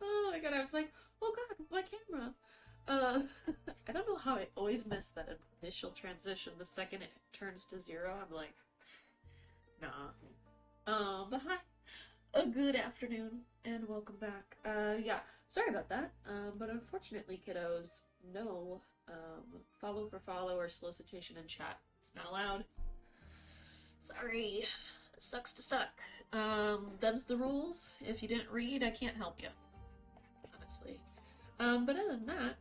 Oh my god, I was like, oh god, my camera. Uh, I don't know how I always miss that initial transition. The second it turns to 0, I'm like, nah. But hi, a good afternoon, and welcome back. Yeah, sorry about that. But unfortunately, kiddos, no, follow for follow or solicitation in chat. It's not allowed. Sorry. Sucks to suck. Them's the rules. If you didn't read, I can't help you. Honestly. But other than that,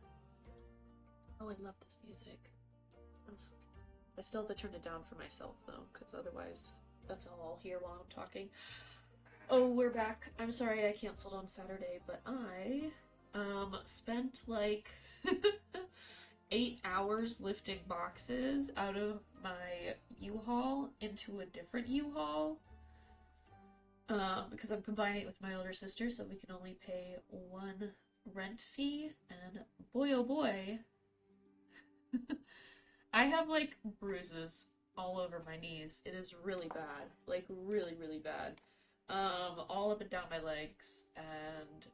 oh, I love this music. Ugh. I still have to turn it down for myself, though, because otherwise that's all I'll hear while I'm talking. Oh, we're back. I'm sorry I canceled on Saturday, but I, spent, like, 8 hours lifting boxes out of my U-Haul into a different U-Haul. Because I'm combining it with my older sister, so we can only pay one rent fee, and boy oh boy, I have like bruises all over my knees. It is really bad. Like really, really bad. All up and down my legs and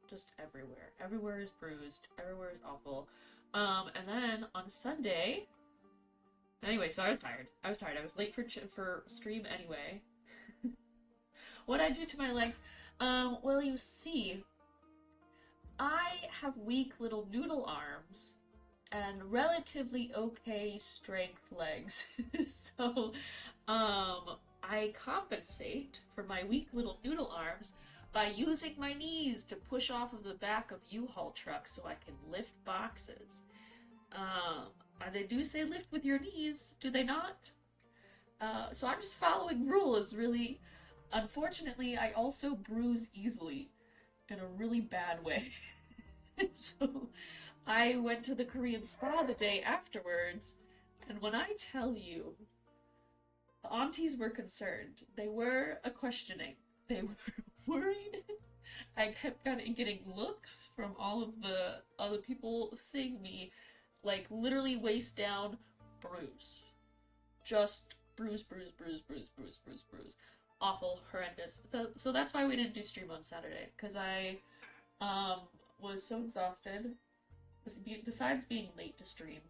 just everywhere. Everywhere is bruised. Everywhere is awful. And then on Sunday, anyway, so I was tired. I was tired. I was late for stream anyway. What'd I do to my legs? Well, you see, I have weak little noodle arms and relatively okay strength legs. So, I compensate for my weak little noodle arms by using my knees to push off of the back of U-Haul trucks so I can lift boxes. They do say lift with your knees, do they not? So I'm just following rules, really. Unfortunately, I also bruise easily in a really bad way. So I went to the Korean spa the day afterwards, and when I tell you, the aunties were concerned. They were questioning. They were worried. I kept getting looks from all of the other people seeing me, like literally waist down, bruise. Just bruise, bruise, bruise, bruise, bruise, bruise, bruise. Awful, horrendous. So that's why we didn't do stream on Saturday, because I um was so exhausted. Besides being late to stream,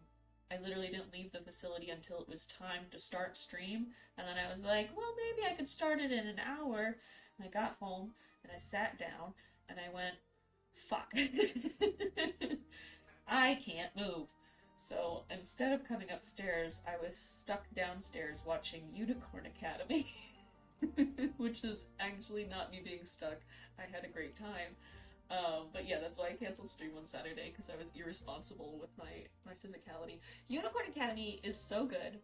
I literally didn't leave the facility until it was time to start stream, and then I was like, well, maybe I could start it in an hour. And I got home and I sat down and I went, fuck. I can't move. So instead of coming upstairs, I was stuck downstairs watching Unicorn Academy. Which is actually not me being stuck. I had a great time. But yeah, that's why I canceled stream on Saturday, because I was irresponsible with my physicality. Unicorn Academy is so good.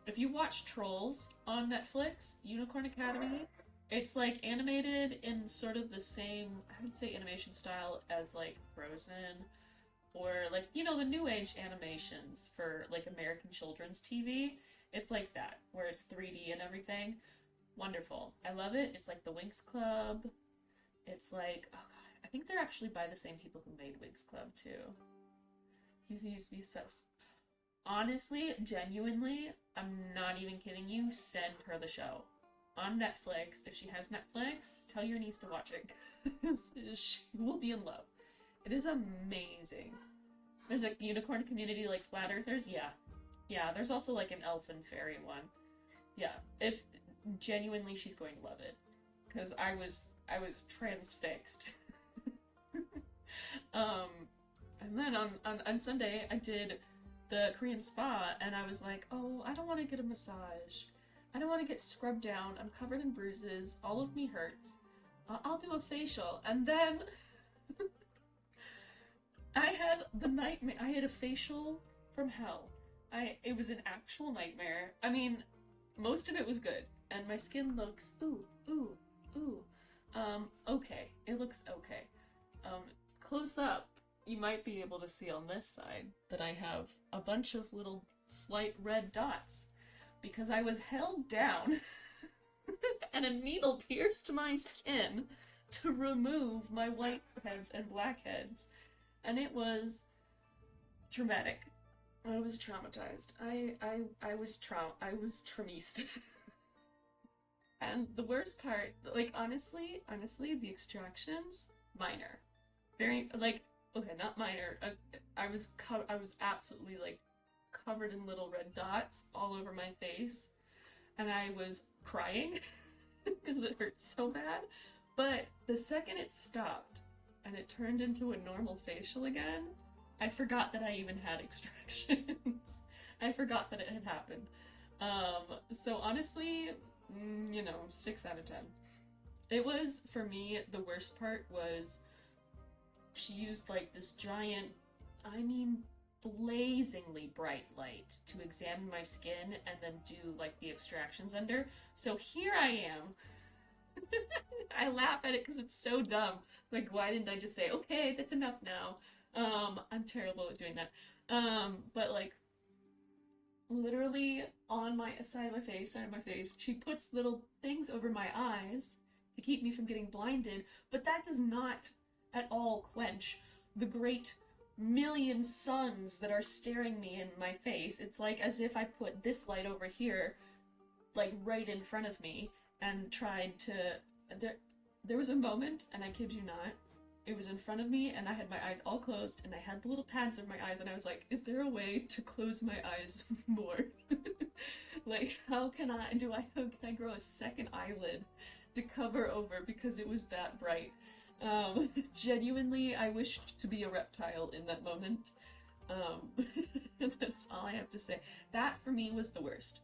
If you watch Trolls on Netflix, Unicorn Academy, it's like animated in sort of the same, I would say, animation style as like Frozen, or like, you know, the new age animations for like American children's TV. It's like that, where it's 3D and everything. Wonderful. I love it. It's like the Winx Club. It's like, oh god, I think they're actually by the same people who made Winx Club too. He's used to be so. Honestly, genuinely, I'm not even kidding you. Send her the show on Netflix. If she has Netflix, tell your niece to watch it. She will be in love. It is amazing. There's a unicorn community like Flat Earthers. Yeah, yeah. There's also like an elf and fairy one. Yeah. If genuinely, she's going to love it, because I was transfixed. um, and then on Sunday I did the Korean spa, and I was like, oh, I don't want to get a massage. I don't want to get scrubbed down. I'm covered in bruises. All of me hurts. I'll do a facial. And then I had the nightmare. I had a facial from hell. It was an actual nightmare. I mean, most of it was good, and my skin looks ooh. Okay. It looks okay. Close up, you might be able to see on this side that I have a bunch of little slight red dots because I was held down and a needle pierced my skin to remove my whiteheads and blackheads, and it was traumatic. I was traumatized. I was traumatized. man, the worst part, like, honestly, the extractions, minor. Very, like, okay, not minor. I was absolutely, like, covered in little red dots all over my face, and I was crying because it hurt so bad. But the second it stopped and it turned into a normal facial again, I forgot that I even had extractions. I forgot that it had happened. So honestly, 6 out of 10. It was, for me, the worst part was she used like this giant, I mean, blazingly bright light to examine my skin and then do like the extractions under. So here I am. I laugh at it because it's so dumb. Like, why didn't I just say, okay, that's enough now? I'm terrible at doing that. But like, literally on my side of my face, she puts little things over my eyes to keep me from getting blinded, but that does not at all quench the great million suns that are staring me in my face. It's like as if I put this light over here, like right in front of me, and tried to... There was a moment, and I kid you not, it was in front of me, and I had my eyes all closed, and I had the little pads over my eyes, and I was like, is there a way to close my eyes more? Like, how can I grow a second eyelid to cover over because it was that bright? Genuinely, I wished to be a reptile in that moment. That's all I have to say. That, for me, was the worst.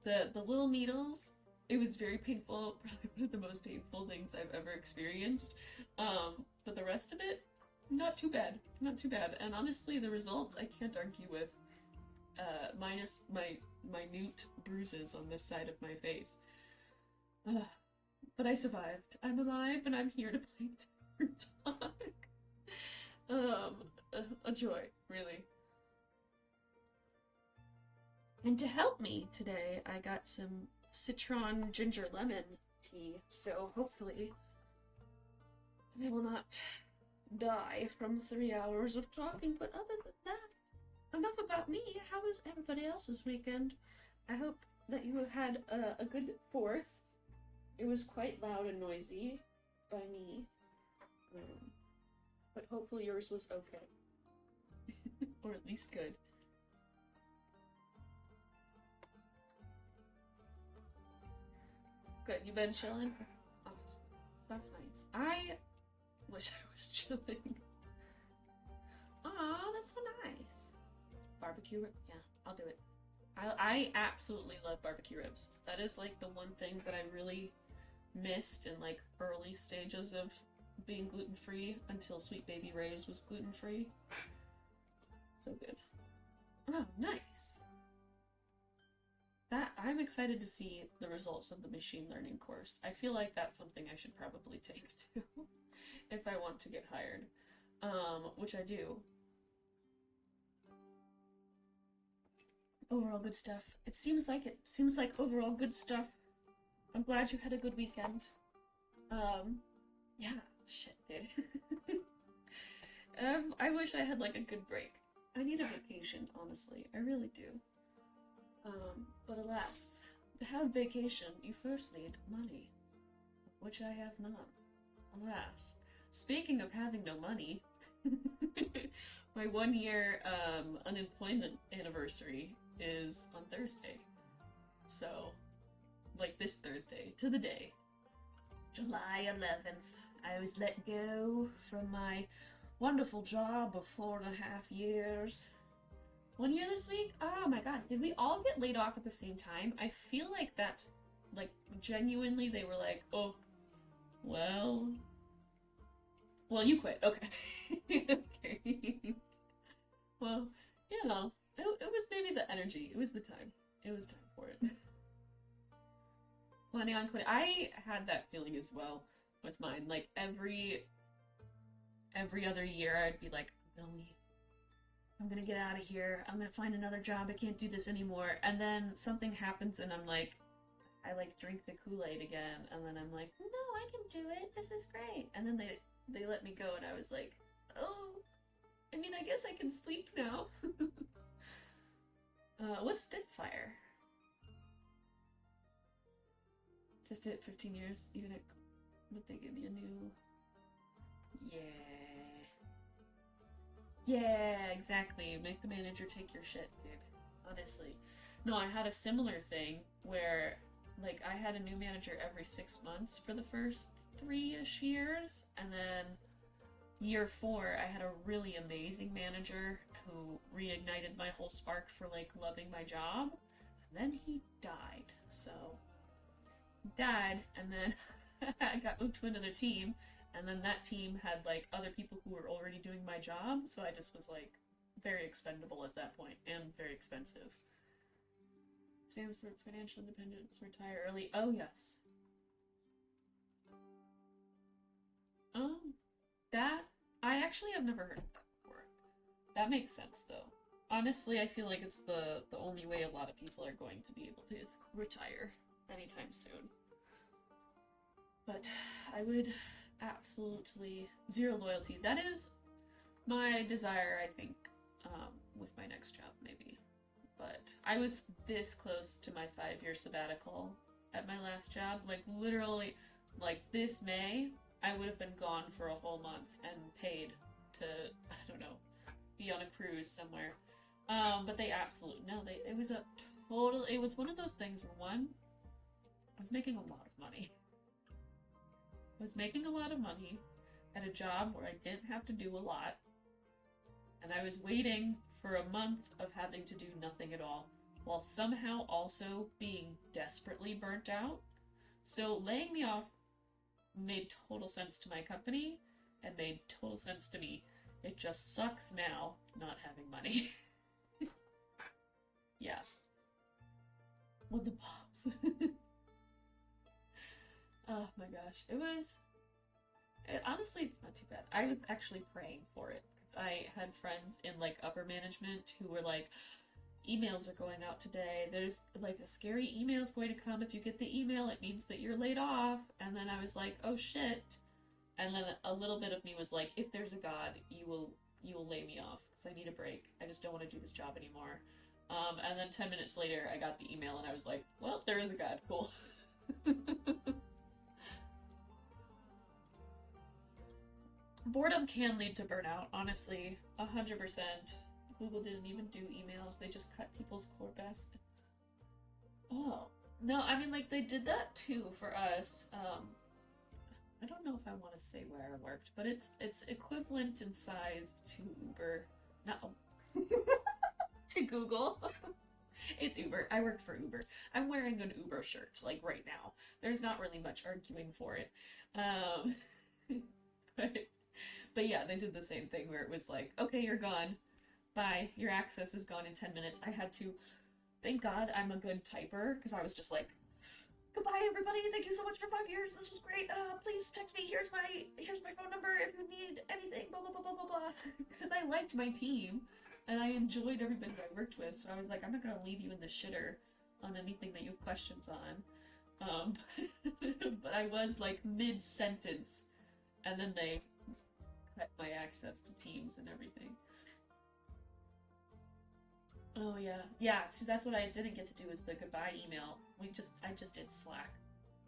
The little needles, it was very painful, probably one of the most painful things I've ever experienced. But the rest of it, not too bad. Not too bad. And honestly, the results I can't argue with. Minus my minute bruises on this side of my face. But I survived. I'm alive and I'm here to play Tavern. A joy, really. And to help me today, I got some citron ginger lemon tea, so hopefully I will not die from 3 hours of talking. But other than that, enough about me. How was everybody else's weekend? I hope that you had a good 4th. It was quite loud and noisy by me, but hopefully yours was okay. Or at least good. Good, you been chilling? Awesome. That's nice. I wish I was chilling. Aw, that's so nice. Barbecue ribs? Yeah, I'll do it. I absolutely love barbecue ribs. That is like the one thing that I really missed in like early stages of being gluten-free until Sweet Baby Ray's was gluten-free. So good. Oh, nice. I'm excited to see the results of the machine learning course. I feel like that's something I should probably take too, if I want to get hired, which I do. Overall good stuff. It seems like overall good stuff. I'm glad you had a good weekend. Yeah, shit, dude. I wish I had like a good break. I need a vacation, honestly. I really do. But alas, to have vacation, you first need money, which I have not. Alas. Speaking of having no money, my 1-year unemployment anniversary is on Thursday. So, like this Thursday, to the day. July 11th, I was let go from my wonderful job of 4.5 years. 1 year this week? Oh my god, did we all get laid off at the same time? I feel like that's, like, genuinely they were like, oh, well, you quit, okay. Okay. Well, you know, it was maybe the energy, it was the time. It was time for it. Planning on quitting. I had that feeling as well with mine. Like, every other year I'd be like, I'm gonna leave. I'm gonna get out of here. I'm gonna find another job. I can't do this anymore. And then something happens and I'm like, I like drink the Kool-Aid again. And then I'm like, no, I can do it. This is great. And then they let me go and I was like, oh, I mean, I guess I can sleep now. What's Spitfire? Just hit 15 years, even if they give you a new... Yeah. Yeah, exactly. Make the manager take your shit, dude. Honestly. No, I had a similar thing where, like, I had a new manager every 6 months for the first 3-ish years, and then year 4, I had a really amazing manager who reignited my whole spark for, like, loving my job, and then he died. So, he died, and then I got moved to another team, and then that team had, like, other people who were already doing my job, so I just was, like, very expendable at that point, and very expensive. Stands for financial independence, retire early. Oh, yes. That, I actually have never heard of that before. That makes sense, though. Honestly, I feel like it's the only way a lot of people are going to be able to retire anytime soon. But I would absolutely... Zero loyalty. That is my desire, I think, with my next job, maybe. But I was this close to my 5-year sabbatical at my last job. Like, literally, like, this May, I would have been gone for a whole month and paid to, I don't know, be on a cruise somewhere. But they absolutely, no, it was a total, it was one of those things where, one, I was making a lot of money. I was making a lot of money at a job where I didn't have to do a lot, and I was waiting for a month of having to do nothing at all, while somehow also being desperately burnt out. So laying me off made total sense to my company, and made total sense to me. It just sucks now not having money. Yeah. What the pops. Oh my gosh. Honestly, it's not too bad. I was actually praying for it. Because I had friends in, like, upper management who were like, emails are going out today. There's, like, a scary email's going to come. If you get the email, it means that you're laid off. And then I was like, oh shit. And then a little bit of me was like, if there's a God, you will lay me off. Because I need a break. I just don't want to do this job anymore. And then 10 minutes later, I got the email and I was like, well, there is a God. Cool. Boredom can lead to burnout, honestly. 100%. Google didn't even do emails. They just cut people's core basket. Oh. No, I mean, like, they did that too for us. I don't know if I want to say where I worked, but it's equivalent in size to Uber. No. To Google. It's Uber. I worked for Uber. I'm wearing an Uber shirt, like, right now. There's not really much arguing for it. But yeah, they did the same thing where it was like, okay, you're gone. Bye. Your access is gone in 10 minutes. I had to... Thank God I'm a good typer, because I was just like, goodbye, everybody. Thank you so much for 5 years. This was great. Please text me. Here's my phone number if you need anything. Blah, blah, blah, blah, blah, blah. Because I liked my team, and I enjoyed everybody I worked with, so I was like, I'm not going to leave you in the shitter on anything that you have questions on. But I was, like, mid-sentence, and then they cut my access to Teams and everything. Oh yeah. Yeah, so that's what I didn't get to do is the goodbye email. I just did Slack.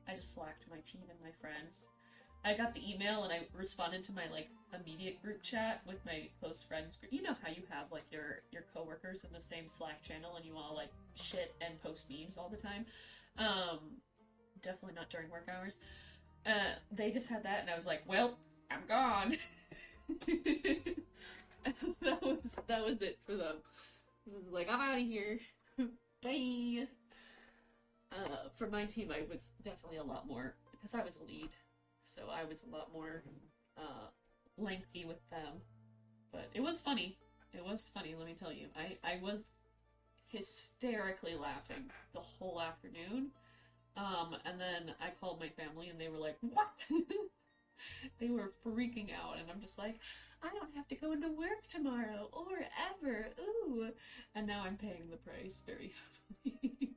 I just Slacked my team and my friends. I got the email and I responded to my, like, immediate group chat with my close friends group. You know how you have, like, your coworkers in the same Slack channel and you all, like, shit and post memes all the time. Definitely not during work hours. They just had that and I was like, well, I'm gone. that was it for them. It was like, I'm out of here. Bye. For my team, I was definitely a lot more, because I was a lead, so I was a lot more lengthy with them. But it was funny. It was funny, let me tell you. I was hysterically laughing the whole afternoon. And then I called my family and they were like, what? They were freaking out, and I'm just like, I don't have to go into work tomorrow, or ever, ooh! And now I'm paying the price very heavily.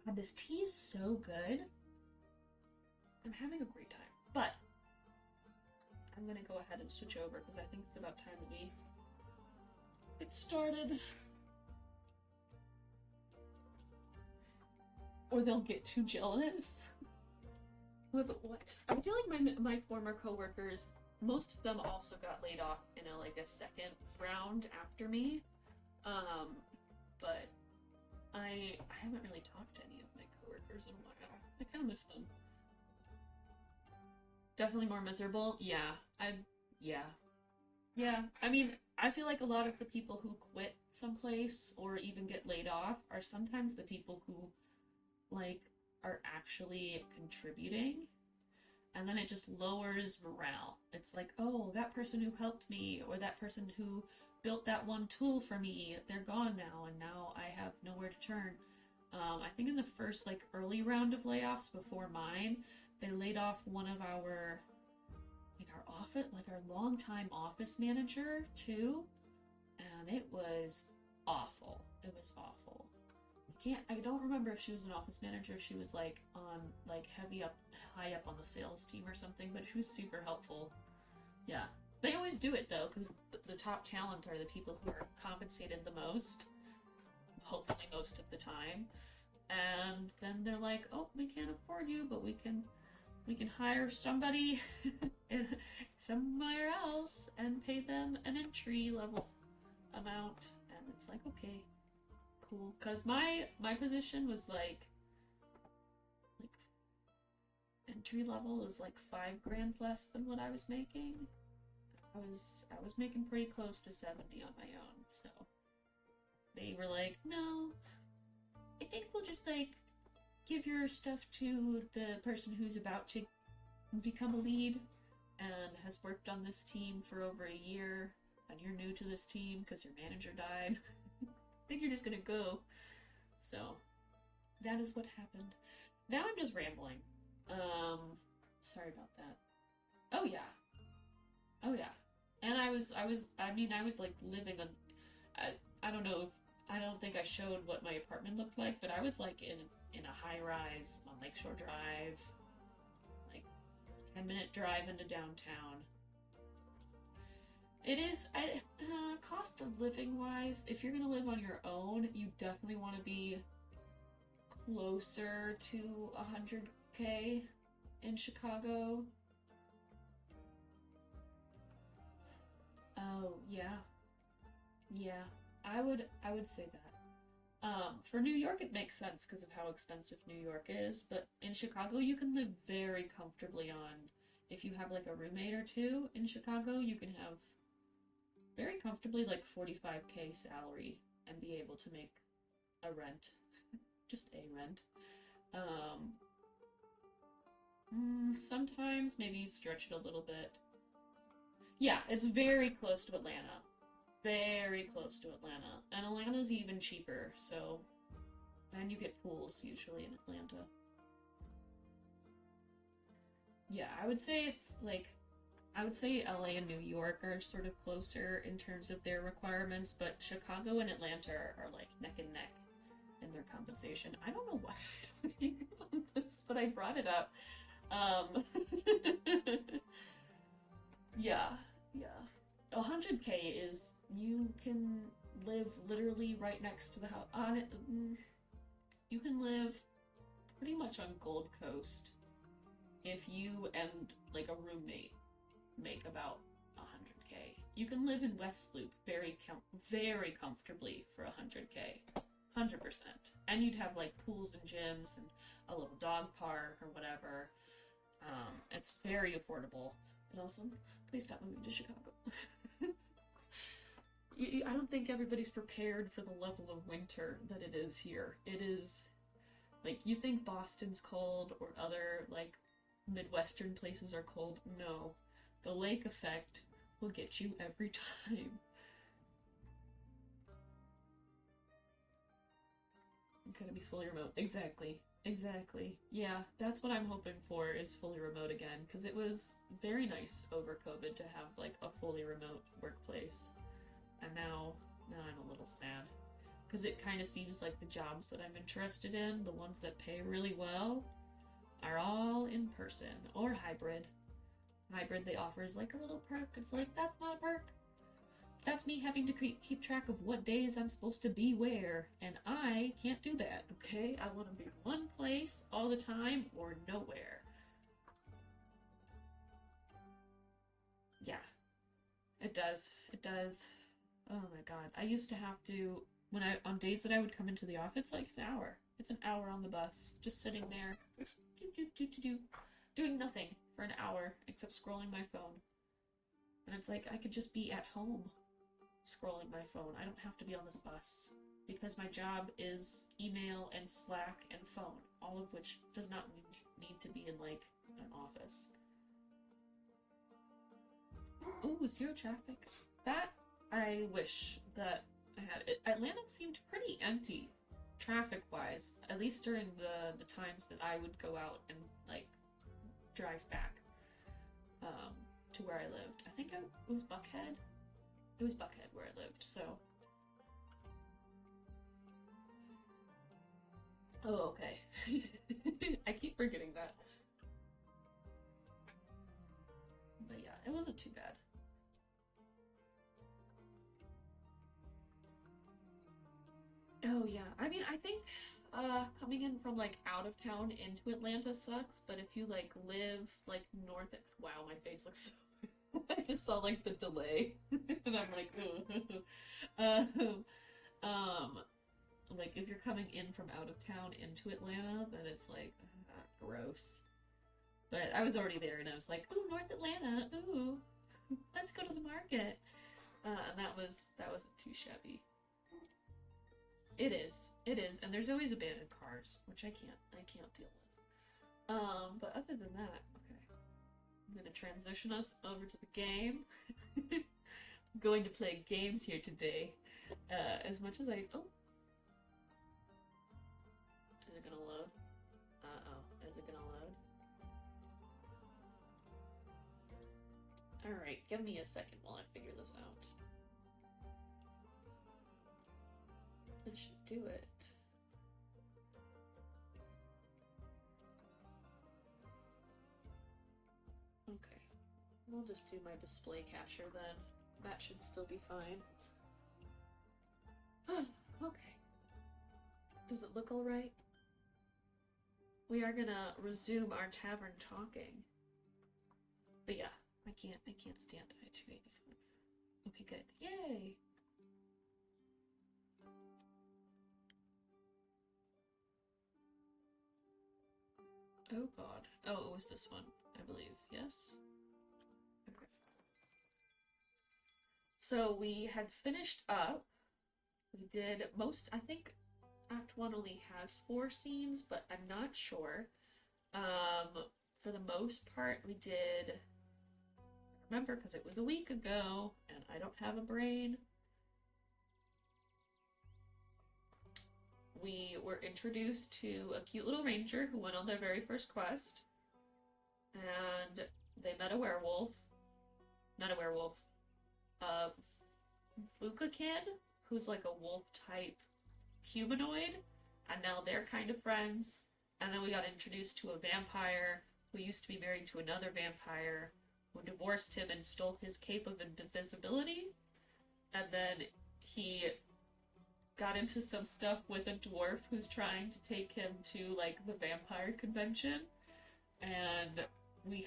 God, this tea is so good. I'm having a great time, but I'm gonna go ahead and switch over, because I think it's about time that we get started. or they'll get too jealous. But what? I feel like my former coworkers, most of them also got laid off in a second round after me. But I haven't really talked to any of my coworkers in a while. I kind of miss them. Definitely more miserable. Yeah. Yeah. I mean, I feel like a lot of the people who quit someplace or even get laid off are sometimes the people who, like, are actually contributing. And then it just lowers morale. It's like, oh, that person who helped me, or that person who built that one tool for me, they're gone now, and now I have nowhere to turn. I think in the first, like, early round of layoffs before mine, they laid off one of our longtime office manager too, and it was awful. It was awful. I don't remember if she was an office manager, if she was like on like high up on the sales team or something, but she was super helpful. Yeah. They always do it though, because the top talent are the people who are compensated the most, hopefully most of the time. And then they're like, oh, we can't afford you, but we can hire somebody somewhere else and pay them an entry level amount. And it's like, okay, cool. Cause my position was like entry level is like $5,000 less than what I was making. I was making pretty close to 70 on my own, so they were like, no, I think we'll just like give your stuff to the person who's about to become a lead and has worked on this team for over a year, and you're new to this team because your manager died. I think you're just gonna go. So that is what happened. Now I'm just rambling. Sorry about that. Oh yeah. And I was like living on, I don't know if, I don't think I showed what my apartment looked like, but I was like in a high rise on Lakeshore Drive, like 10-minute drive into downtown. It is, cost of living wise, if you're gonna live on your own, you definitely want to be closer to 100K in Chicago. Oh, yeah. Yeah, I would say that. For New York, it makes sense because of how expensive New York is, but in Chicago, you can live very comfortably on, if you have like a roommate or two in Chicago, you can have very comfortably like 45K salary and be able to make a rent, just a rent. Sometimes maybe stretch it a little bit. Yeah, it's very close to Atlanta. Very close to Atlanta. And Atlanta's even cheaper, so... And you get pools, usually, in Atlanta. Yeah, I would say it's, like... I would say LA and New York are sort of closer in terms of their requirements, but Chicago and Atlanta are like, neck and neck in their compensation. I don't know why I think about this, but I brought it up. Yeah. 100K is, you can live literally right next to the house. You can live pretty much on Gold Coast if you and like a roommate make about 100K. You can live in West Loop very comfortably for 100K, 100%. And you'd have like pools and gyms and a little dog park or whatever. It's very affordable, but also, please stop moving to Chicago. I don't think everybody's prepared for the level of winter that it is here. It is, like, you think Boston's cold or other, like, Midwestern places are cold. No. The lake effect will get you every time. I'm gonna be fully remote. Exactly. Yeah, that's what I'm hoping for, is fully remote again, because it was very nice over COVID to have, like, a fully remote workplace. And now I'm a little sad. Because it kind of seems like the jobs that I'm interested in, the ones that pay really well, are all in person or hybrid. Hybrid they offer is like a little perk. It's like, that's not a perk. that's me having to keep track of what days I'm supposed to be where, and I can't do that, okay? I want to be one place all the time or nowhere. Yeah, it does. It does. Oh my god. I used to have to, on days that I would come into the office, like it's an hour. It's an hour on the bus, just sitting there, doing nothing for an hour except scrolling my phone. And it's like, I could just be at home scrolling my phone. I don't have to be on this bus. Because my job is email and Slack and phone, all of which does not need to be in, like, an office. Ooh, zero traffic. That, I wish that I had. Atlanta seemed pretty empty, traffic-wise, at least during the times that I would go out and, like, drive back to where I lived. I think it was Buckhead. It was Buckhead where I lived, so. Oh, okay. I keep forgetting that. But yeah, it wasn't too bad. Oh yeah, I mean, I think coming in from like out of town into Atlanta sucks, but if you like live like north of, wow, my face looks so I just saw like the delay and I'm like um, um like if you're coming in from out of town into Atlanta, then it's like gross. But I was already there and I was like, ooh, North Atlanta, ooh, let's go to the market. And that wasn't too shabby. It is, and there's always abandoned cars, which I can't deal with. But other than that, okay. I'm gonna transition us over to the game. I'm going to play games here today. As much as oh. Is it gonna load? Uh-oh. Is it gonna load? Alright, give me a second while I figure this out. It should do it. Okay. We'll just do my display capture then. That should still be fine. Okay. Does it look alright? We are gonna resume our tavern talking. But yeah, I can't stand I-285. Okay, good. Yay! Oh god. Oh, it was this one, I believe. Yes? Okay. So we had finished up. We did most, I think Act 1 only has 4 scenes, but I'm not sure. For the most part, we did, remember, because it was a week ago, and I don't have a brain. We were introduced to a cute little ranger who went on their very first quest, and they met a werewolf. Not a werewolf. Fuka Kid, who's like a wolf-type humanoid, and now they're kind of friends. And then we got introduced to a vampire who used to be married to another vampire who divorced him and stole his cape of invisibility. And then he got into some stuff with a dwarf who's trying to take him to like the vampire convention. And we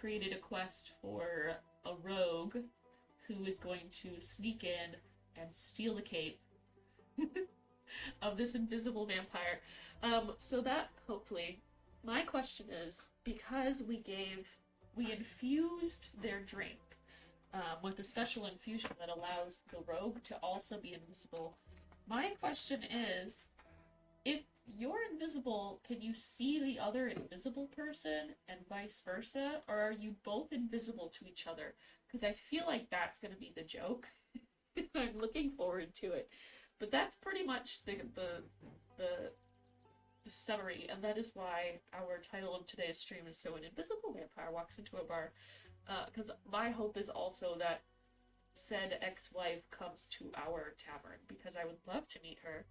created a quest for a rogue who is going to sneak in and steal the cape of this invisible vampire. So that, hopefully, my question is, because we infused their drink with a special infusion that allows the rogue to also be invisible, my question is, if you're invisible, can you see the other invisible person and vice versa, or are you both invisible to each other? Because I feel like that's going to be the joke. I'm looking forward to it. But that's pretty much the summary, and that is why our title of today's stream is so an invisible vampire walks into a bar. Because my hope is also that said ex-wife comes to our tavern, because I would love to meet her.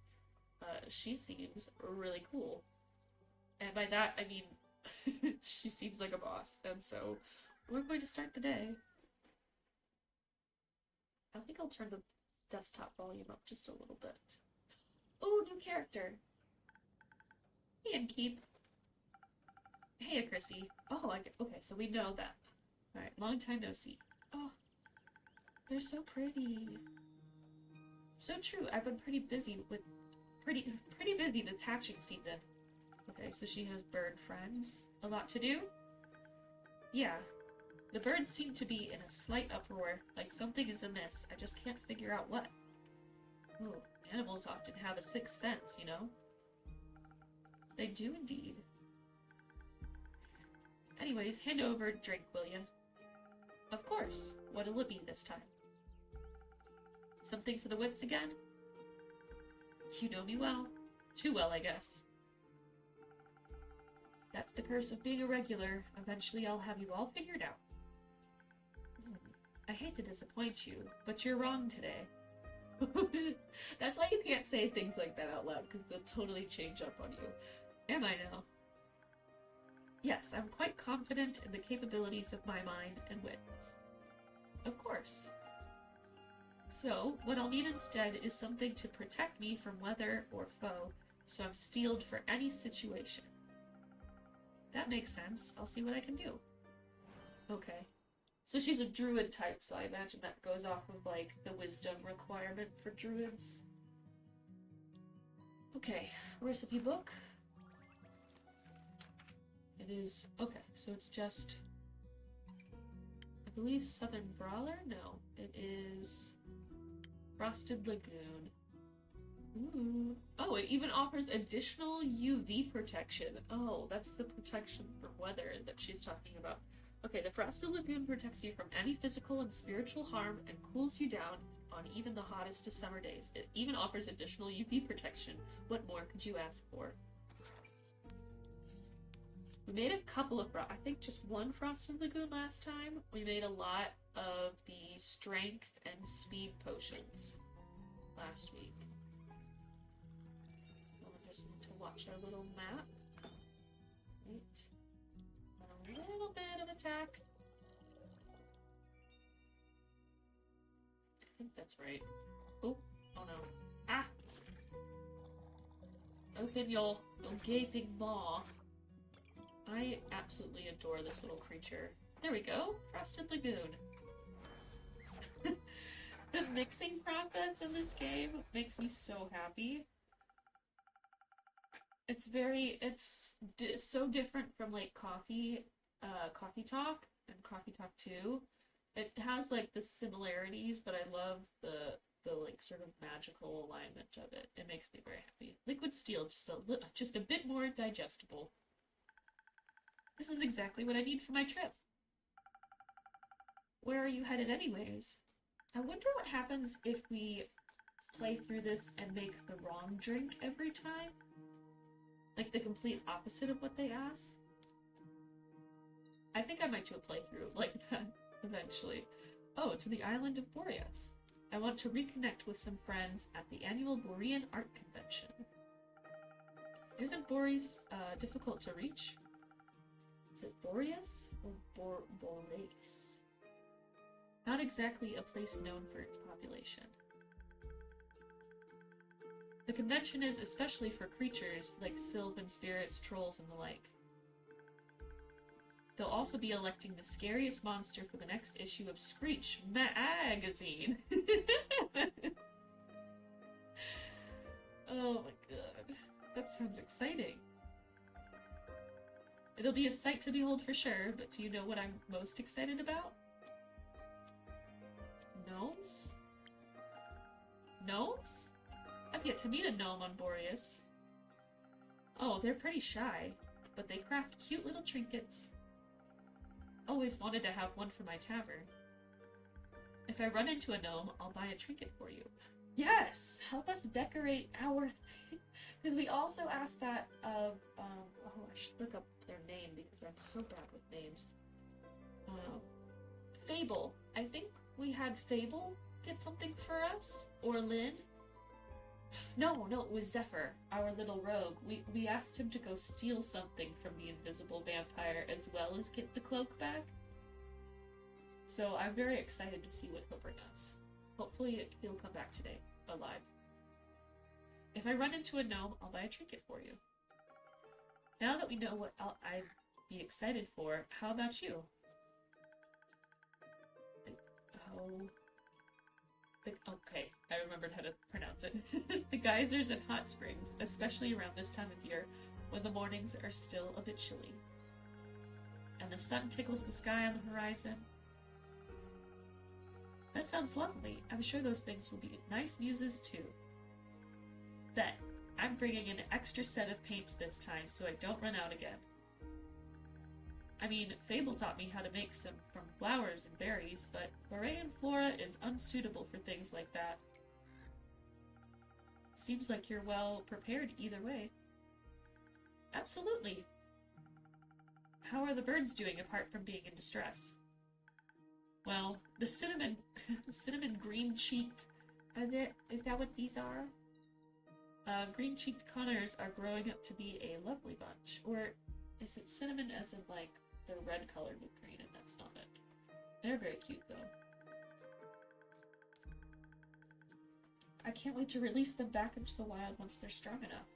She seems really cool. And by that, I mean, she seems like a boss. And so, we're going to start the day. I think I'll turn the desktop volume up just a little bit. Oh, new character. Hey, Inkeep. Hey, Chrissy. Oh, okay, so we know that. Alright, long time no see. Oh, they're so pretty. So true, I've been pretty busy this hatching season. Okay, so she has bird friends. A lot to do? Yeah. The birds seem to be in a slight uproar, like something is amiss. I just can't figure out what. Oh, animals often have a sixth sense, you know? They do indeed. Anyways, hand over a drink, will ya? Of course. What'll it be this time? Something for the wits again? You know me well. Too well, I guess. That's the curse of being a regular. Eventually I'll have you all figured out. I hate to disappoint you, but you're wrong today. That's why you can't say things like that out loud, because they'll totally change up on you. Am I now? Yes, I'm quite confident in the capabilities of my mind and wits. Of course. So, what I'll need instead is something to protect me from weather or foe, so I'm steeled for any situation. That makes sense. I'll see what I can do. Okay. So she's a druid type, so I imagine that goes off of, like, the wisdom requirement for druids. Okay, recipe book. It is... okay, so it's just... I believe Southern Brawler? No, it is... Frosted Lagoon. Ooh. Oh, it even offers additional UV protection. Oh, that's the protection from weather that she's talking about. Okay, the Frosted Lagoon protects you from any physical and spiritual harm and cools you down on even the hottest of summer days. It even offers additional UV protection. What more could you ask for? We made a couple of, I think just one Frosted Lagoon last time. We made a lot of the strength and speed potions last week. We'll just need to watch our little map. Right. And a little bit of attack. I think that's right. Oh, oh no. Ah! Open your gaping maw. I absolutely adore this little creature. There we go. Frosted Lagoon. The mixing process in this game makes me so happy. It's so different from like Coffee Talk and Coffee Talk 2. It has like the similarities, but I love the like sort of magical alignment of it. It makes me very happy. Liquid Steel, just a bit more digestible. This is exactly what I need for my trip. Where are you headed anyways? I wonder what happens if we play through this and make the wrong drink every time? Like the complete opposite of what they ask? I think I might do a playthrough like that eventually. Oh, to the island of Boreas. I want to reconnect with some friends at the annual Borean Art Convention. Isn't Boreas difficult to reach? Is it Boreas or Boreas? Not exactly a place known for its population. The convention is especially for creatures like sylvan spirits, trolls, and the like. They'll also be electing the scariest monster for the next issue of Screech magazine. Oh my god. That sounds exciting. It'll be a sight to behold for sure, but do you know what I'm most excited about? Gnomes? Gnomes? I've yet to meet a gnome on Boreas. Oh, they're pretty shy, but they craft cute little trinkets. Always wanted to have one for my tavern. If I run into a gnome, I'll buy a trinket for you. Yes! Help us decorate our thing. Because we also asked that of, oh, I should look up their name because I'm so bad with names. Fable. I think we had Fable get something for us? Or Lynn? No, it was Zephyr, our little rogue. We asked him to go steal something from the invisible vampire as well as get the cloak back. So I'm very excited to see what he'll bring us. Hopefully he'll come back today, alive. If I run into a gnome, I'll buy a trinket for you. Now that we know what I'd be excited for, how about you? Okay, I remembered how to pronounce it. The geysers and hot springs, especially around this time of year, when the mornings are still a bit chilly. And the sun tickles the sky on the horizon. That sounds lovely. I'm sure those things will be nice muses too. Bet. I'm bringing an extra set of paints this time so I don't run out again. I mean, Fable taught me how to make some from flowers and berries, but Moray and Flora is unsuitable for things like that. Seems like you're well prepared either way. Absolutely. How are the birds doing apart from being in distress? Well, the cinnamon green-cheeked... Is that what these are? Green-cheeked coners are growing up to be a lovely bunch. Or is it cinnamon as in, like, they're red colored with green, and that's not it. They're very cute, though. I can't wait to release them back into the wild once they're strong enough.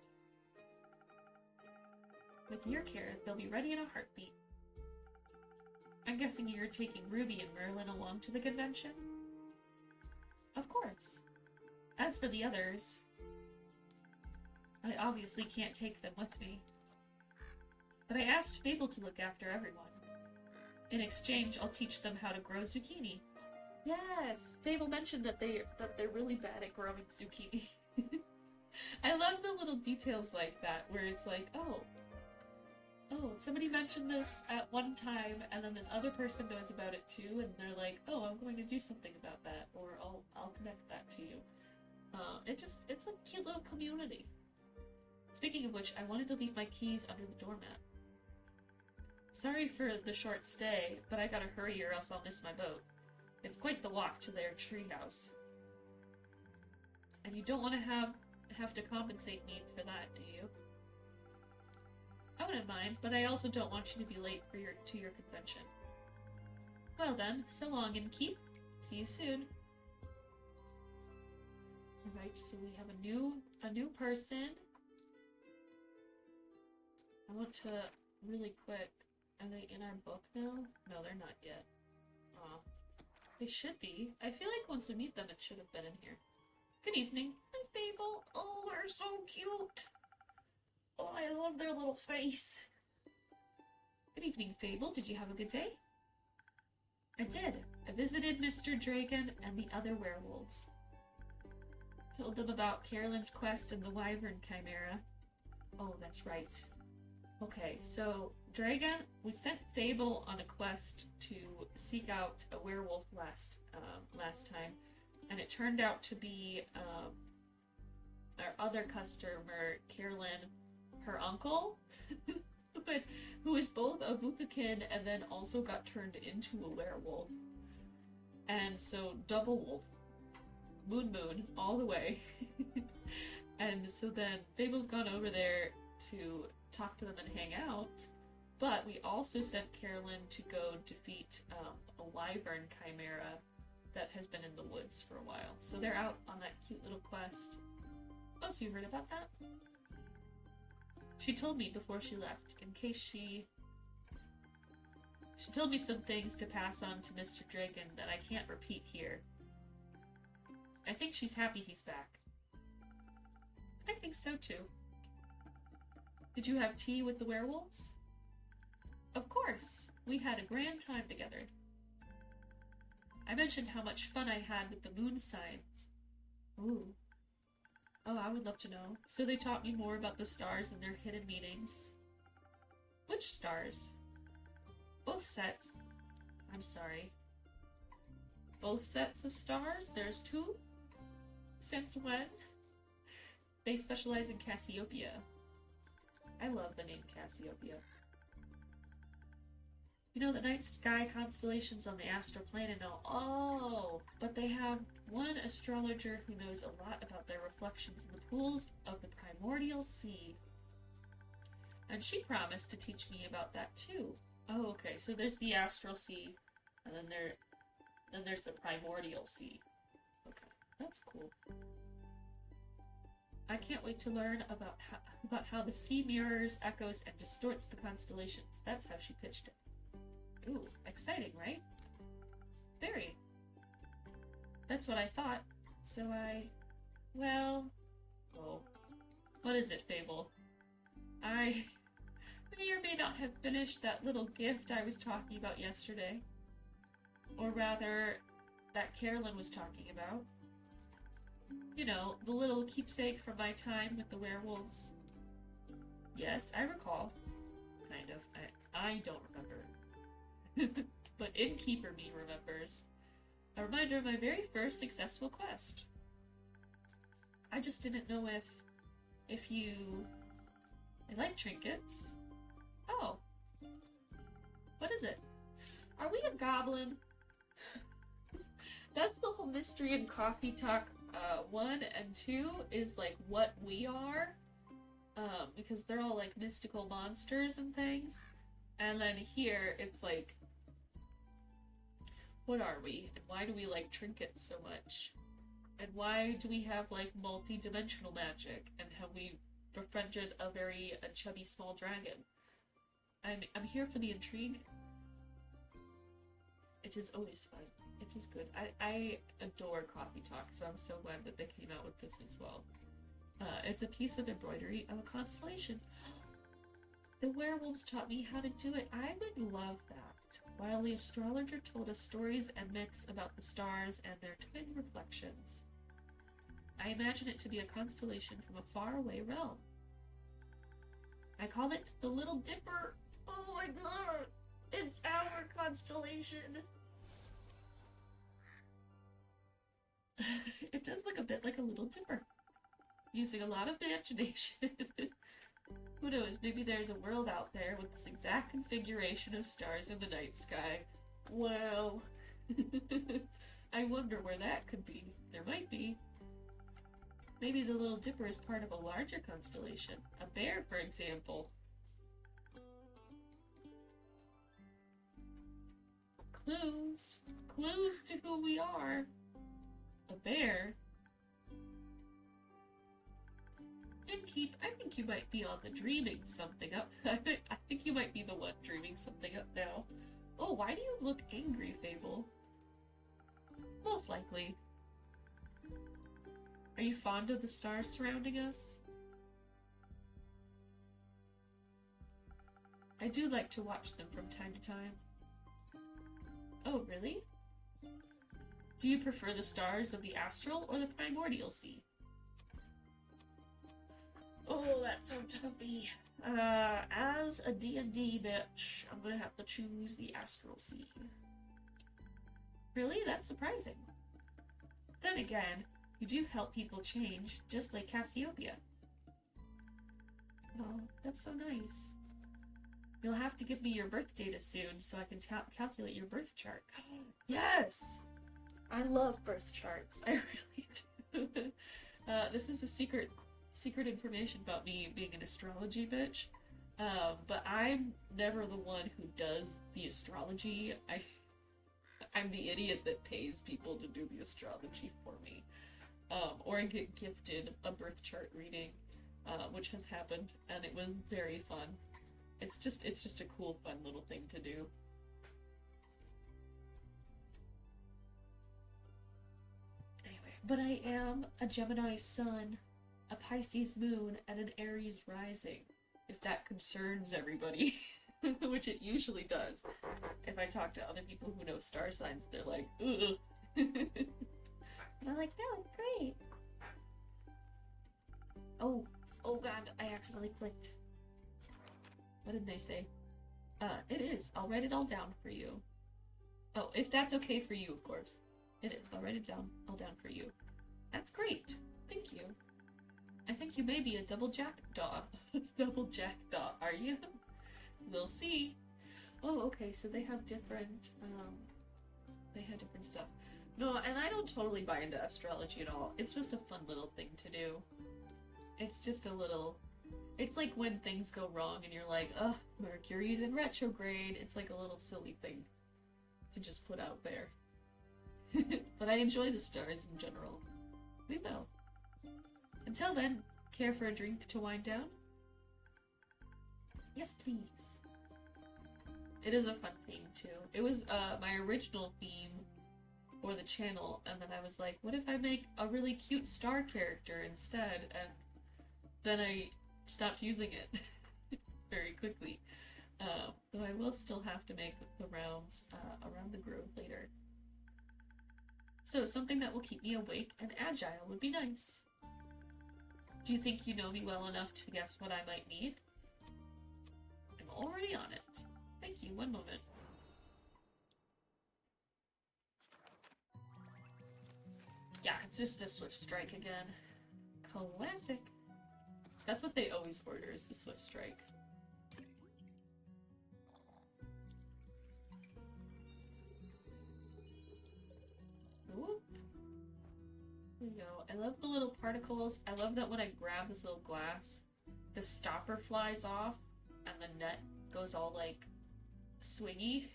With your care, they'll be ready in a heartbeat. I'm guessing you're taking Ruby and Merlin along to the convention? Of course. As for the others, I obviously can't take them with me. But I asked Fable to look after everyone. In exchange, I'll teach them how to grow zucchini. Yes! Fable mentioned that they're really bad at growing zucchini. I love the little details like that, where it's like, oh, somebody mentioned this at one time, and then this other person knows about it too, and they're like, oh, I'm going to do something about that, or I'll connect that to you. It's a cute little community. Speaking of which, I wanted to leave my keys under the doormat. Sorry for the short stay, but I gotta hurry or else I'll miss my boat. It's quite the walk to their treehouse. And you don't want to have to compensate me for that, do you? I wouldn't mind, but I also don't want you to be late for to your convention. Well then, so long and keep. See you soon. Alright, so we have a new person. I want to really quick. Are they in our book now? No, they're not yet. Aw. They should be. I feel like once we meet them, it should have been in here. Good evening. Hi, Fable. Oh, they're so cute. Oh, I love their little face. Good evening, Fable. Did you have a good day? I did. I visited Mr. Dragon and the other werewolves. Told them about Carolyn's quest and the Wyvern Chimera. Oh, that's right. Okay, so Dragon, we sent Fable on a quest to seek out a werewolf last time, and it turned out to be our other customer, Carolyn, her uncle, but who is both a Bukakin and then also got turned into a werewolf. And so double wolf, moon, all the way. And so then Fable's gone over there to talk to them and hang out, but we also sent Carolyn to go defeat a Wyvern Chimera that has been in the woods for a while. So they're out on that cute little quest. Oh, so you heard about that? She told me before she left, in case she told me some things to pass on to Mr. Dragon that I can't repeat here. I think she's happy he's back. I think so too. Did you have tea with the werewolves? Of course! We had a grand time together. I mentioned how much fun I had with the moon signs. Ooh. Oh, I would love to know. So they taught me more about the stars and their hidden meanings. Which stars? Both sets. I'm sorry. Both sets of stars? There's two? Since when? They specialize in Cassiopeia. I love the name Cassiopeia. You know the night sky constellations on the astral plane and all. Oh, but they have one astrologer who knows a lot about their reflections in the pools of the primordial sea. And she promised to teach me about that too. Oh, okay, so there's the astral sea, and then there's the primordial sea. Okay. That's cool. I can't wait to learn about how the sea mirrors, echoes, and distorts the constellations. That's how she pitched it. Ooh, exciting, right? Very. That's what I thought. So well... Oh. What is it, Fable? I may or may not have finished that little gift I was talking about yesterday. Or rather, that Carolyn was talking about. You know, the little keepsake from my time with the werewolves. Yes, I recall. Kind of. I don't remember. But Innkeeper me remembers. A reminder of my very first successful quest. I just didn't know if you... I like trinkets. Oh. What is it? Are we a goblin? That's the whole mystery in Coffee Talk 1 and 2 is like what we are. Because they're all like mystical monsters and things. And then here it's like, what are we? And why do we like trinkets so much? And why do we have like multi-dimensional magic? And have we befriended a chubby small dragon? I'm here for the intrigue. It is always fun. It is good. I adore Coffee Talk, so I'm so glad that they came out with this as well. It's a piece of embroidery of a constellation. The werewolves taught me how to do it. I would love that. While the astrologer told us stories and myths about the stars and their twin reflections. I imagine it to be a constellation from a faraway realm. I call it the Little Dipper. Oh my god! It's our constellation! It does look a bit like a Little Dipper. Using a lot of imagination. Who knows, maybe there's a world out there with this exact configuration of stars in the night sky. Well, I wonder where that could be. There might be. Maybe the Little Dipper is part of a larger constellation. A bear, for example. Clues. Clues to who we are. A bear? Innkeep, I think you might be on the dreaming something up. I think you might be the one dreaming something up now. Oh, why do you look angry, Fable? Most likely. Are you fond of the stars surrounding us? I do like to watch them from time to time. Oh, really? Do you prefer the stars of the astral or the primordial sea? Oh, that's so toughy. As a D&D bitch, I'm gonna have to choose the astral sea. Really? That's surprising. Then again, you do help people change, just like Cassiopeia. Oh, that's so nice. You'll have to give me your birth data soon so I can calculate your birth chart. Yes! I love birth charts. I really do. This is a secret information about me being an astrology bitch. But I'm never the one who does the astrology. I'm the idiot that pays people to do the astrology for me. Or I get gifted a birth chart reading, which has happened, and it was very fun. It's just a cool, fun little thing to do. Anyway, but I am a Gemini sun, a Pisces moon, and an Aries rising, if that concerns everybody, which it usually does. If I talk to other people who know star signs, they're like, ugh. And I'm like, no, it's great. Oh god, I accidentally clicked. What did they say? It is. I'll write it all down for you. Oh, if that's okay for you, of course. It is. I'll write it down. All down for you. That's great. Thank you. I think you may be a double jackdaw. Double jackdaw, are you? We'll see. Oh, okay, so they have different, stuff. No, and I don't totally buy into astrology at all. It's just a fun little thing to do. It's just a little... It's like when things go wrong and you're like, ugh, Mercury's in retrograde. It's like a little silly thing to just put out there. But I enjoy the stars in general. We will. Until then, care for a drink to wind down? Yes, please. It is a fun theme, too. It was my original theme for the channel, and then I was like, what if I make a really cute star character instead? And then I stopped using it very quickly. Though I will still have to make the rounds around the grove later. So something that will keep me awake and agile would be nice. Do you think you know me well enough to guess what I might need? I'm already on it. Thank you, one moment. Yeah, it's just a Swift Strike again. Classic. That's what they always order, is the Swift Strike. Oop. There we go. I love the little particles. I love that when I grab this little glass, the stopper flies off and the net goes all like swingy.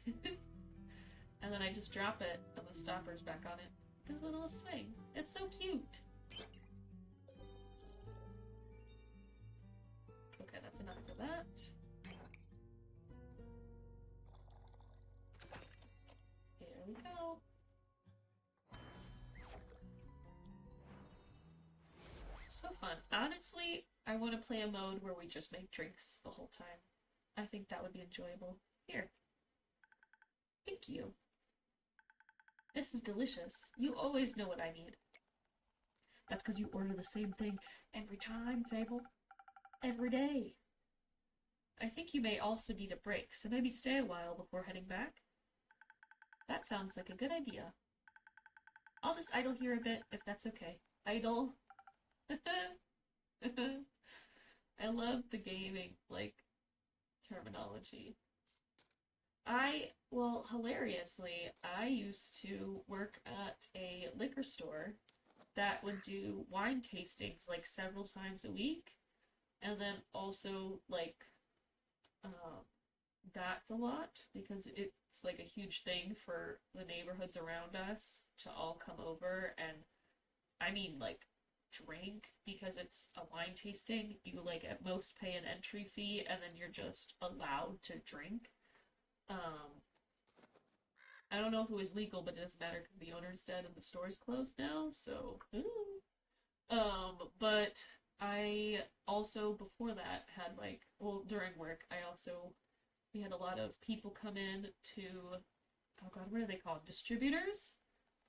And then I just drop it and the stopper's back on it. This little swing. It's so cute. Okay, that's enough for that. Here we go. So fun. Honestly, I want to play a mode where we just make drinks the whole time. I think that would be enjoyable. Here. Thank you. This is delicious. You always know what I need. That's because you order the same thing every time, Fable. Every day. I think you may also need a break, so maybe stay a while before heading back. That sounds like a good idea. I'll just idle here a bit, if that's okay. Idle? I love the gaming, like, terminology. Well, hilariously, I used to work at a liquor store that would do wine tastings, like, several times a week. And then also, like, that's a lot, because it's, like, a huge thing for the neighborhoods around us to all come over and, I mean, like, drink, because it's a wine tasting. You, like, at most pay an entry fee, and then you're just allowed to drink. I don't know if it was legal, but it doesn't matter because the owner's dead and the store's closed now, so, ooh. But I also, before that, had, like, well, during work, we had a lot of people come in to, oh god, what are they called? Distributors?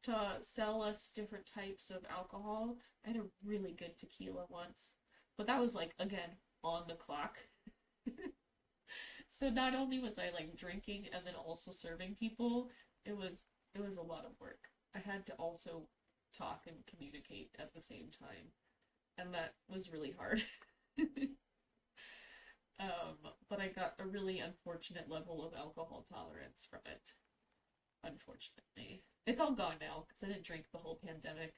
To sell us different types of alcohol. I had a really good tequila once, but that was, like, again, on the clock. So not only was I, like, drinking and then also serving people, it was a lot of work. I had to also talk and communicate at the same time, and that was really hard. But I got a really unfortunate level of alcohol tolerance from it. Unfortunately. It's all gone now, because I didn't drink the whole pandemic.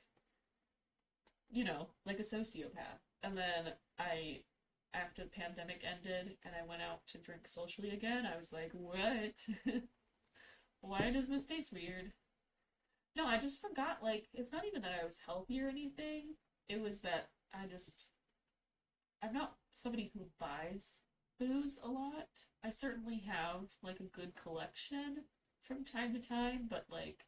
You know, like a sociopath. And then after the pandemic ended, and I went out to drink socially again, I was like, what? Why does this taste weird? No, I just forgot, like, it's not even that I was healthy or anything. It was that I'm not somebody who buys booze a lot. I certainly have, like, a good collection from time to time, but, like,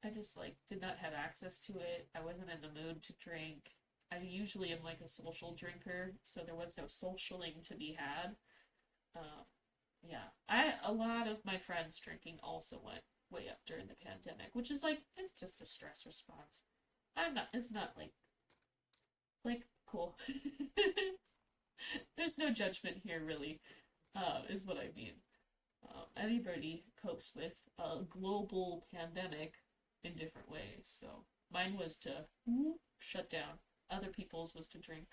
I just, like, did not have access to it. I wasn't in the mood to drink. I usually am, like, a social drinker, so there was no socialing to be had. Yeah. A lot of my friends drinking also went way up during the pandemic, which is, like, it's just a stress response. It's not, like, it's, like, cool. There's no judgment here, really, is what I mean. Anybody copes with a global pandemic in different ways, so mine was to shut down. Other people's was to drink.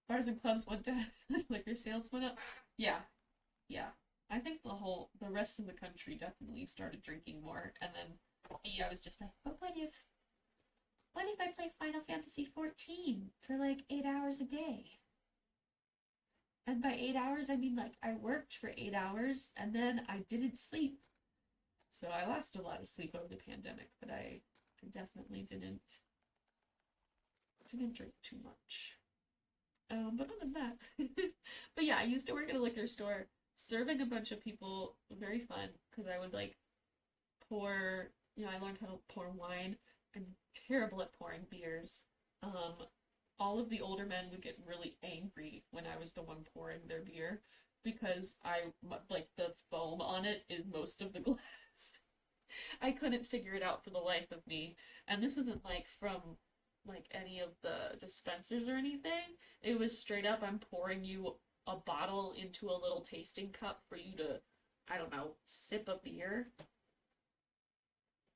Bars and clubs went down, liquor sales went up. Yeah, yeah. I think the rest of the country definitely started drinking more, and then me, I was just like, but what if I play Final Fantasy 14 for like 8 hours a day? And by 8 hours, I mean, like, I worked for 8 hours, and then I didn't sleep. So I lost a lot of sleep over the pandemic, but I definitely didn't drink too much. But other than that, but yeah, I used to work at a liquor store, serving a bunch of people. Very fun because I would like pour. I learned how to pour wine. I'm terrible at pouring beers. Um, all of the older men would get really angry when I was the one pouring their beer because like the foam on it is most of the glass. I couldn't figure it out for the life of me. And this isn't like from like any of the dispensers or anything. It was straight up, I'm pouring you a bottle into a little tasting cup for you to, I don't know, sip a beer.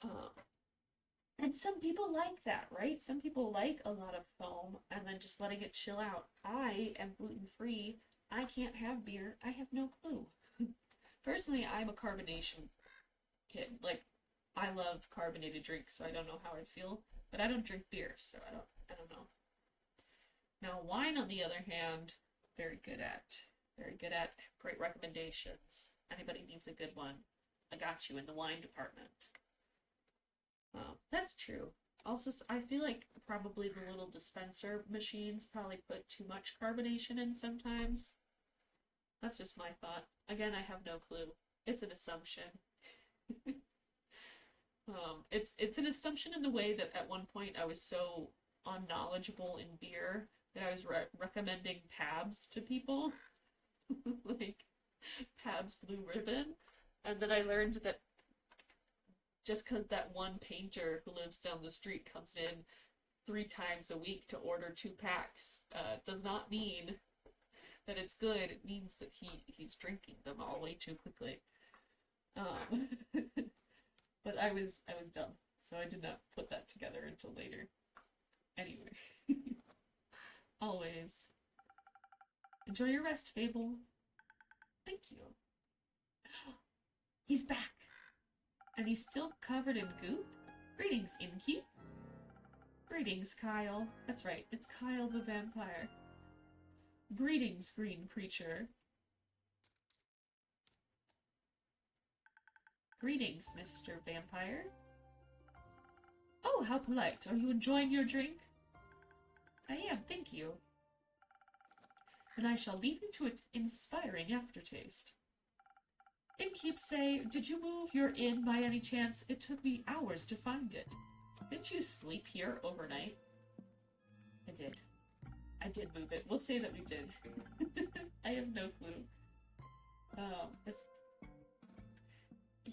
Um, and some people like that, right? Some people like a lot of foam and then just letting it chill out. I am gluten free. I can't have beer. I have no clue. Personally, I'm a carbonation kid. Like, I love carbonated drinks, so I don't know how I feel. But I don't drink beer, so I don't know. Now, wine, on the other hand, very good at. Very good at. Great recommendations. Anybody needs a good one, I got you in the wine department. That's true. Also, I feel like probably the little dispenser machines probably put too much carbonation in sometimes. That's just my thought. Again, I have no clue. It's an assumption. It's an assumption in the way that at one point I was so unknowledgeable in beer that I was recommending Pabst to people, like Pabst Blue Ribbon, and then I learned that just because that one painter who lives down the street comes in 3 times a week to order 2 packs, does not mean that it's good. It means that he's drinking them all way too quickly. But I was dumb, so I did not put that together until later. Anyway, always enjoy your rest, Fable. Thank you. He's back, and he's still covered in goop. Greetings, Inkeep. Greetings, Kyle. That's right, it's Kyle the vampire. Greetings, green creature. Greetings, Mr. Vampire. Oh, how polite. Are you enjoying your drink? I am, thank you. And I shall leave you to its inspiring aftertaste. Innkeep say, did you move your inn by any chance? It took me hours to find it. Didn't you sleep here overnight? I did. I did move it. We'll say that we did. I have no clue.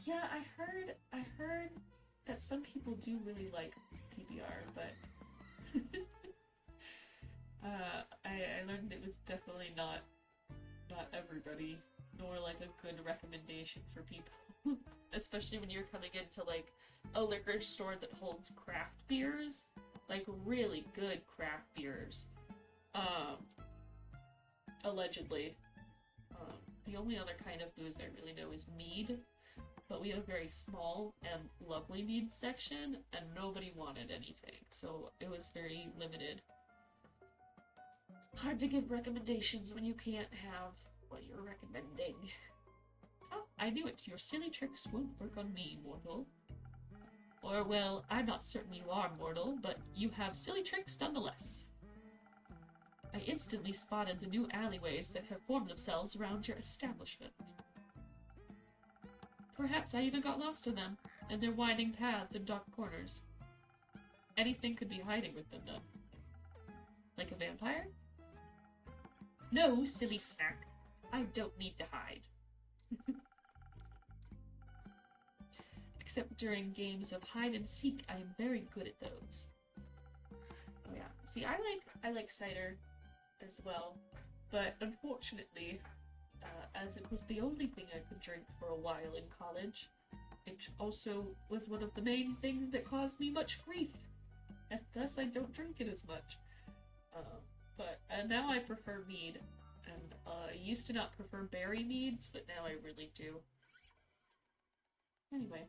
Yeah, I heard that some people do really like PBR, but I learned it was definitely not everybody, nor like a good recommendation for people. Especially when you're coming into like a liquor store that holds craft beers, like really good craft beers. Allegedly. The only other kind of booze I really know is mead, but we had a very small and lovely mead section, and nobody wanted anything, so it was very limited. Hard to give recommendations when you can't have what you're recommending. Oh, I knew it. Your silly tricks won't work on me, mortal. Or, well, I'm not certain you are mortal, but you have silly tricks nonetheless. I instantly spotted the new alleyways that have formed themselves around your establishment. Perhaps I even got lost in them, and their winding paths and dark corners. Anything could be hiding with them, though. Like a vampire? No, silly snack. I don't need to hide. Except during games of hide and seek, I am very good at those. Oh yeah. See, I like cider as well, but unfortunately, as it was the only thing I could drink for a while in college, it also was one of the main things that caused me much grief, and thus I don't drink it as much. But now I prefer mead, and I used to not prefer berry meads, but now I really do. Anyway.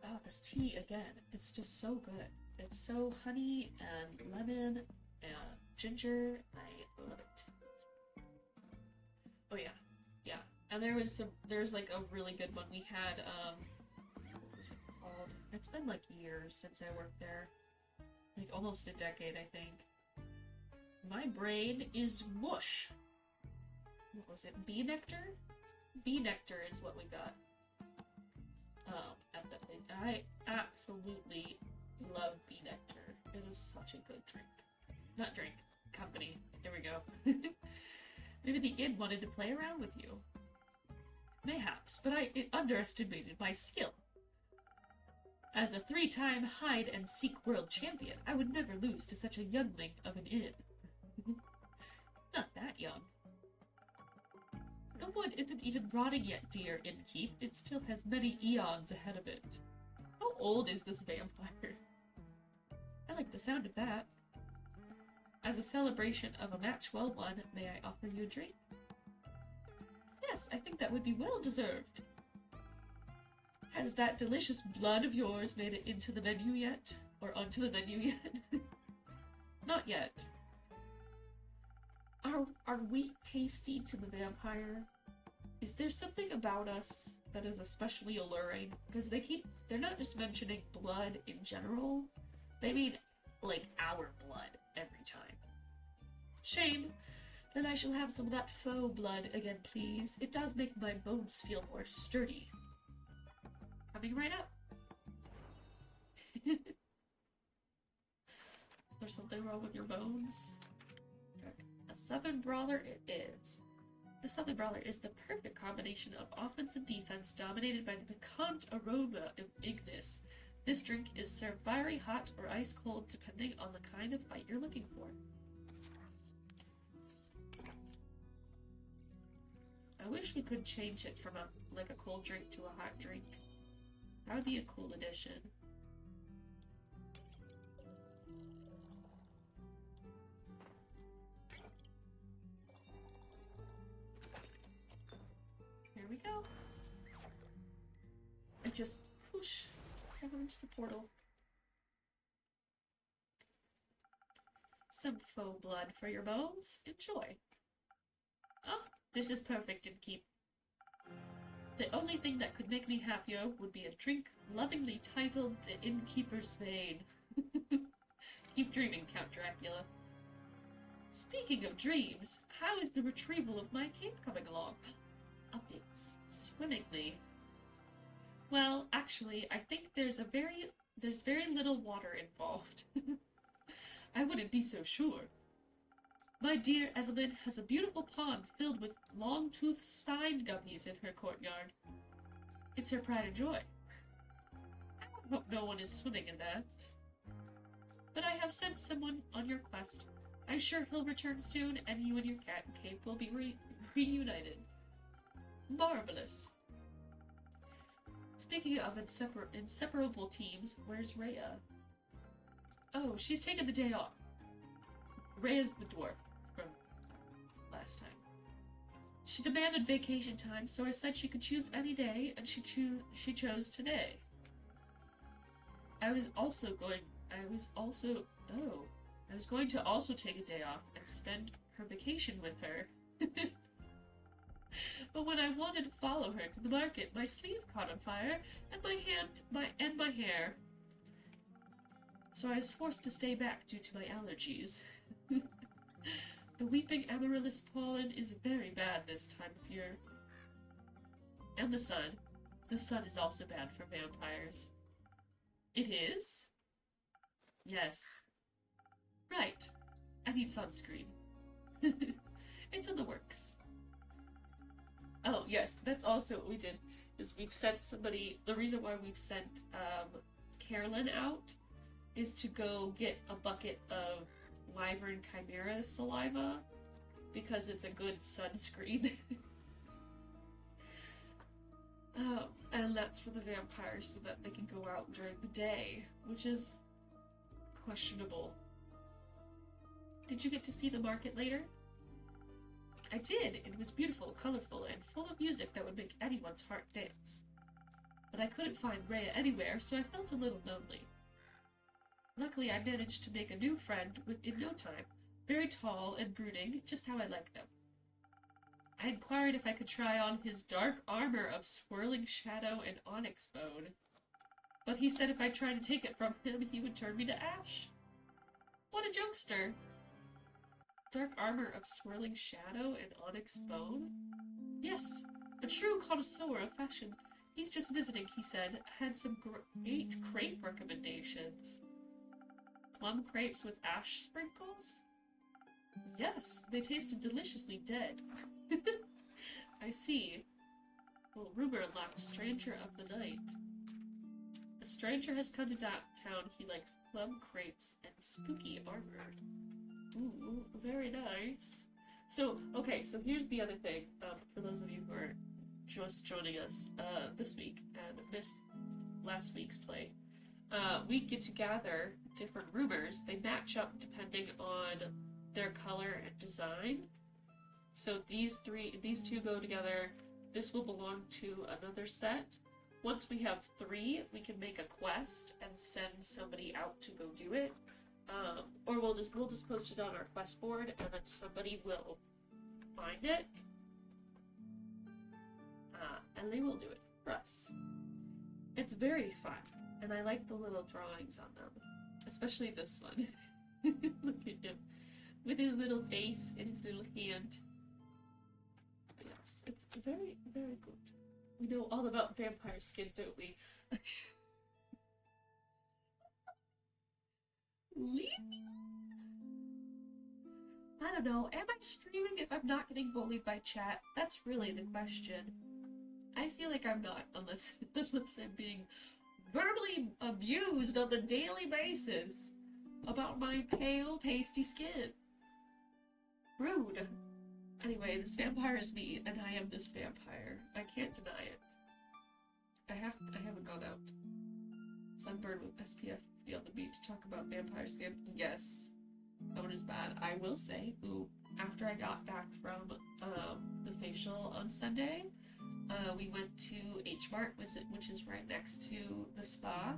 Oh, this tea again. It's just so good. It's so honey and lemon and ginger. I love it. Oh yeah. Yeah. And there's like a really good one we had, what was it called? It's been like years since I worked there. Like almost a decade, I think. My brain is mush. What was it? Bee nectar? Bee nectar is what we got. At that place. I absolutely love bee nectar. It is such a good drink. Not drink. Company. There we go. Maybe the inn wanted to play around with you. Mayhaps, but it underestimated my skill. As a 3-time hide-and-seek world champion, I would never lose to such a youngling of an inn. Not that young. The wood isn't even rotting yet, dear innkeep. It still has many eons ahead of it. How old is this vampire? I like the sound of that. As a celebration of a match well won, may I offer you a drink? Yes, I think that would be well deserved. Has that delicious blood of yours made it into the menu yet? Or onto the menu yet? Not yet. Are we tasty to the vampire? Is there something about us that is especially alluring? Because they're not just mentioning blood in general, they mean, like, our blood every time. Shame. Then I shall have some of that faux blood again, please. It does make my bones feel more sturdy. Coming right up. Is there something wrong with your bones? A Southern Brawler it is. The Southern Brawler is the perfect combination of offense and defense, dominated by the piquant aroma of Ignis. This drink is served fiery hot or ice cold, depending on the kind of fight you're looking for. I wish we could change it from a cold drink to a hot drink. That would be a cool addition. Here we go. I just whoosh down into the portal. Some faux blood for your bones. Enjoy. Oh, this is perfect, innkeep. The only thing that could make me happier would be a drink lovingly titled the Innkeeper's Vein. Keep dreaming, Count Dracula. Speaking of dreams, how is the retrieval of my cape coming along? Updates. Swimmingly. Well, actually, I think there's very little water involved. I wouldn't be so sure. My dear Evelyn has a beautiful pond filled with long-toothed spine guppies in her courtyard. It's her pride and joy. I hope no one is swimming in that. But I have sent someone on your quest. I'm sure he'll return soon, and you and your cat and cape will be reunited. Marvelous. Speaking of inseparable teams, where's Rhea? Oh, she's taken the day off. Rhea's the dwarf from last time. She demanded vacation time, so I said she could choose any day, and she chose today. I was going to also take a day off and spend her vacation with her. But when I wanted to follow her to the market, my sleeve caught on fire, and my hair. So I was forced to stay back due to my allergies. The weeping amaryllis pollen is very bad this time of year. And the sun. The sun is also bad for vampires. It is? Yes. Right. I need sunscreen. It's in the works. Oh, yes, that's also what we did, is we've sent somebody, the reason why we've sent Carolyn out is to go get a bucket of Wyvern Chimera saliva, because it's a good sunscreen. And that's for the vampires, so that they can go out during the day, which is questionable. Did you get to see the market later? I did. It was beautiful, colorful, and full of music that would make anyone's heart dance. But I couldn't find Rhea anywhere, so I felt a little lonely. Luckily, I managed to make a new friend in no time. Very tall and brooding, just how I like them. I inquired if I could try on his dark armor of swirling shadow and onyx bone. But he said if I tried to take it from him, he would turn me to ash. What a jokester! Dark armor of swirling shadow and onyx bone? Yes, a true connoisseur of fashion. He's just visiting, he said. Had some great crepe recommendations. Plum crepes with ash sprinkles? Yes, they tasted deliciously dead. I see. Well, rumor unlocked Stranger of the Night. A stranger has come to town. He likes plum crepes and spooky armor. Ooh, very nice. So, okay, so here's the other thing, for those of you who are just joining us this week and missed last week's play. We get to gather different rumors. They match up depending on their color and design. So these two go together. This will belong to another set. Once we have 3, we can make a quest and send somebody out to go do it. Or we'll just post it on our quest board, and then somebody will find it, and they will do it for us. It's very fun, and I like the little drawings on them, especially this one. Look at him with his little face and his little hand. Yes, it's very, very good. We know all about vampire skin, don't we? Leave me. I don't know. Am I streaming if I'm not getting bullied by chat? That's really the question. I feel like I'm not, unless I'm being verbally abused on a daily basis about my pale, pasty skin. Rude. Anyway, this vampire is me, and I am this vampire. I can't deny it. I haven't gone out. Sunburned with SPF on the beach to talk about vampire skin. Yes, that one is bad. I will say, after I got back from the facial on Sunday, we went to H Mart, which is right next to the spa,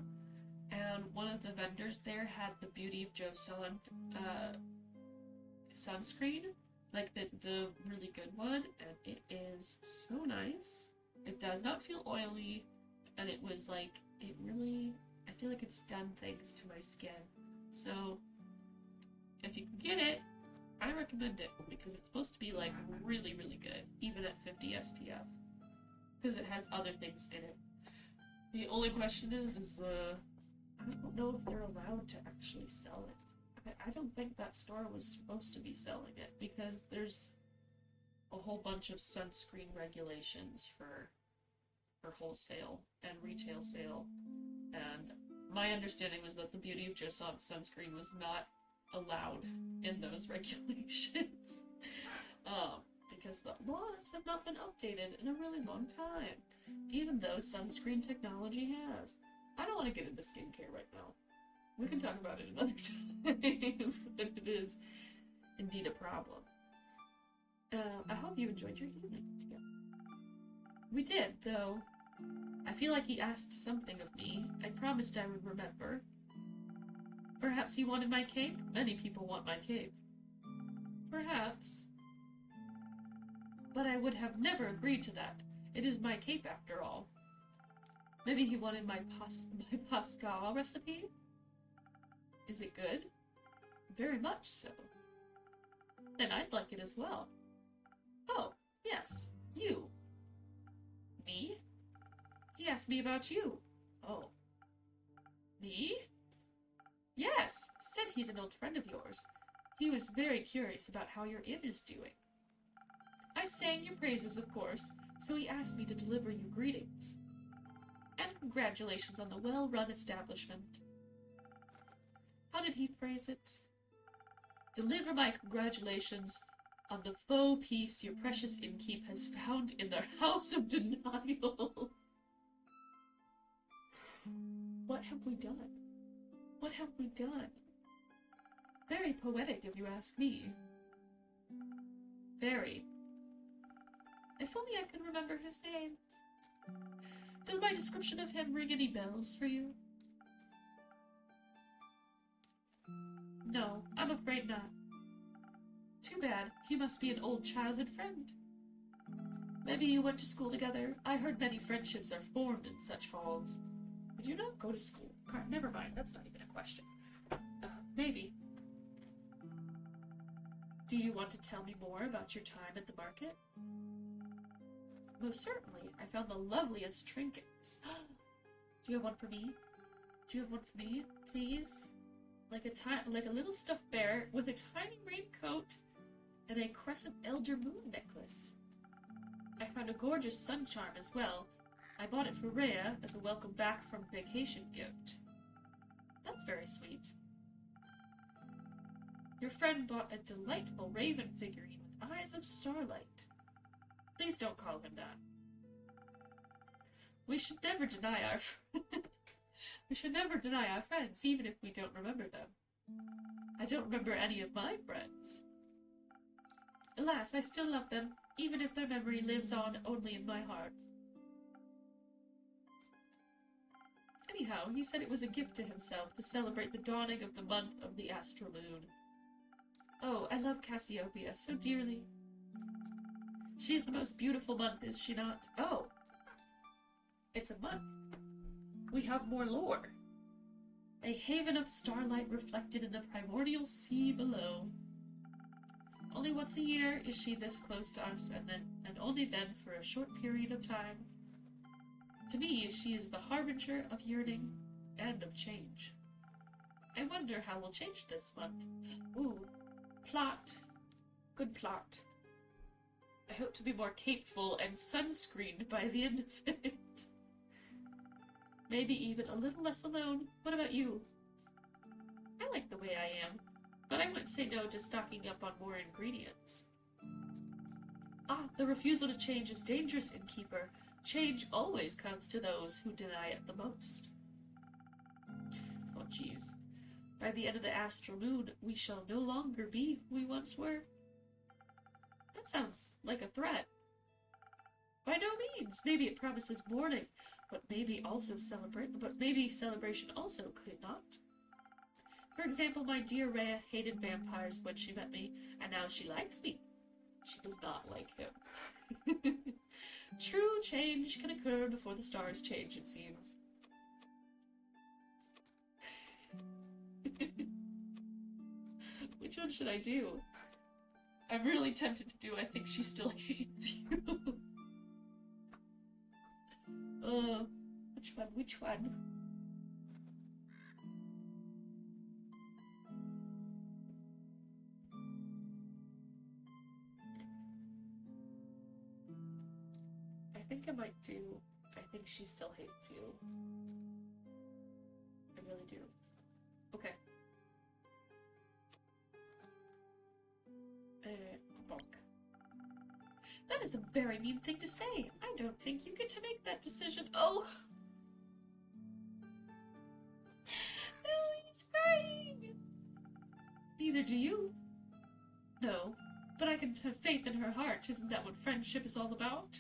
and one of the vendors there had the Beauty of Joe sunscreen, like the really good one, and it is so nice. It does not feel oily, and it was like, it really, I feel like it's done things to my skin. So, if you can get it, I recommend it, because it's supposed to be like really, really good, even at 50 SPF, because it has other things in it. The only question is I don't know if they're allowed to actually sell it. I don't think that store was supposed to be selling it, because there's a whole bunch of sunscreen regulations for wholesale and retail sale, and my understanding was that the Beauty of Joe sunscreen was not allowed in those regulations, because the laws have not been updated in a really long time, even though sunscreen technology has. I don't want to get into skincare right now. We can talk about it another time, but it is indeed a problem. I hope you enjoyed your evening together. We did, though. I feel like he asked something of me. I promised I would remember. Perhaps he wanted my cape? Many people want my cape. Perhaps. But I would have never agreed to that. It is my cape after all. Maybe he wanted my Pascal recipe? Is it good? Very much so. Then I'd like it as well. Oh, yes, you. Me? He asked me about you. Oh. Me? Yes, said he's an old friend of yours. He was very curious about how your inn is doing. I sang your praises, of course, so he asked me to deliver you greetings. And congratulations on the well-run establishment. How did he phrase it? Deliver my congratulations on the faux peace your precious innkeep has found in their house of denial. What have we done? What have we done? Very poetic, if you ask me. Very. If only I could remember his name. Does my description of him ring any bells for you? No, I'm afraid not. Too bad. He must be an old childhood friend. Maybe you went to school together. I heard many friendships are formed in such halls. Did you not go to school? Never mind, that's not even a question. Maybe. Do you want to tell me more about your time at the market? Most certainly. I found the loveliest trinkets. Do you have one for me? Do you have one for me, please? Like a little stuffed bear with a tiny raincoat and a crescent elder moon necklace. I found a gorgeous sun charm as well. I bought it for Rhea as a welcome back from vacation gift. That's very sweet. Your friend bought a delightful raven figurine with eyes of starlight. Please don't call him that. We should never deny our friends, even if we don't remember them. I don't remember any of my friends. Alas, I still love them, even if their memory lives on only in my heart. Anyhow, he said it was a gift to himself to celebrate the dawning of the month of the astral moon. Oh, I love Cassiopeia so dearly. She's the most beautiful month, is she not? Oh. It's a month. We have more lore. A haven of starlight reflected in the primordial sea below. Only once a year is she this close to us, and only then for a short period of time. To me, she is the harbinger of yearning and of change. I wonder how we'll change this month. Ooh, plot. Good plot. I hope to be more capeful and sunscreened by the end of it. Maybe even a little less alone. What about you? I like the way I am, but I wouldn't say no to stocking up on more ingredients. Ah, the refusal to change is dangerous, innkeeper. Change always comes to those who deny it the most. Oh, jeez. By the end of the astral moon, we shall no longer be who we once were. That sounds like a threat. By no means. Maybe it promises mourning, but maybe celebration also could not. For example, my dear Rhea hated vampires when she met me, and now she likes me. She does not like him. True change can occur before the stars change, it seems. Which one should I do? I'm really tempted to do I think she still hates you. Which one? I think I might do I think she still hates you. I really do. Okay. Bonk. That is a very mean thing to say. I don't think you get to make that decision. Oh! No, he's crying! Neither do you. No, but I can have faith in her heart. Isn't that what friendship is all about?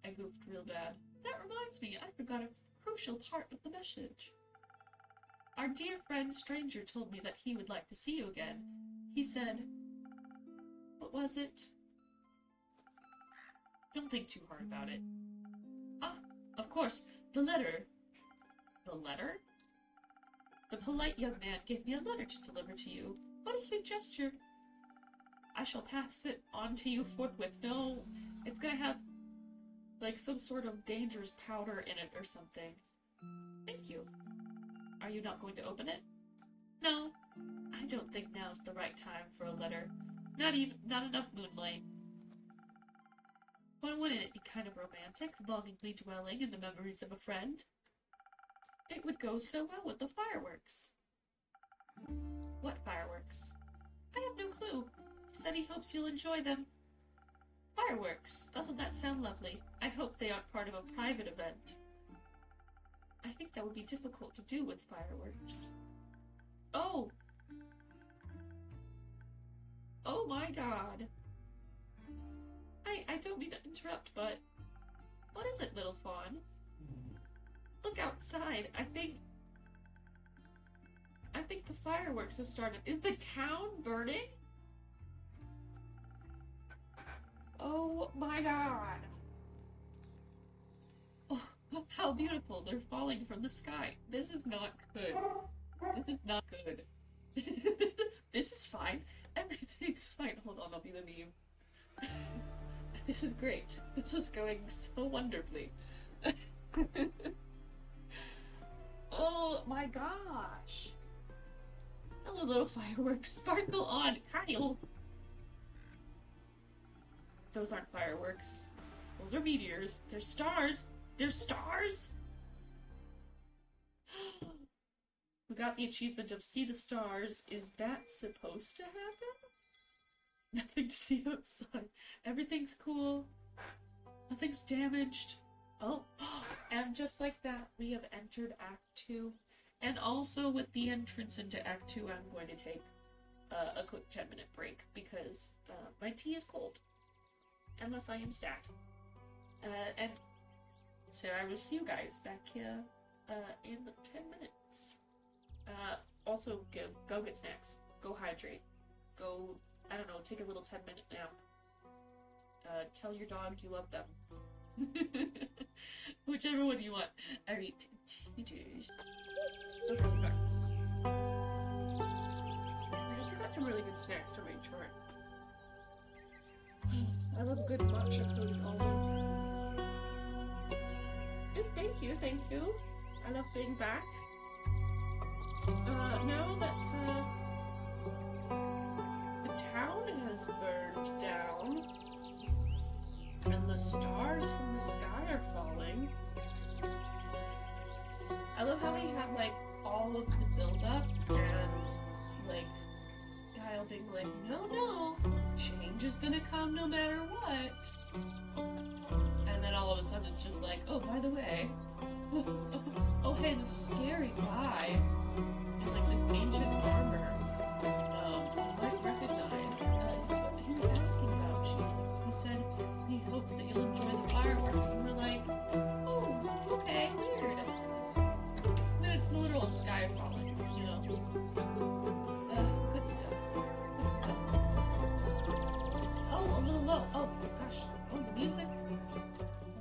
I goofed real bad. That reminds me, I forgot a crucial part of the message. Our dear friend Stranger told me that he would like to see you again. He said... What was it? Don't think too hard about it. Ah, of course, the letter. The letter? The polite young man gave me a letter to deliver to you. What a sweet gesture. I shall pass it on to you forthwith. No, it's gonna have, like, some sort of dangerous powder in it or something. Thank you. Are you not going to open it? No, I don't think now's the right time for a letter. Not enough moonlight. But wouldn't it be kind of romantic, longingly dwelling in the memories of a friend? It would go so well with the fireworks. What fireworks? I have no clue. He said he hopes you'll enjoy them. Fireworks. Doesn't that sound lovely? I hope they aren't part of a private event. I think that would be difficult to do with fireworks. Oh! Oh my god. I don't mean to interrupt, but... What is it, little fawn? Look outside. I think the fireworks have started. Is the town burning? Oh my god! Oh, how beautiful! They're falling from the sky. This is not good. This is not good. This is fine. Everything's fine. Hold on, I'll be the meme. This is great. This is going so wonderfully. Oh my gosh! Hello, little fireworks. Sparkle on, Kyle! Those aren't fireworks. Those are meteors. They're stars. They're stars! We got the achievement of see the stars. Is that supposed to happen? Nothing to see outside. Everything's cool. Nothing's damaged. Oh, and just like that, we have entered Act 2. And also with the entrance into Act 2, I'm going to take a quick 10-minute break because my tea is cold. Unless I am sad. And so I will see you guys back here in 10 minutes. Also, go get snacks. Go hydrate. Go, I don't know, take a little 10-minute nap. Tell your dog you love them. Whichever one you want. I eat teachers. Okay, back. I just got some really good snacks to make sure. I love a good matcha coated almond. Thank you, thank you. I love being back. Now that the town has burned down and the stars from the sky are falling, I love how we have like all of the build-up and like Kyle being like, no, change is gonna come no matter what. And then all of a sudden it's just like, oh, by the way, oh hey, this scary guy in like this ancient armor, you might recognize, he was asking about you. He said he hopes that you'll enjoy the fireworks, and we're like, oh, okay, weird. And then it's the literal sky falling, you know. Good stuff. Good stuff. Oh, a little low. Oh, gosh. Oh, the music.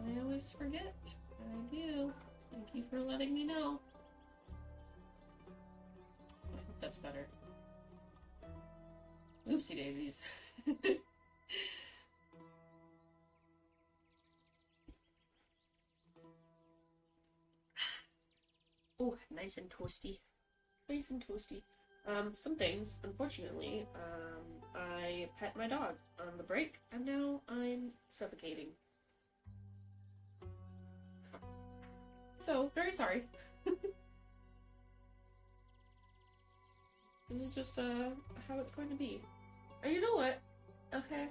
I always forget. I do. Thank you for letting me know. I hope that's better. Oopsie daisies. Oh, nice and toasty. Nice and toasty. Some things, unfortunately, I pet my dog on the break, and now I'm suffocating. So, very sorry. This is just, how it's going to be. And you know what? Okay.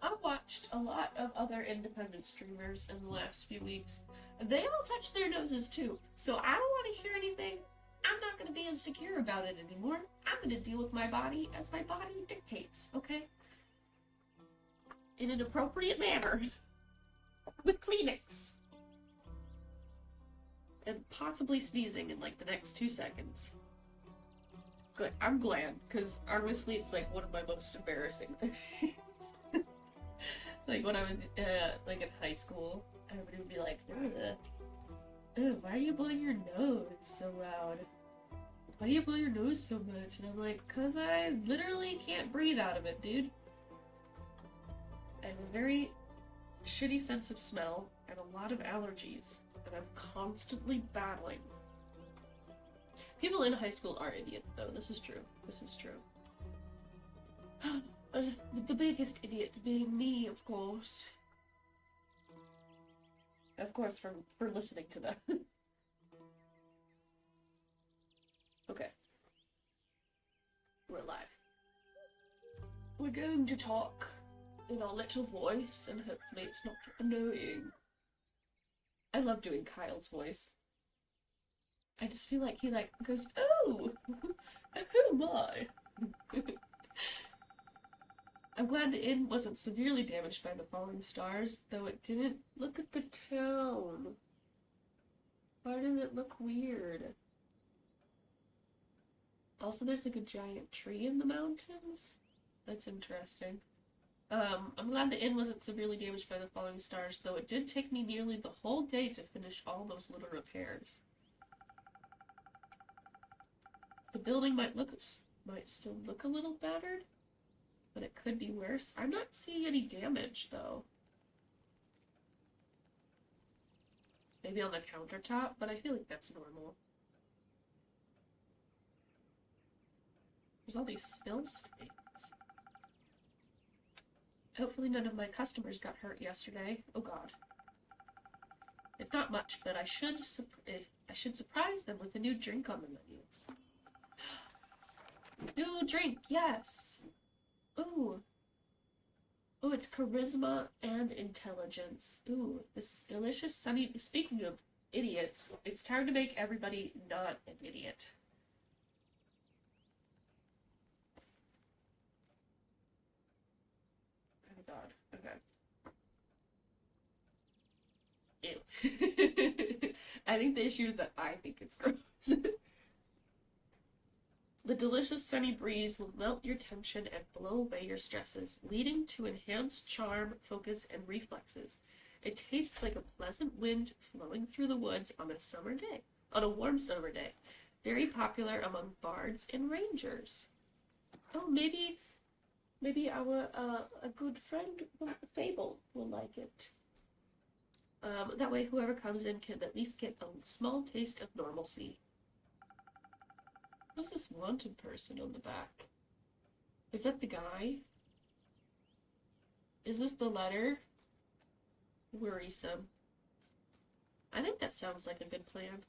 I've watched a lot of other independent streamers in the last few weeks, and they all touch their noses too, so I don't want to hear anything. I'm not going to be insecure about it anymore. I'm going to deal with my body as my body dictates, okay? In an appropriate manner. With Kleenex. And possibly sneezing in like the next 2 seconds. Good, I'm glad, because honestly it's like one of my most embarrassing things. Like when I was like in high school, everybody would be like, ugh, why are you blowing your nose so loud? Why do you blow your nose so much? And I'm like, cause I literally can't breathe out of it, dude. I have a very shitty sense of smell and a lot of allergies, and I'm constantly battling. People in high school are idiots, though. This is true. This is true. The biggest idiot being me, of course. Of course, for listening to that. Okay. We're live. We're going to talk in our little voice, and hopefully it's not annoying. I love doing Kyle's voice. I just feel like he like goes, oh, oh my. I'm glad the inn wasn't severely damaged by the falling stars, though it didn't. Look at the town. Why did it look weird? Also, there's like a giant tree in the mountains. That's interesting. I'm glad the inn wasn't severely damaged by the falling stars, though it did take me nearly the whole day to finish all those little repairs. The building might still look a little battered, but it could be worse. I'm not seeing any damage, though. Maybe on the countertop, but I feel like that's normal. There's all these spill stains. Hopefully none of my customers got hurt yesterday. Oh god. It's not much, but I should surprise them with a new drink on the menu. New drink, yes! Ooh. Oh, it's charisma and intelligence. Ooh, this delicious sunny... Speaking of idiots, it's time to make everybody not an idiot. Oh god, okay. Ew. I think the issue is that I think it's gross. The delicious sunny breeze will melt your tension and blow away your stresses, leading to enhanced charm, focus, and reflexes. It tastes like a pleasant wind flowing through the woods on a warm summer day. Very popular among bards and rangers. Oh, maybe our a good friend Fable will like it. That way whoever comes in can at least get a small taste of normalcy. Who's this wanted person on the back? Is that the guy? Is this the letter? Worrisome. I think that sounds like a good plan.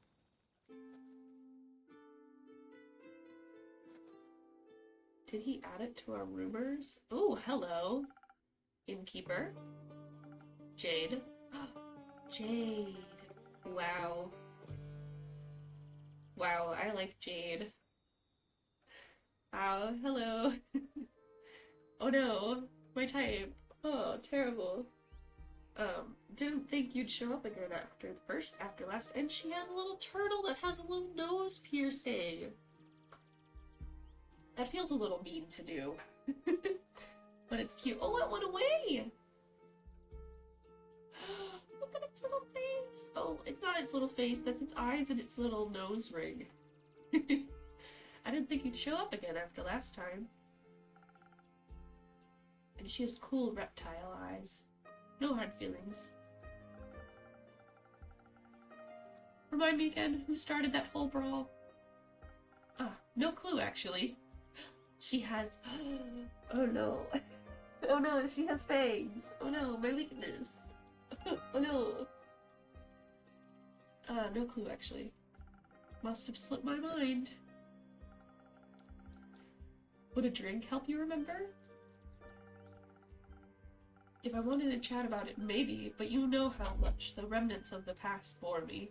Did he add it to our rumors? Oh, hello. Innkeeper. Jade. Jade. Wow. Wow, I like Jade. Oh, hello. Oh no, my type. Oh, terrible. Didn't think you'd show up again after last, and she has a little turtle that has a little nose piercing. That feels a little mean to do. But it's cute. Oh, it went away! Look at its little face! Oh, it's not its little face, that's its eyes and its little nose ring. I didn't think you'd show up again after last time. And she has cool reptile eyes. No hard feelings. Remind me again, who started that whole brawl? Ah, no clue actually. She has... Oh no. Oh no, she has fangs. Oh no, my weakness. Oh no. No clue actually. Must have slipped my mind. Would a drink help you remember? If I wanted to chat about it, maybe, but you know how much the remnants of the past bore me.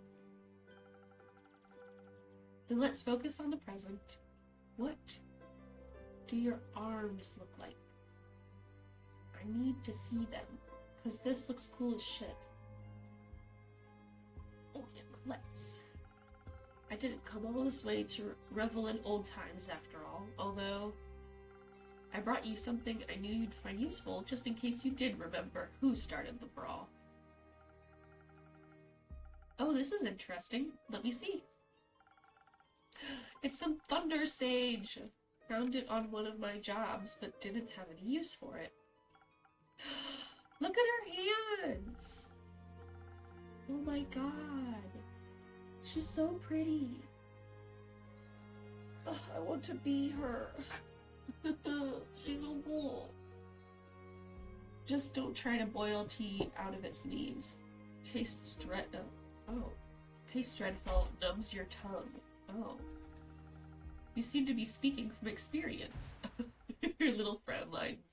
Then let's focus on the present. What do your arms look like? I need to see them, because this looks cool as shit. Oh yeah, let's. I didn't come all this way to revel in old times after all, although I brought you something I knew you'd find useful just in case you did remember who started the brawl. Oh, this is interesting. Let me see. It's some thunder sage. Found it on one of my jobs, but didn't have any use for it. Look at her hands! Oh my god. She's so pretty. Oh, I want to be her. She's so cool. Just don't try to boil tea out of its leaves. Taste dreadful, numbs your tongue. Oh. You seem to be speaking from experience. Your little frown lines.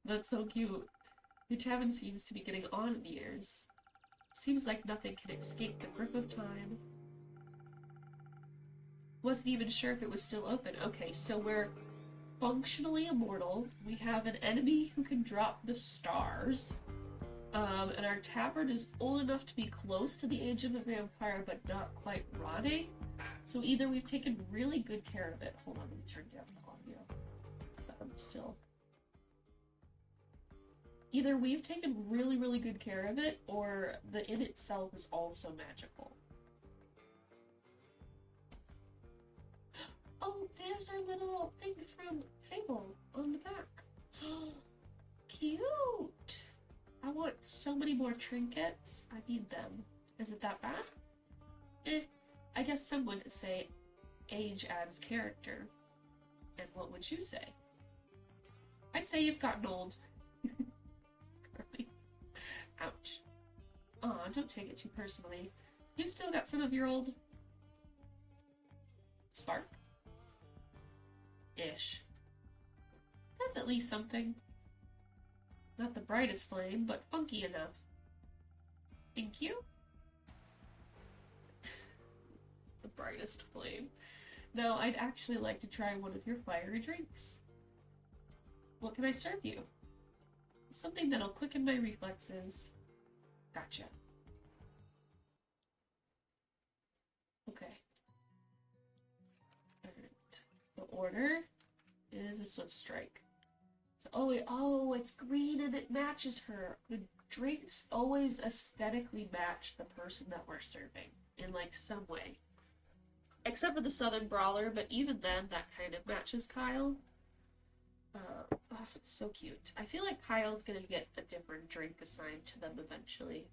That's so cute. Your tavern seems to be getting on in years. Seems like nothing can escape the grip of time. Wasn't even sure if it was still open. Okay, so we're functionally immortal. We have an enemy who can drop the stars. And our tavern is old enough to be close to the age of a vampire, but not quite rotting. So either we've taken really good care of it. Hold on, let me turn down the audio. Still. Either we've taken really, really good care of it, or the inn itself is also magical. Oh, there's our little thing from Fable on the back. Cute! I want so many more trinkets. I need them. Is it that bad? I guess some would say age adds character. And what would you say? I'd say you've gotten old. Ouch. Aw, don't take it too personally. You've still got some of your old... spark? Ish. That's at least something. Not the brightest flame, but funky enough. Thank you? The brightest flame. No, I'd actually like to try one of your fiery drinks. What can I serve you? Something that'll quicken my reflexes. Gotcha. Okay. Alright. The order is a swift strike. So, oh, it's green and it matches her. The drinks always aesthetically match the person that we're serving in like some way. Except for the Southern Brawler, but even then that kind of matches Kyle. Oh, it's so cute. I feel like Kyle's gonna get a different drink assigned to them eventually.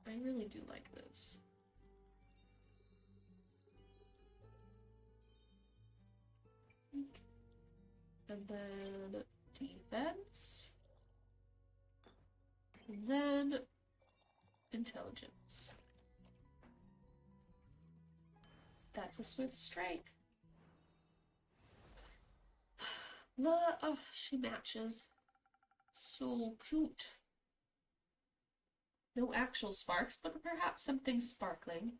I really do like this. And then defense. And then intelligence. That's a swift strike. Oh, she matches. So cute. No actual sparks, but perhaps something sparkling.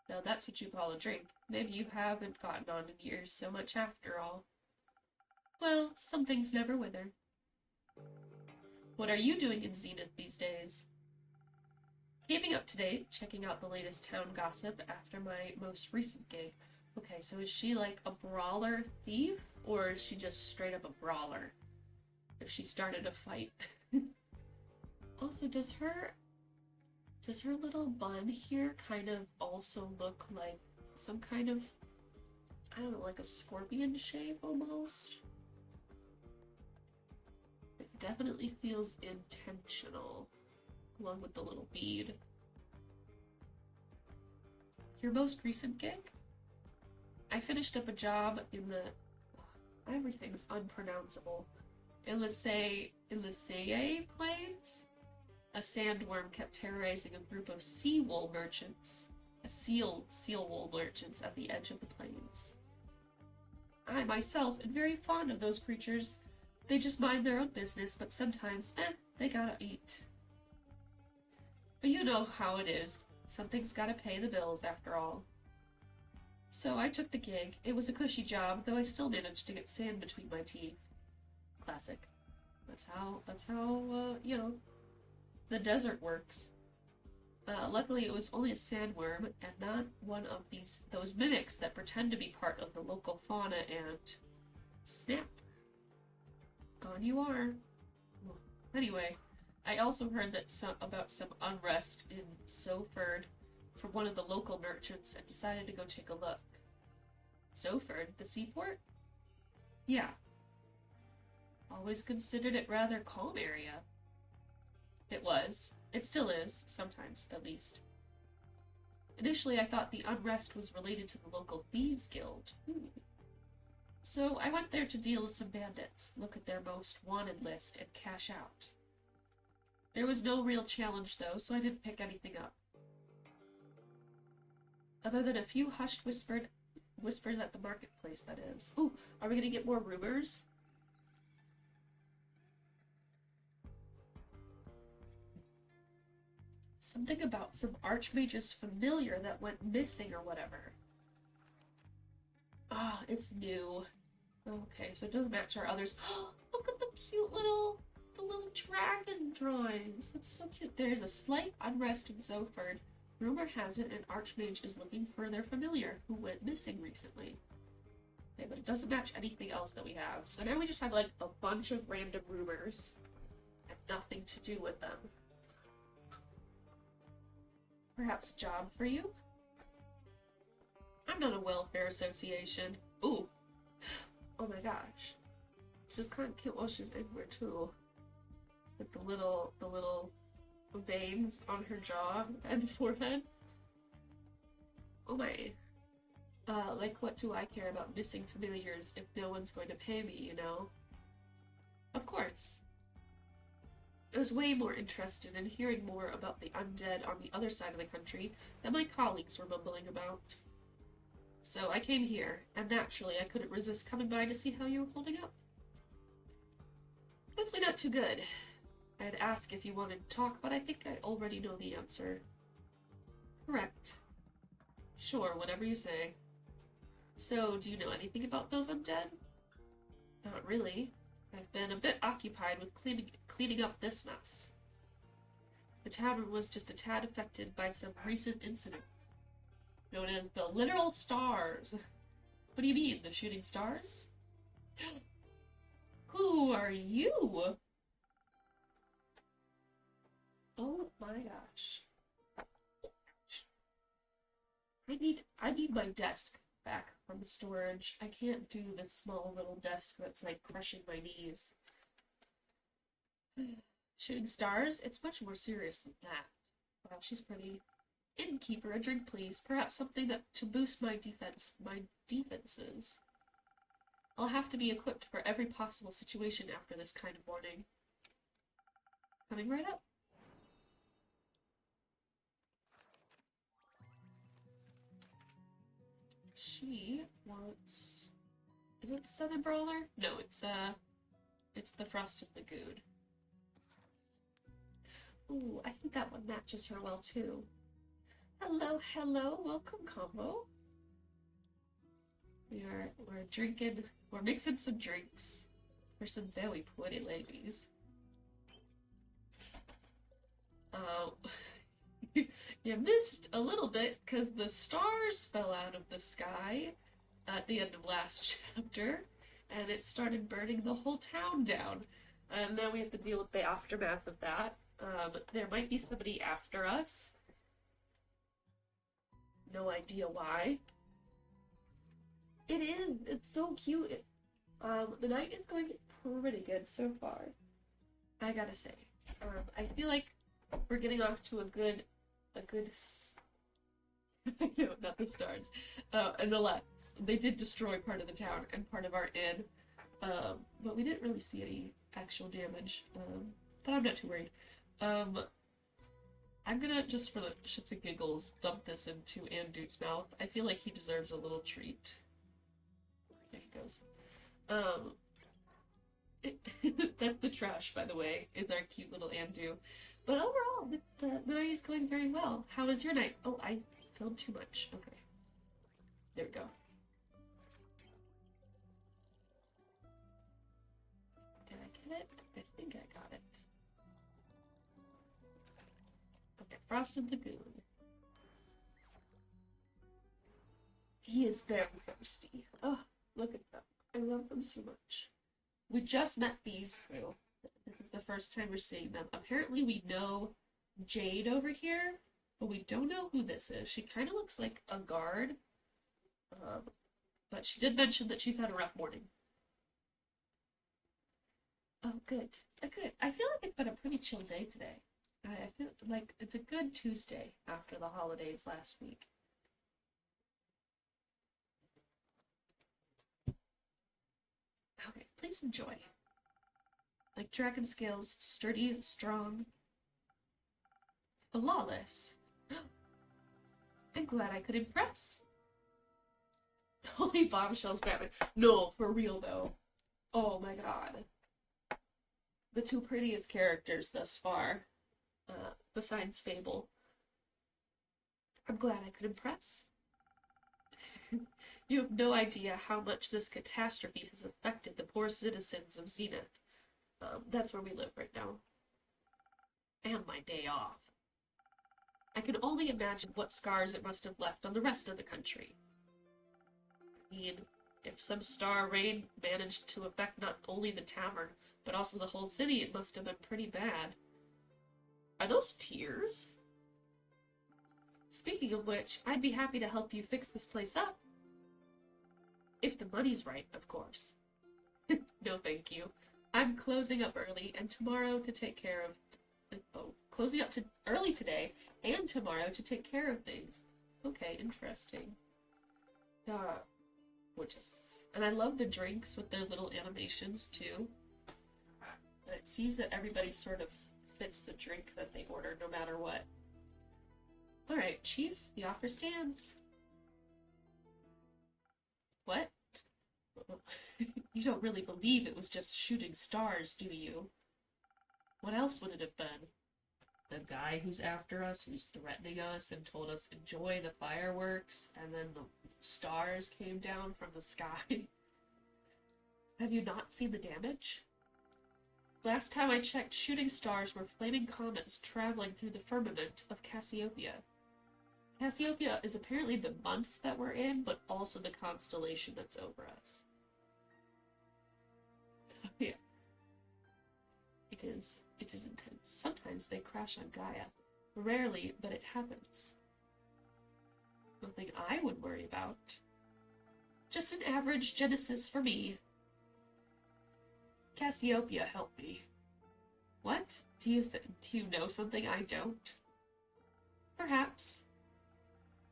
Now that's what you call a drink. Maybe you haven't gotten on in years so much after all. Well, some things never wither. What are you doing in Zenith these days? Keeping up to date, checking out the latest town gossip after my most recent gig. Okay, so is she like a brawler thief, or is she just straight up a brawler? If she started a fight. Also, does her little bun here kind of also look like some kind of, I don't know, like a scorpion shape almost? It definitely feels intentional, along with the little bead. Your most recent gig? I finished up a job in the... everything's unpronounceable. Illicea Plains? A sandworm kept terrorizing a group of sea wool merchants. Seal wool merchants at the edge of the plains. I myself am very fond of those creatures. They just mind their own business, but sometimes, they gotta eat. But you know how it is. Something's gotta pay the bills after all. So I took the gig. It was a cushy job, though I still managed to get sand between my teeth. Classic. That's how, you know, the desert works. Luckily it was only a sandworm, and not one of those mimics that pretend to be part of the local fauna and... snap. Gone you are. Anyway, I also heard that about some unrest in Soford from one of the local merchants and decided to go take a look. Soford, the seaport? Yeah. Always considered it rather calm area. It was. It still is, sometimes, at least. Initially, I thought the unrest was related to the local thieves guild. So I went there to deal with some bandits, look at their most wanted list, and cash out. There was no real challenge, though, so I didn't pick anything up. Other than a few hushed whispers at the marketplace, that is. Ooh, are we gonna get more rumors? Something about some archmage's familiar that went missing or whatever. Ah, it's new. Okay, so it doesn't match our others. Look at the cute little dragon drawings. That's so cute. There's a slight unrest in Zoford. Rumor has it an archmage is looking for their familiar who went missing recently. Okay, but it doesn't match anything else that we have. So now we just have like a bunch of random rumors and nothing to do with them. Perhaps a job for you? I'm not a welfare association. Ooh. Oh my gosh. She's kind of cute while she's angry too. With the little veins on her jaw and forehead. Oh my. Like what do I care about missing familiars if no one's going to pay me, you know? Of course. I was way more interested in hearing more about the undead on the other side of the country than my colleagues were mumbling about. So I came here, and naturally I couldn't resist coming by to see how you were holding up. Honestly, not too good. I'd ask if you wanted to talk, but I think I already know the answer. Correct. Sure, whatever you say. So, do you know anything about those undead? Not really. I've been a bit occupied with cleaning up this mess. The tavern was just a tad affected by some recent incidents, known as the literal stars. What do you mean, the shooting stars? Who are you? Oh my gosh. I need my desk back from the storage. I can't do this small little desk that's like crushing my knees. Shooting stars? It's much more serious than that. Wow, she's pretty. Innkeeper, a drink please. Perhaps something that to boost my defenses. I'll have to be equipped for every possible situation after this kind of morning. Coming right up. She wants... Is it the Southern Brawler? No, it's the Frosted Lagoon. Ooh, I think that one matches her well too. Hello, hello, welcome combo. We're drinking, we're mixing some drinks for some very pretty ladies. You missed a little bit because the stars fell out of the sky at the end of last chapter, and it started burning the whole town down. And now we have to deal with the aftermath of that. There might be somebody after us. No idea why. It is. It's so cute. The night is going pretty good so far. I gotta say. I feel like we're getting off to a good no, not the stars. And alas, they did destroy part of the town and part of our inn. But we didn't really see any actual damage. But I'm not too worried. I'm gonna, just for the shits and giggles, dump this into Andute's mouth. I feel like he deserves a little treat. There he goes. That's the trash, by the way, is our cute little Andu. But overall, the night is going very well. How was your night? Oh, I filled too much. Okay. There we go. Did I get it? I think I got it. Okay, Frosted Lagoon. He is very thirsty. Oh, look at them. I love them so much. We just met these two. This is the first time we're seeing them. Apparently we know Jade over here, but we don't know who this is. She kind of looks like a guard. But she did mention that she's had a rough morning. Oh, good. Good. I feel like it's been a pretty chill day today. I feel like it's a good Tuesday after the holidays last week. Okay, please enjoy. Like dragon scales, sturdy, strong, flawless. I'm glad I could impress. Holy bombshells, Batman. No, for real though. Oh my god. The two prettiest characters thus far, besides Fable. I'm glad I could impress. You have no idea how much this catastrophe has affected the poor citizens of Zenith. That's where we live right now. And my day off. I can only imagine what scars it must have left on the rest of the country. I mean, If some star rain managed to affect not only the tavern, but also the whole city, it must have been pretty bad. Are those tears? Speaking of which, I'd be happy to help you fix this place up. If the money's right, of course. No, thank you. I'm closing up early and tomorrow to take care of... closing up early today and tomorrow to take care of things. Okay, interesting. Gorgeous. And I love the drinks with their little animations, too. It seems that everybody sort of fits the drink that they order, no matter what. Alright, Chief, the offer stands. What? You don't really believe it was just shooting stars, do you? What else would it have been? The guy who's after us, who's threatening us and told us enjoy the fireworks, and then the stars came down from the sky. Have you not seen the damage? Last time I checked, shooting stars were flaming comets traveling through the firmament of Cassiopeia. Cassiopeia is apparently the month that we're in, but also the constellation that's over us. Yeah. It is intense. Sometimes they crash on Gaia. Rarely, but it happens. Nothing I would worry about. Just an average Genesis for me. Cassiopeia helped me. What? Do you know something I don't? Perhaps.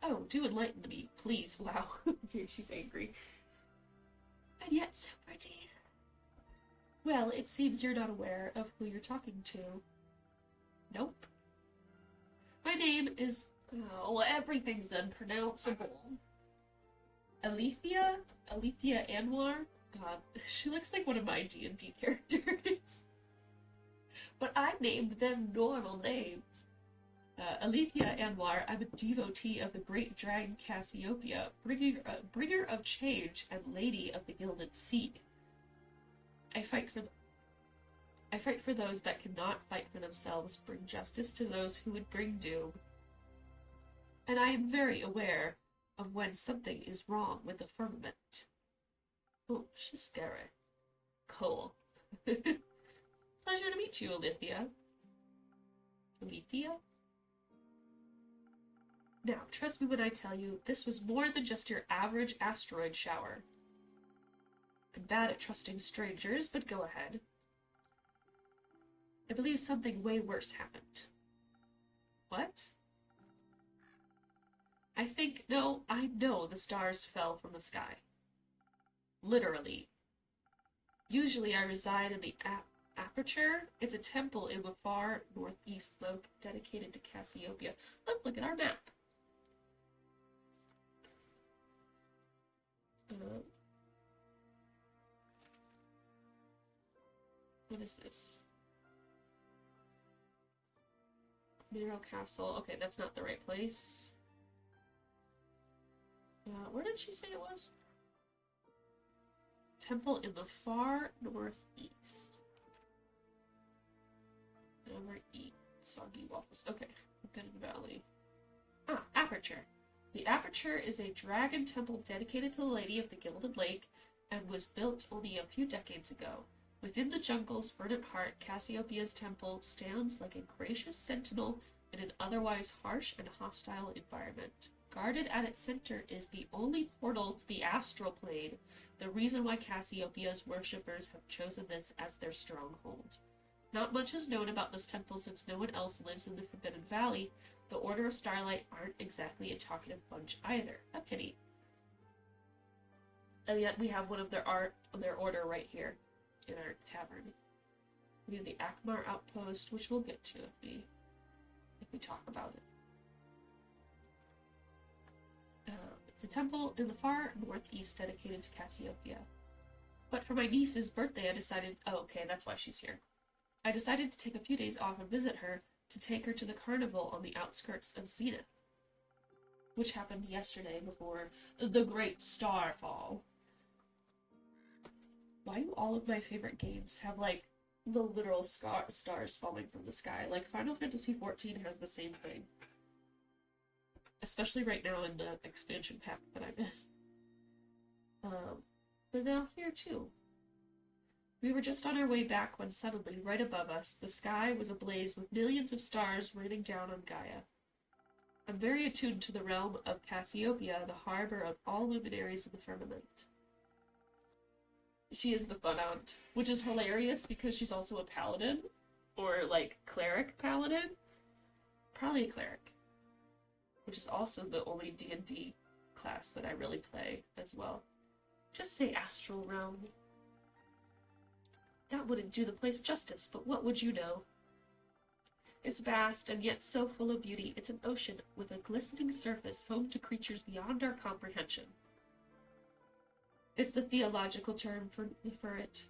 Oh, do enlighten me, please. Wow. She's angry. And yet so pretty. Well, it seems you're not aware of who you're talking to. Nope. My name is... oh, everything's unpronounceable. Alethea? Alethea Anwar? God, she looks like one of my D&D characters. But I named them normal names. Alethea Anwar, I'm a devotee of the great dragon Cassiopeia, bringer of change and lady of the gilded sea. I fight for those that cannot fight for themselves, bring justice to those who would bring doom. And I am very aware of when something is wrong with the firmament. Oh, she's scary. Cool. Pleasure to meet you, Alethea. Alethea? Now, trust me when I tell you, this was more than just your average asteroid shower. I'm bad at trusting strangers, but go ahead. I believe something way worse happened. What? I know the stars fell from the sky. Literally. Usually I reside in the Aperture. It's a temple in the far northeast slope dedicated to Cassiopeia. Let's look at our map. What is this? Mineral Castle. Okay, that's not the right place. Where did she say it was? Temple in the far northeast. Never eat soggy waffles. Okay, Forbidden Valley. Ah, Aperture. The Aperture is a dragon temple dedicated to the Lady of the Gilded Lake and was built only a few decades ago. Within the jungle's verdant heart, Cassiopeia's temple stands like a gracious sentinel in an otherwise harsh and hostile environment. Guarded at its center is the only portal to the astral plane, the reason why Cassiopeia's worshippers have chosen this as their stronghold. Not much is known about this temple since no one else lives in the Forbidden Valley. The Order of Starlight aren't exactly a talkative bunch either. A pity. And yet we have one of their order right here in our tavern. We have the Akmar outpost, which we'll get to if we talk about it. It's a temple in the far northeast dedicated to Cassiopeia. But for my niece's birthday, I decided... oh, okay, that's why she's here. I decided to take a few days off and visit her to take her to the carnival on the outskirts of Zenith, which happened yesterday before the Great Starfall. Why do all of my favorite games have, like, the literal stars falling from the sky? Like, Final Fantasy XIV has the same thing. Especially right now in the expansion pack that I'm in. They're now here too. We were just on our way back when suddenly, right above us, the sky was ablaze with millions of stars raining down on Gaia. I'm very attuned to the realm of Cassiopeia, the harbor of all luminaries in the firmament. She is the fun aunt, which is hilarious because she's also a paladin, or like cleric paladin. Probably a cleric, which is also the only D&D class that I really play as well. Just say astral realm. That wouldn't do the place justice, but what would you know? It's vast and yet so full of beauty. It's an ocean with a glistening surface home to creatures beyond our comprehension. It's the theological term for it.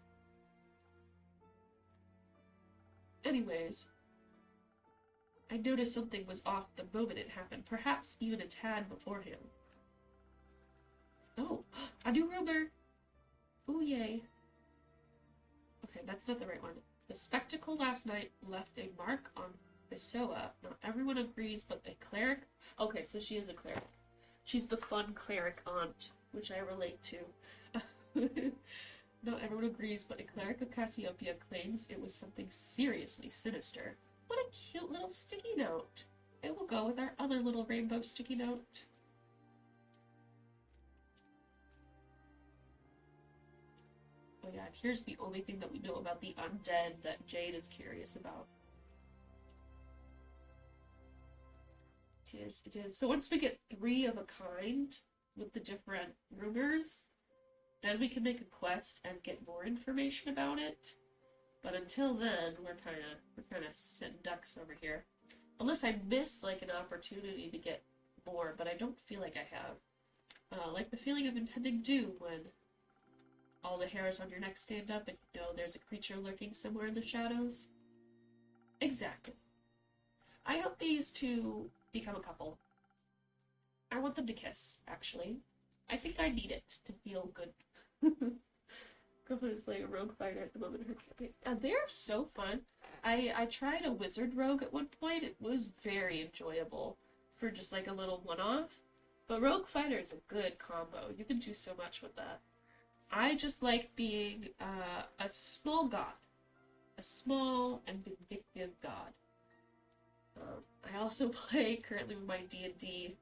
Anyways, I noticed something was off the moment it happened, perhaps even a tad beforehand. Oh, a new rumor! Ooh, yay. Okay, that's not the right one. The spectacle last night left a mark on Bisoa. Not everyone agrees, but a cleric... Okay, so she is a cleric. She's the fun cleric aunt, which I relate to. Not everyone agrees, but a cleric of Cassiopeia claims it was something seriously sinister. What a cute little sticky note. It will go with our other little rainbow sticky note. Oh yeah, and here's the only thing that we know about the undead that Jade is curious about. It is. So once we get 3 of a kind with the different rumors, then we can make a quest and get more information about it. But until then, we're kind of sitting ducks over here. Unless I missed like an opportunity to get more, but I don't feel like I have. Like the feeling of impending doom when all the hairs on your neck stand up and you know there's a creature lurking somewhere in the shadows. Exactly. I hope these two become a couple. I want them to kiss, actually. I think I need it to feel good. Girlfriend is playing a rogue fighter at the moment in her campaign. And they're so fun. I tried a wizard rogue at one point. It was very enjoyable for just like a little one-off. But rogue fighter is a good combo. You can do so much with that. I just like being a small god. A small and vindictive god. I also play, currently with my D&D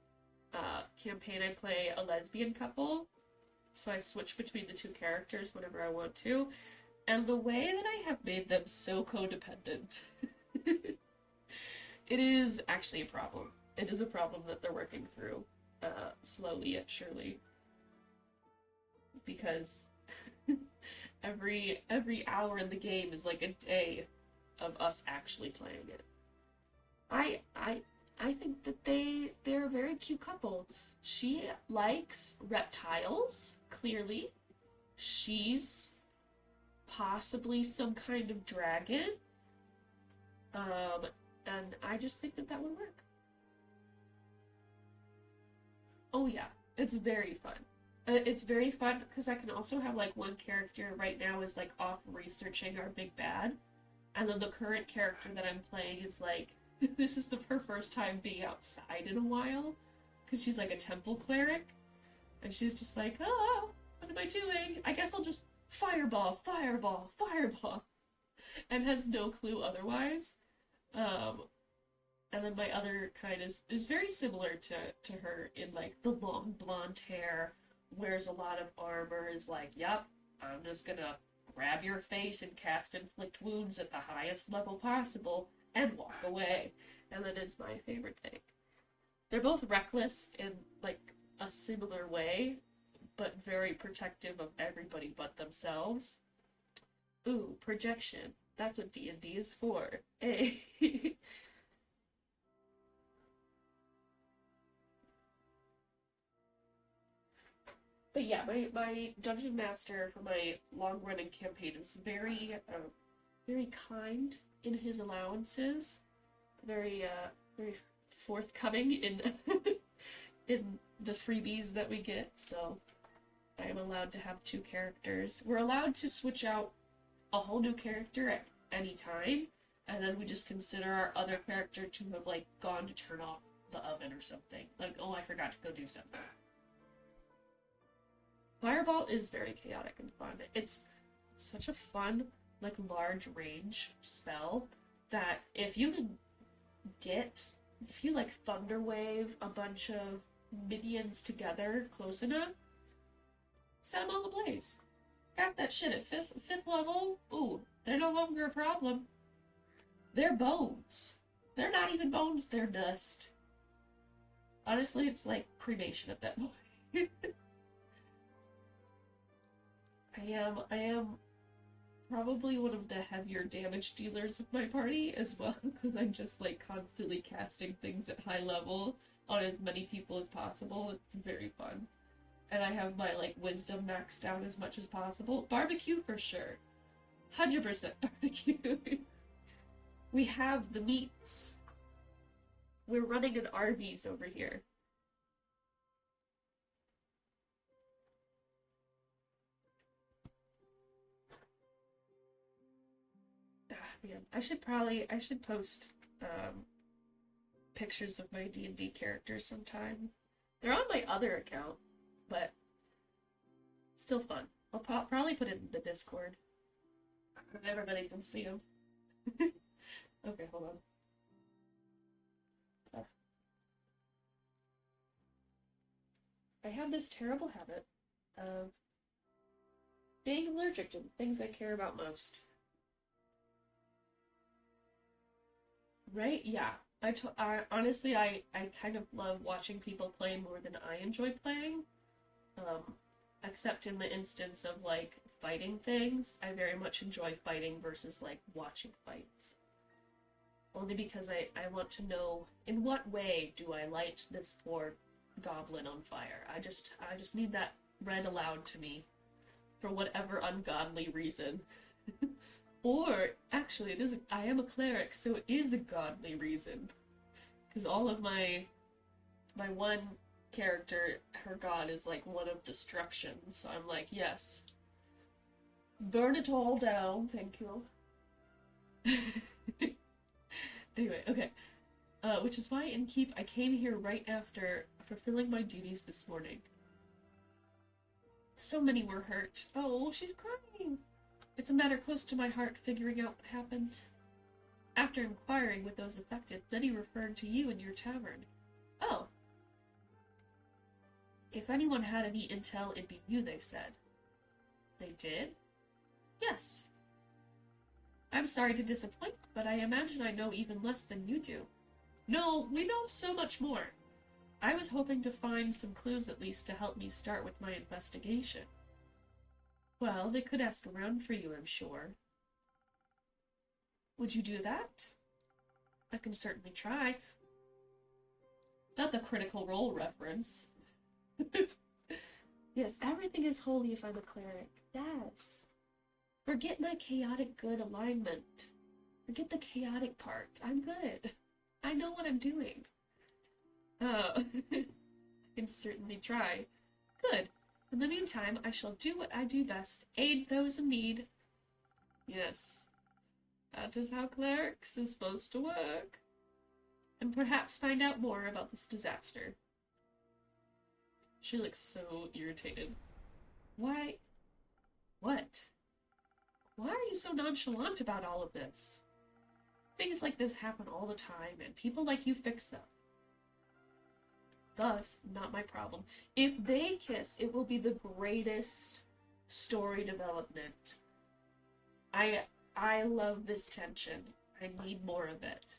campaign, I play a lesbian couple. So I switch between the 2 characters whenever I want to. And the way that I have made them so codependent, it is actually a problem. It is a problem that they're working through, slowly yet surely. Because every hour in the game is like a day of us actually playing it. I think that they're a very cute couple. She likes reptiles, clearly. She's possibly some kind of dragon. And I just think that that would work. Oh yeah, it's very fun. It's very fun because I can also have like one character right now is like off researching our big bad. And then the current character that I'm playing is like, this is her first time being outside in a while. Because she's like a temple cleric. And she's just like, oh, what am I doing? I guess I'll just fireball, fireball, fireball. And has no clue otherwise. And then my other kind is very similar to her in like the long blonde hair, wears a lot of armor, is like, yep, I'm just gonna grab your face and cast inflict wounds at the highest level possible and walk away. And that is my favorite thing. They're both reckless in like a similar way, but very protective of everybody but themselves. Ooh, projection. That's what D&D is for. Hey. But yeah, my dungeon master for my long-running campaign is very kind in his allowances, very forthcoming in in the freebies that we get. So I am allowed to have 2 characters. We're allowed to switch out a whole new character at any time, and then we just consider our other character to have like gone to turn off the oven or something. Like, oh, I forgot to go do something. Fireball is very chaotic and fun. It's such a fun, like, large range spell that if you can if you, like, thunder wave a bunch of minions together close enough, set them all ablaze. Cast that shit at fifth level. Ooh, they're no longer a problem. They're bones. They're not even bones, they're dust. Honestly, it's like cremation at that point. I am probably one of the heavier damage dealers of my party as well, because I'm just like constantly casting things at high level on as many people as possible. It's very fun. And I have my like wisdom maxed out as much as possible. Barbecue for sure. 100% barbecue. We have the meats. We're running an Arby's over here. Man, I should post pictures of my D&D characters sometime. They're on my other account, but still fun. I'll probably put it in the Discord, and everybody can see them. Okay, hold on. I have this terrible habit of being allergic to the things I care about most. Right? Yeah. Honestly, I kind of love watching people play more than I enjoy playing. Except in the instance of, like, fighting things. I very much enjoy fighting versus, like, watching fights. Only because I want to know in what way do I light this poor goblin on fire. I just need that read aloud to me for whatever ungodly reason. Or, actually, I am a cleric, so it is a godly reason. Because all of my one character, her god is like one of destruction, so I'm like, yes. Burn it all down, thank you. Anyway, okay. Which is why in Keep, I came here right after fulfilling my duties this morning. So many were hurt. Oh, she's crying! It's a matter close to my heart figuring out what happened. After inquiring with those affected, many referred to you and your tavern. Oh. If anyone had any intel, it'd be you, they said. They did? Yes. I'm sorry to disappoint, but I imagine I know even less than you do. No, we know so much more. I was hoping to find some clues at least to help me start with my investigation. Well, they could ask around for you, I'm sure. Would you do that? I can certainly try. Not the Critical Role reference. Yes, everything is holy if I'm a cleric. Yes. Forget my chaotic good alignment. Forget the chaotic part. I'm good. I know what I'm doing. I can certainly try. Good. In the meantime, I shall do what I do best, aid those in need. Yes, that is how clerics is supposed to work. And perhaps find out more about this disaster. She looks so irritated. Why? What? Why are you so nonchalant about all of this? Things like this happen all the time, and people like you fix them. Thus, not my problem. If they kiss, it will be the greatest story development. I love this tension. I need more of it.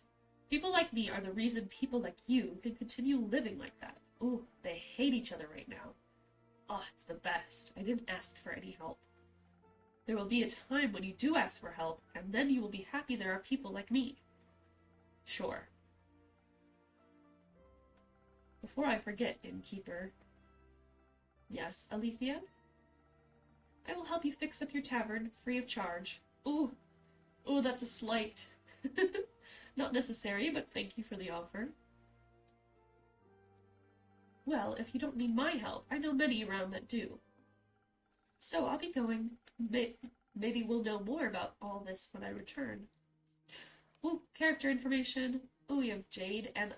People like me are the reason people like you can continue living like that. Ooh, they hate each other right now. Oh, it's the best. I didn't ask for any help. There will be a time when you do ask for help, and then you will be happy there are people like me. Sure. Before I forget, innkeeper. Yes, Alethea? I will help you fix up your tavern, free of charge. Ooh. Ooh, that's a slight. Not necessary, but thank you for the offer. Well, if you don't need my help, I know many around that do. So I'll be going. Maybe we'll know more about all this when I return. Ooh, character information. Ooh, we have Jade and...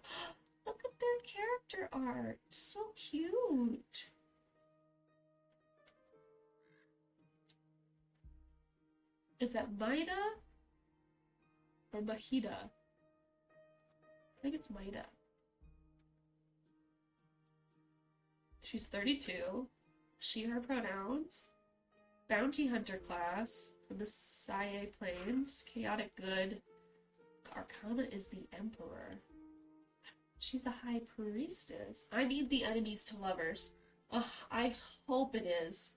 Look at their character art. So cute. Is that Maida or Mahida? I think it's Maida. She's 32. She, her pronouns. Bounty Hunter class from the Sae Plains. Chaotic Good. Arcana is the Emperor. She's the High Priestess. I need the enemies to lovers. Ugh, I hope it is.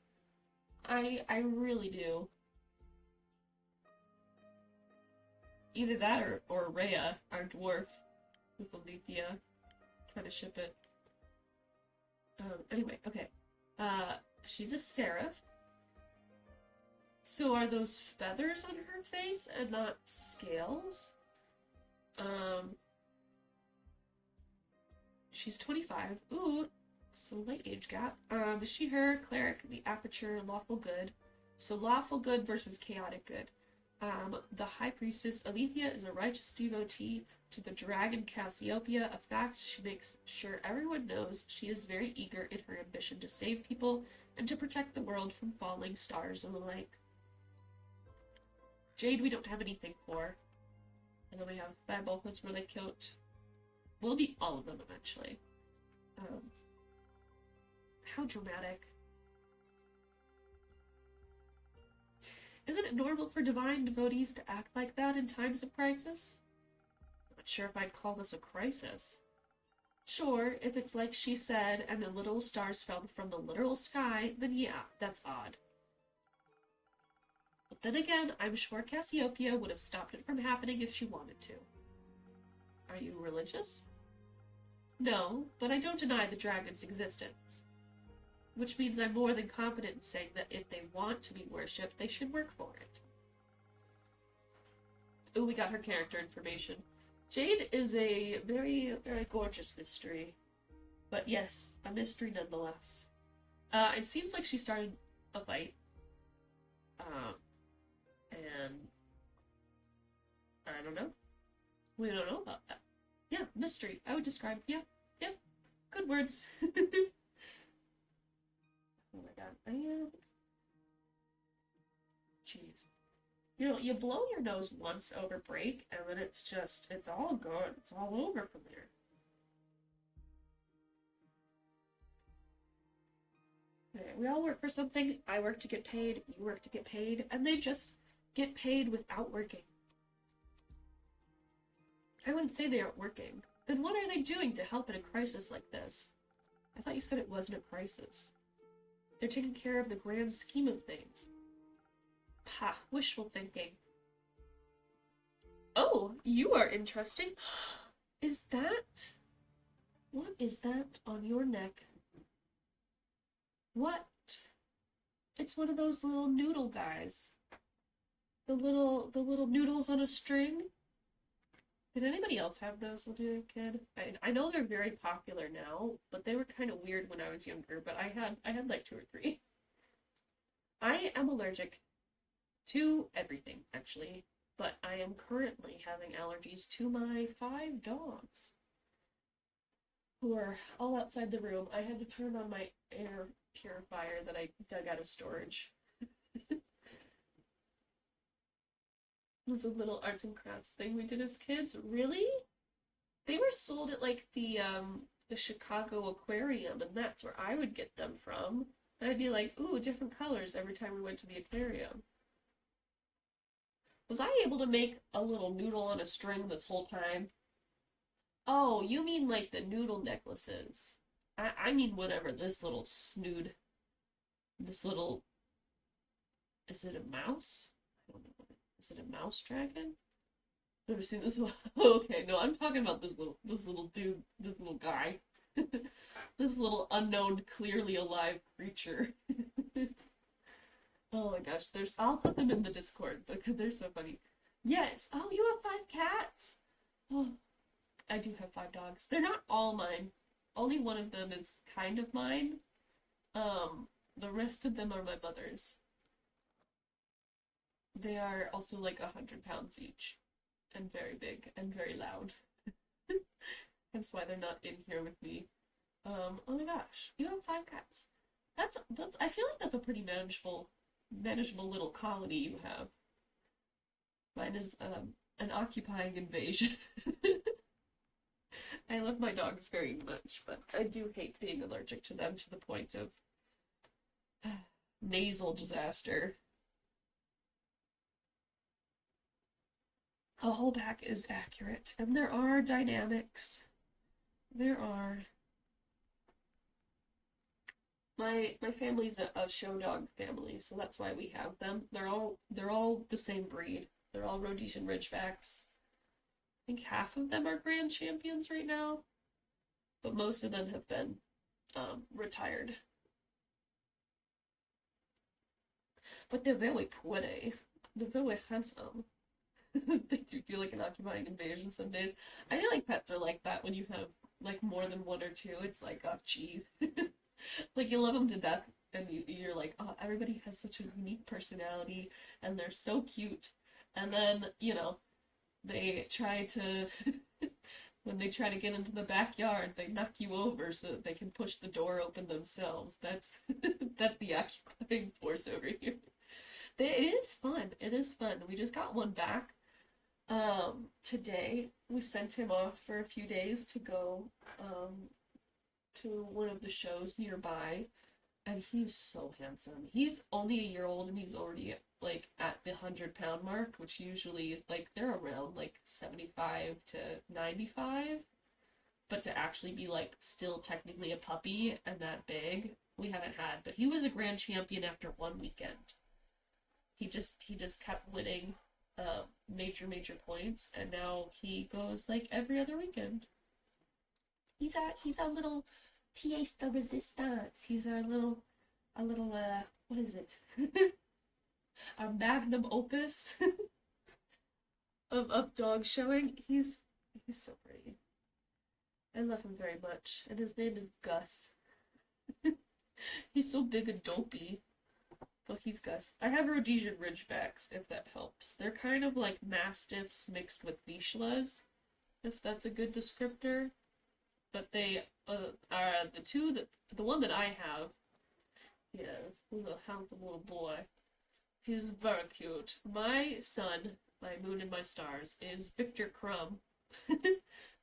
I really do. Either that or Rhea, our dwarf, with Alethea. Trying to ship it. Anyway, okay. She's a seraph. So are those feathers on her face and not scales? She's 25. Ooh, so light age gap. Is she her? Cleric, the Aperture, Lawful Good. So Lawful Good versus Chaotic Good. The High Priestess, Alethea, is a righteous devotee to the dragon Cassiopeia, a fact she makes sure everyone knows. She is very eager in her ambition to save people and to protect the world from falling stars and the like. Jade we don't have anything for. And then we have Babel, who's really cute. We'll meet all of them eventually. How dramatic. Isn't it normal for divine devotees to act like that in times of crisis? I'm not sure if I'd call this a crisis. Sure, if it's like she said and the little stars fell from the literal sky, then yeah, that's odd. But then again, I'm sure Cassiopeia would have stopped it from happening if she wanted to. Are you religious? No, but I don't deny the dragon's existence. Which means I'm more than confident in saying that if they want to be worshipped, they should work for it. Oh, we got her character information. Jade is a very, very gorgeous mystery. But yes, a mystery nonetheless. It seems like she started a fight. And I don't know. We don't know about that. Yeah, mystery. I would describe, yeah, good words. Oh my god, I am... Jeez. You know, you blow your nose once over break, and then it's all gone. It's all over from there. Okay, we all work for something. I work to get paid, you work to get paid, and they just get paid without working. I wouldn't say they aren't working. Then what are they doing to help in a crisis like this? I thought you said it wasn't a crisis. They're taking care of the grand scheme of things. Pah, wishful thinking. Oh, you are interesting. Is that... What is that on your neck? What? It's one of those little noodle guys. The little noodles on a string? Did anybody else have those when they were a kid? I know they're very popular now, but they were kind of weird when I was younger, but I had like 2 or 3. I am allergic to everything, actually, but I am currently having allergies to my 5 dogs, who are all outside the room. I had to turn on my air purifier that I dug out of storage. It was a little arts and crafts thing we did as kids. Really? They were sold at like the Chicago Aquarium, and that's where I would get them from. And I'd be like, ooh, different colors every time we went to the aquarium. Was I able to make a little noodle on a string this whole time? Oh, you mean like the noodle necklaces. I mean whatever, this little snood. This little... Is it a mouse? I don't know. Is it a mouse dragon? Never seen this. Okay, no, I'm talking about this little dude, this little guy. This little unknown, clearly alive creature. Oh my gosh, I'll put them in the Discord because they're so funny. Yes. Oh, you have 5 cats? Oh, I do have 5 dogs. They're not all mine. Only one of them is kind of mine. The rest of them are my mother's. They are also like 100 pounds each, and very big, and very loud. That's why they're not in here with me. Oh my gosh, you have 5 cats. I feel like that's a pretty manageable little colony you have. Mine is an occupying invasion. I love my dogs very much, but I do hate being allergic to them to the point of nasal disaster. A whole pack is accurate, and there are dynamics. There are. My family's a show dog family, so that's why we have them. They're all the same breed. They're all Rhodesian Ridgebacks. I think half of them are grand champions right now, but most of them have been retired. But they're very pretty. They're very handsome. They do feel like an occupying invasion some days. I feel like pets are like that when you have like more than one or two. It's like, oh, geez. Like you love them to death, and you're like, oh, everybody has such a unique personality, and they're so cute. And then, they try to, when they try to get into the backyard, they knock you over so that they can push the door open themselves. That's that's the occupying force over here. It is fun. It is fun. We just got one back. Today we sent him off for a few days to go to one of the shows nearby, and he's so handsome. He's only a year old, and he's already like at the 100-pound mark, which usually like they're around like 75 to 95. But to actually be like still technically a puppy and that big, we haven't had. But he was a grand champion after one weekend. He just kept winning major points, and now he goes like every other weekend. He's our little pièce de résistance. He's our little what is it? Our magnum opus of dog showing. He's so pretty. I love him very much, and his name is Gus. He's so big and dopey. Well, he's Gus. I have Rhodesian Ridgebacks, if that helps. They're kind of like Mastiffs mixed with Vizslas, if that's a good descriptor. But they are the one that I have. Yes, he's a handsome little boy. He's very cute. My son, my moon and my stars, is Victor Crumb.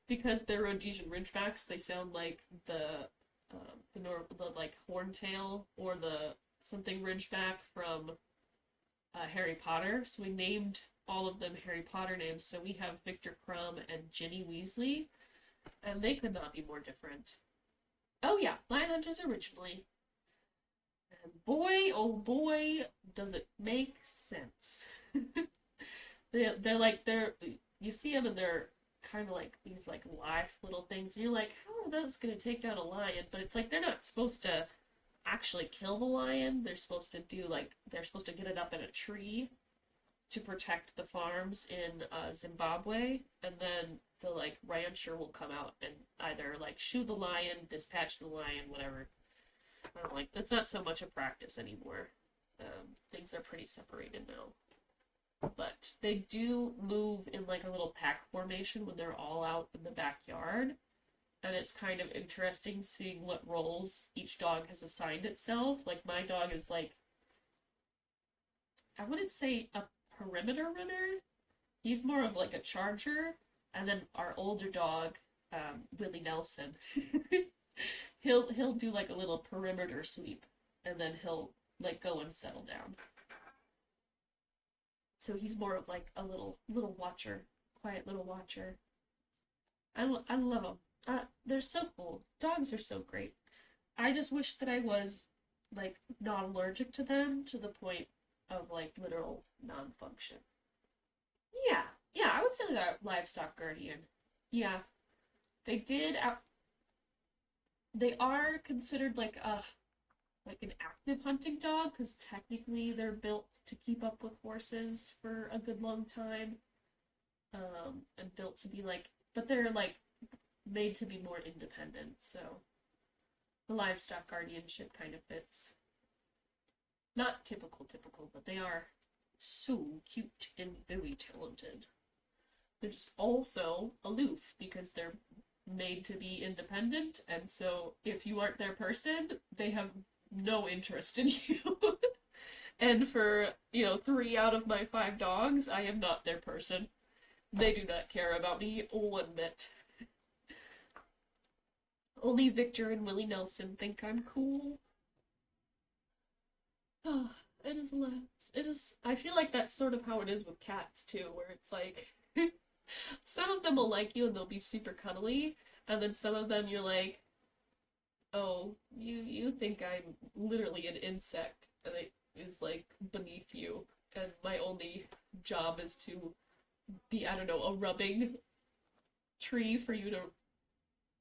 Because they're Rhodesian Ridgebacks, they sound like the like horntail or the something Ridgeback from Harry Potter. So we named all of them Harry Potter names. So we have Victor Crumb and Ginny Weasley, and they could not be more different. Oh yeah, Lion Hunters originally. And boy, oh boy, does it make sense. they're you see them and they're kind of like these like live little things, and you're like, how are those gonna take down a lion? But it's like they're not supposed to actually kill the lion. They're supposed to get it up in a tree to protect the farms in Zimbabwe, and then the like rancher will come out and either like shoot the lion, dispatch the lion, whatever. I don't like that's not so much a practice anymore. Things are pretty separated now. But they do move in like a little pack formation when they're all out in the backyard. And it's kind of interesting seeing what roles each dog has assigned itself. Like my dog is like, I wouldn't say a perimeter runner. He's more of like a charger. And then our older dog, Willie Nelson, he'll do like a little perimeter sweep, and then he'll like go and settle down. So he's more of like a little watcher, quiet little watcher. I love them. They're so cool. Dogs are so great. I just wish that I was like not allergic to them to the point of like literal non-function. Yeah, I would say that livestock guardian. Yeah, they did. They are considered like an active hunting dog because technically they're built to keep up with horses for a good long time, and built to be like, but they're like made to be more independent. So the livestock guardianship kind of fits. Not typical, but they are so cute and very talented. They're just also aloof because they're made to be independent, and so if you aren't their person, they have no interest in you. And for, 3 out of my 5 dogs, I am not their person. They do not care about me one bit. Only Victor and Willie Nelson think I'm cool. Oh, it is less. It is. I feel like that's sort of how it is with cats too, where it's like some of them will like you and they'll be super cuddly, and then some of them you're like, oh, you think I'm literally an insect and it is like beneath you, and my only job is to be, I don't know, a rubbing tree for you to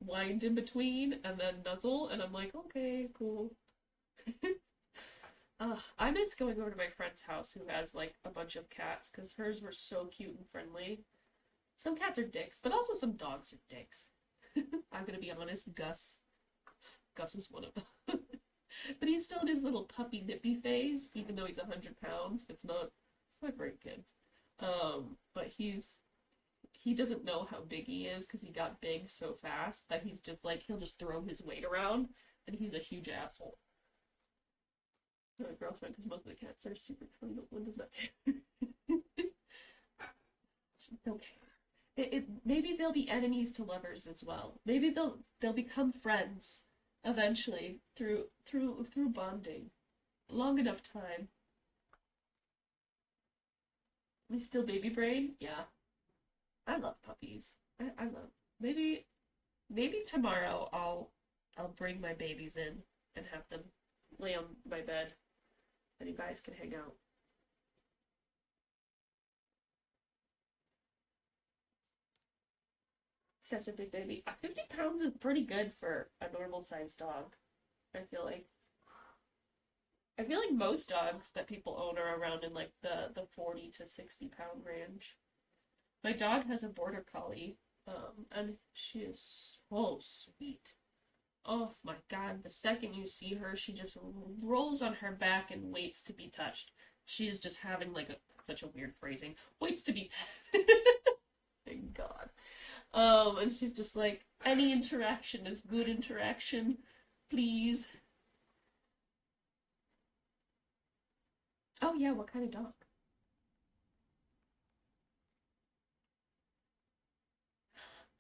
wind in between and then nuzzle, and I'm like, okay, cool. I miss going over to my friend's house who has like a bunch of cats because hers were so cute and friendly. Some cats are dicks, but also some dogs are dicks. I'm gonna be honest, Gus. Gus is one of them. But he's still in his little puppy nippy phase, even though he's 100 pounds. It's not great, kids. But he doesn't know how big he is because he got big so fast that he's just like he'll just throw his weight around, and he's a huge asshole. My girlfriend, because most of the cats are super funny, but one does not care. It's okay. Maybe they'll be enemies to lovers as well. Maybe they'll become friends eventually through bonding. Long enough time. We still baby brain? Yeah. I love puppies. I love. Maybe tomorrow I'll bring my babies in and have them lay on my bed and you guys can hang out. Such a big baby. 50 pounds is pretty good for a normal sized dog. I feel like. I feel like most dogs that people own are around in like the 40 to 60 pound range. My dog has a border collie, and she is so sweet. Oh my god, the second you see her, she just rolls on her back and waits to be touched. She is just having like such a weird phrasing. Waits to be pet. Thank god. And she's just like, any interaction is good interaction, please. Oh yeah, what kind of dog?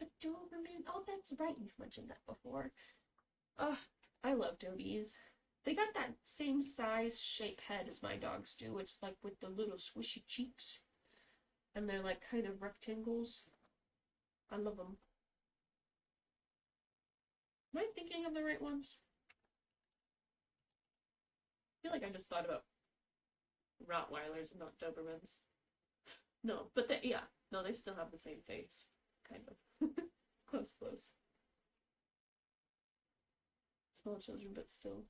A Doberman. Oh, that's right, you've mentioned that before. Ugh, I love Dobies. They got that same size, shape head as my dogs do. It's like with the little squishy cheeks. And they're like kind of rectangles. I love them. Am I thinking of the right ones? I feel like I just thought about Rottweilers and not Dobermans. No, but yeah. No, they still have the same face. Kind of. Close, close. Small children, but still.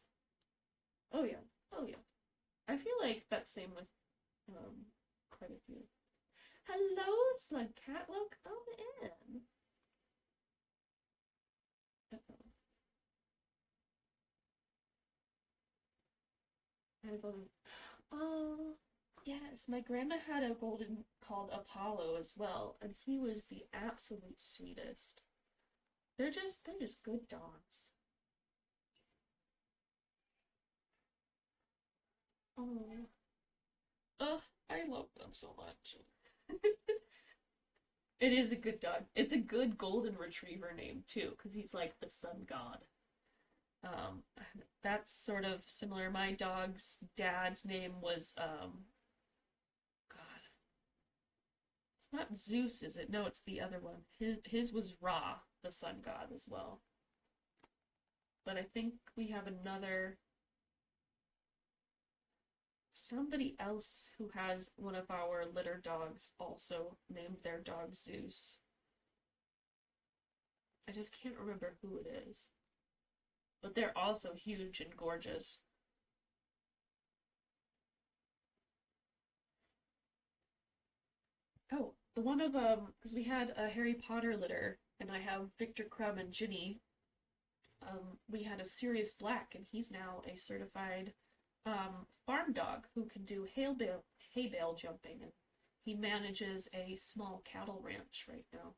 Oh yeah. Oh yeah. I feel like that's same with quite a few. Hello, Slugcat. Welcome in. Uh-oh. I have a Oh, yes, my grandma had a golden called Apollo as well, and he was the absolute sweetest. They're just good dogs. Oh, I love them so much. It is a good dog. It's a good golden retriever name too, because he's like the sun god. Um, that's sort of similar. My dog's dad's name was God, it's not Zeus, is it? No, it's the other one. His was Ra, the sun god as well. But I think we have another somebody else who has one of our litter dogs also named their dog Zeus. I just can't remember who it is. But they're also huge and gorgeous. Oh, the one of because we had a Harry Potter litter, and I have Victor Crumb and Ginny. We had a Sirius Black, and he's now a certified farm dog who can do hay bale jumping, and he manages a small cattle ranch right now.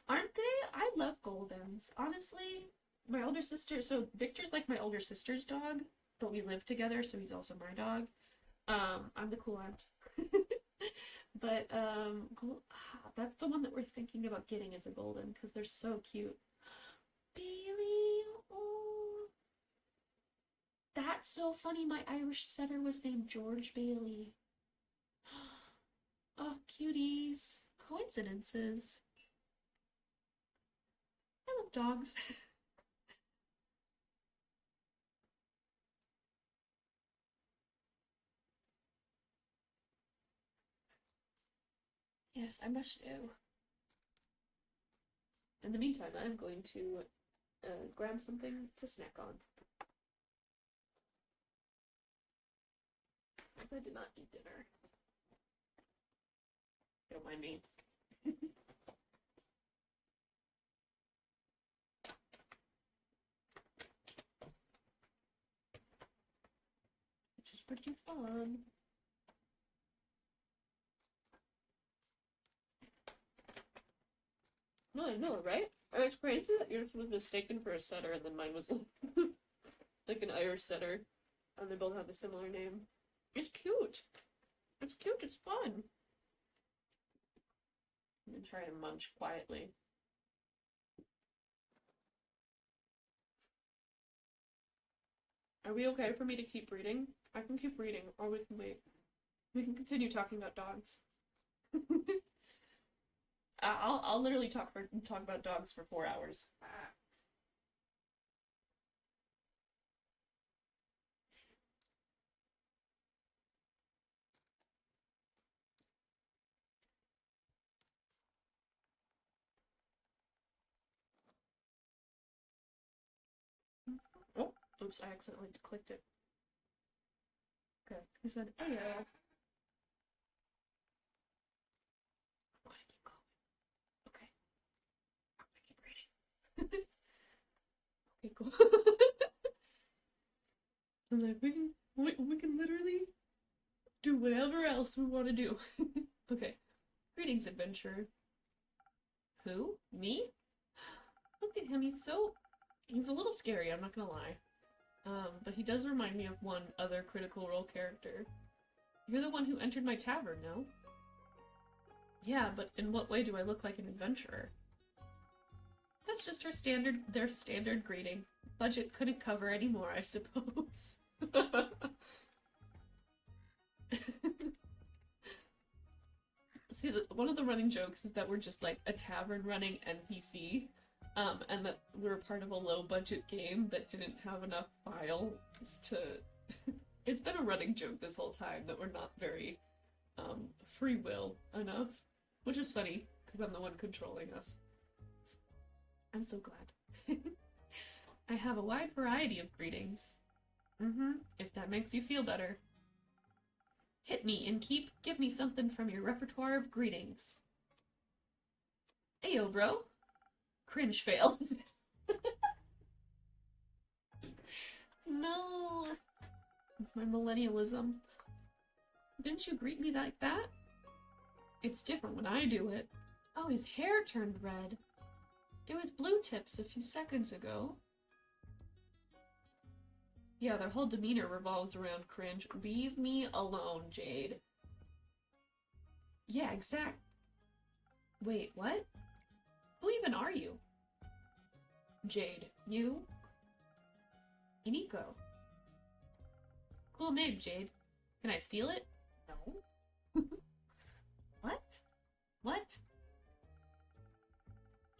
Aren't they? I love Goldens. Honestly, my older sister. So Victor's like my older sister's dog. but we live together, so he's also my dog. I'm the cool aunt. But that's the one that we're thinking about getting as a golden because they're so cute. Bailey, oh, that's so funny. My Irish setter was named George Bailey. Oh, cuties. Coincidences. I love dogs. Yes, I must do. In the meantime, I'm going to grab something to snack on. Because I did not eat dinner. Don't mind me. Which is pretty fun. No, I know, right? It's crazy that yours was mistaken for a setter and then mine was like an Irish setter. And they both have a similar name. It's cute. It's cute, it's fun. I'm gonna try and munch quietly. Are we okay for me to keep reading? I can keep reading, or we can wait. We can continue talking about dogs. I'll literally talk about dogs for 4 hours. Oh, oops! I accidentally clicked it. Okay, he said, "Oh yeah." Why did you go? Okay, I keep reading. Okay, cool. I'm like, we can literally do whatever else we want to do. Okay. Greetings, adventurer. Who? Me? Look at him, he's a little scary, I'm not gonna lie. But he does remind me of one other Critical Role character. You're the one who entered my tavern, no? Yeah, but in what way do I look like an adventurer? That's just their standard greeting. Budget couldn't cover any more, I suppose. See, one of the running jokes is that we're just like a tavern running NPC, and that we're part of a low-budget game that didn't have enough files to... It's been a running joke this whole time that we're not very free will enough, which is funny, because I'm the one controlling us. I'm so glad. I have a wide variety of greetings. If that makes you feel better. Hit me, Innkeep. Give me something from your repertoire of greetings. Ayo, bro. Cringe fail. No. It's my millennialism. Didn't you greet me like that? It's different when I do it. Oh, his hair turned red. It was blue tips a few seconds ago. Yeah, their whole demeanor revolves around cringe. Leave me alone, Jade. Yeah, exact. Wait, what? Who even are you? Jade. You? Iniko. Cool name, Jade. Can I steal it? No. What? What?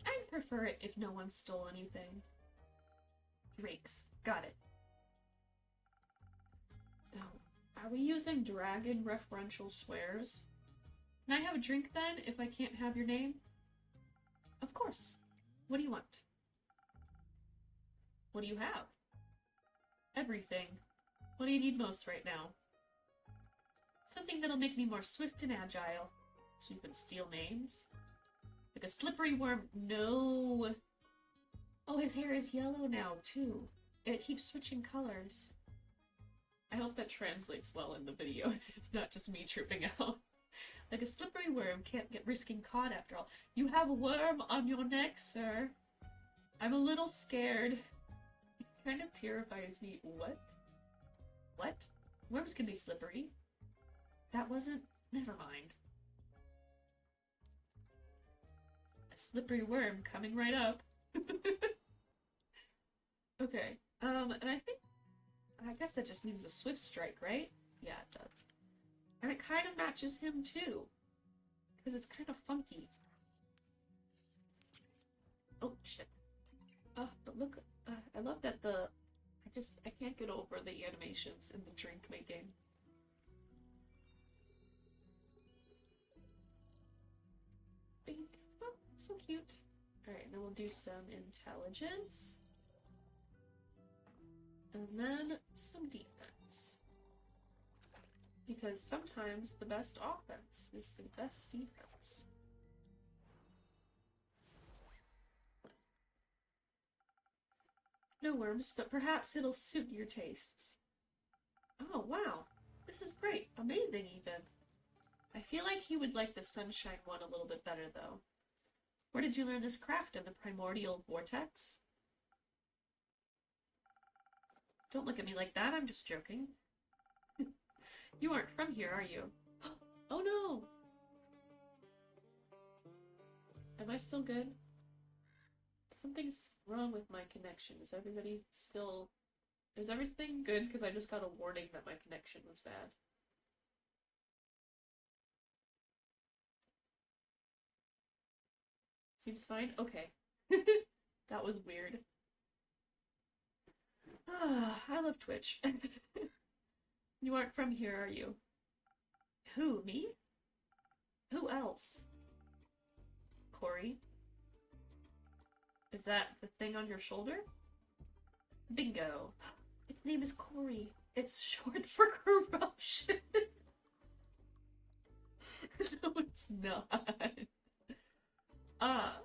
I'd prefer it if no one stole anything. Drakes. Got it. Oh, are we using dragon referential swears? Can I have a drink then, if I can't have your name? Of course. What do you want? What do you have? Everything. What do you need most right now? Something that'll make me more swift and agile. So you can steal names? Like a slippery worm. No. Oh, his hair is yellow now, too. It keeps switching colors. I hope that translates well in the video. It's not just me tripping out. Like a slippery worm can't get risking caught after all. You have a worm on your neck, sir. I'm a little scared. It kind of terrifies me. What? What? Worms can be slippery. That wasn't... Never mind. A slippery worm coming right up. Okay. And I guess that just means a swift strike, right? Yeah, it does. And it kind of matches him too. Because it's kind of funky. Oh, shit. Oh, but look, I love that I can't get over the animations in the drink making. Bink. Oh, so cute. Alright, then we'll do some intelligence. And then some defense. Because sometimes the best offense is the best defense. No worms, but perhaps it'll suit your tastes. Oh, wow. This is great. Amazing, even. I feel like he would like the sunshine one a little bit better, though. Where did you learn this craft? In the primordial vortex? Don't look at me like that, I'm just joking. You aren't from here, are you? Oh no! Am I still good? Something's wrong with my connection. Is everybody still... Is everything good? Because I just got a warning that my connection was bad. Seems fine? Okay. That was weird. Ah, I love Twitch. You aren't from here, are you? Who, me? Who else? Corey? Is that the thing on your shoulder? Bingo. Its name is Corey. It's short for corruption. No, it's not. Ah.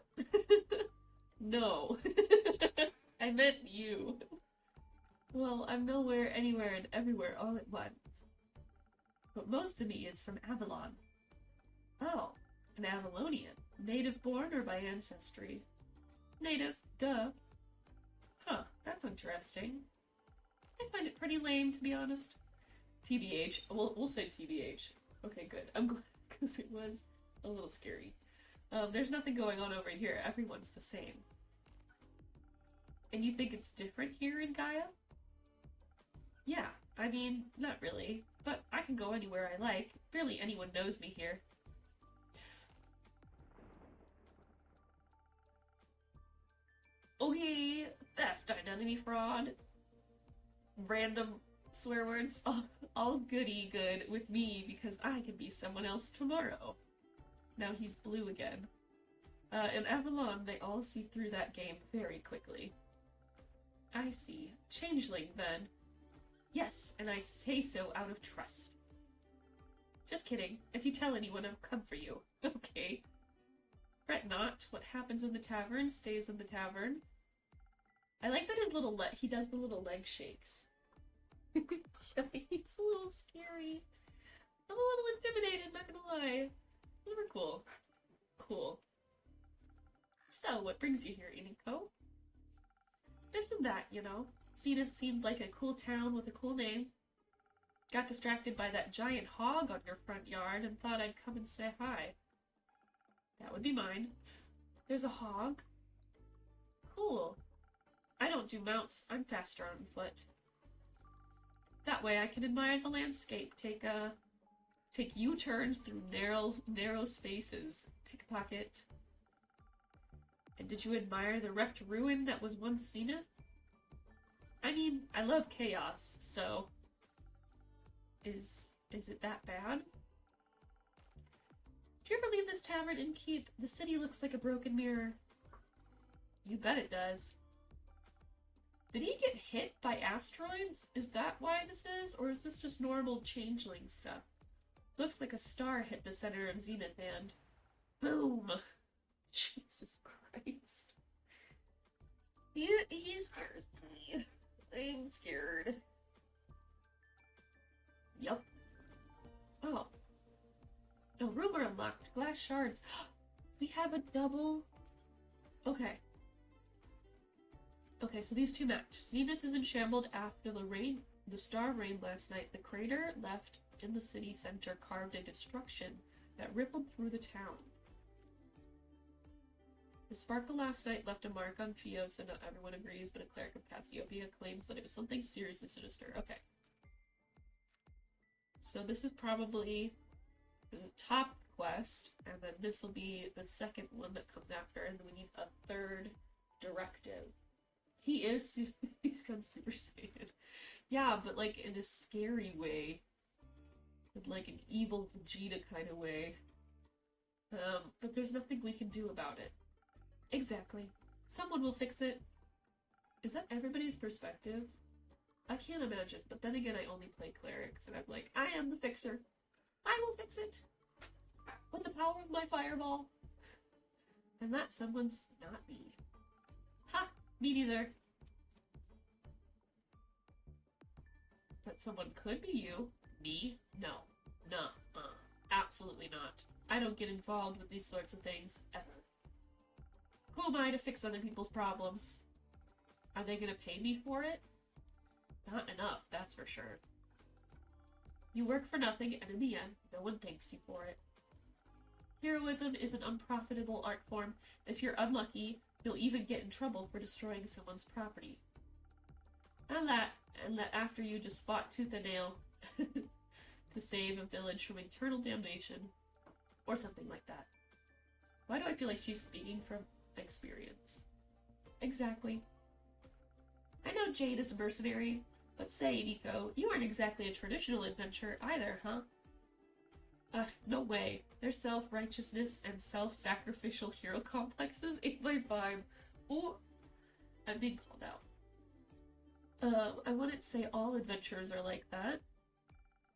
No. I meant you. Well, I'm nowhere, anywhere, and everywhere all at once. But most of me is from Avalon. Oh, an Avalonian. Native born or by ancestry? Native, duh. Huh, that's interesting. I find it pretty lame, to be honest. TBH. We'll say TBH. Okay, good. I'm glad, because it was a little scary. There's nothing going on over here. Everyone's the same. And you think it's different here in Gaia? Yeah, I mean, not really. But I can go anywhere I like. Barely anyone knows me here. Okay, theft, identity fraud, random swear words, all goody good with me because I can be someone else tomorrow. Now he's blue again. In Avalon, they all see through that game very quickly. I see. Changeling, then. Yes, and I say so out of trust. Just kidding. If you tell anyone, I'll come for you. Okay. Fret not. What happens in the tavern stays in the tavern. I like that his little he does the little leg shakes. He's a little scary. I'm a little intimidated, not gonna lie. Never cool. Cool. So, what brings you here, Iniko? This and that, you know. Zenith seemed like a cool town with a cool name. Got distracted by that giant hog on your front yard and thought I'd come and say hi. That would be mine. There's a hog? Cool. I don't do mounts. I'm faster on foot. That way I can admire the landscape, take U-turns through narrow spaces. Pickpocket. And did you admire the wrecked ruin that was once Zenith? I mean, I love chaos, so... Is it that bad? Do you ever leave this tavern and keep? The city looks like a broken mirror. You bet it does. Did he get hit by asteroids? Is that why this is? Or is this just normal changeling stuff? Looks like a star hit the center of Zenith and... Boom! Jesus Christ. He scares me. I'm scared. Yup. Oh. A rumor unlocked. Glass shards. We have a double... Okay. Okay, so these two match. Zenith is enshambled after the rain The star rained last night. The crater left in the city center carved a destruction that rippled through the town. The sparkle last night left a mark on Fios, and not everyone agrees, but a cleric of Cassiopeia claims that it was something seriously sinister. Okay. So this is probably the top quest, and then this will be the second one that comes after, and then we need a third directive. He's gone Super Saiyan. Yeah, but like in a scary way. In like an evil Vegeta kind of way. But there's nothing we can do about it. Exactly. Someone will fix it. Is that everybody's perspective? I can't imagine, but then again I only play clerics, and I'm like, I am the fixer. I will fix it! With the power of my fireball. And that someone's not me. Ha! Me neither. But someone could be you. Me? No. Absolutely not. I don't get involved with these sorts of things, ever. Who am I to fix other people's problems? Are they gonna pay me for it? Not enough, that's for sure. You work for nothing, and in the end, no one thanks you for it. Heroism is an unprofitable art form. If you're unlucky, you'll even get in trouble for destroying someone's property. And after you just fought tooth and nail to save a village from eternal damnation. Or something like that. Why do I feel like she's speaking from experience? Exactly. I know Jade is a mercenary, but say, Nico, you aren't exactly a traditional adventurer either, huh? No way. Their self-righteousness and self-sacrificial hero complexes ain't my vibe. Ooh, I'm being called out. I wouldn't say all adventurers are like that.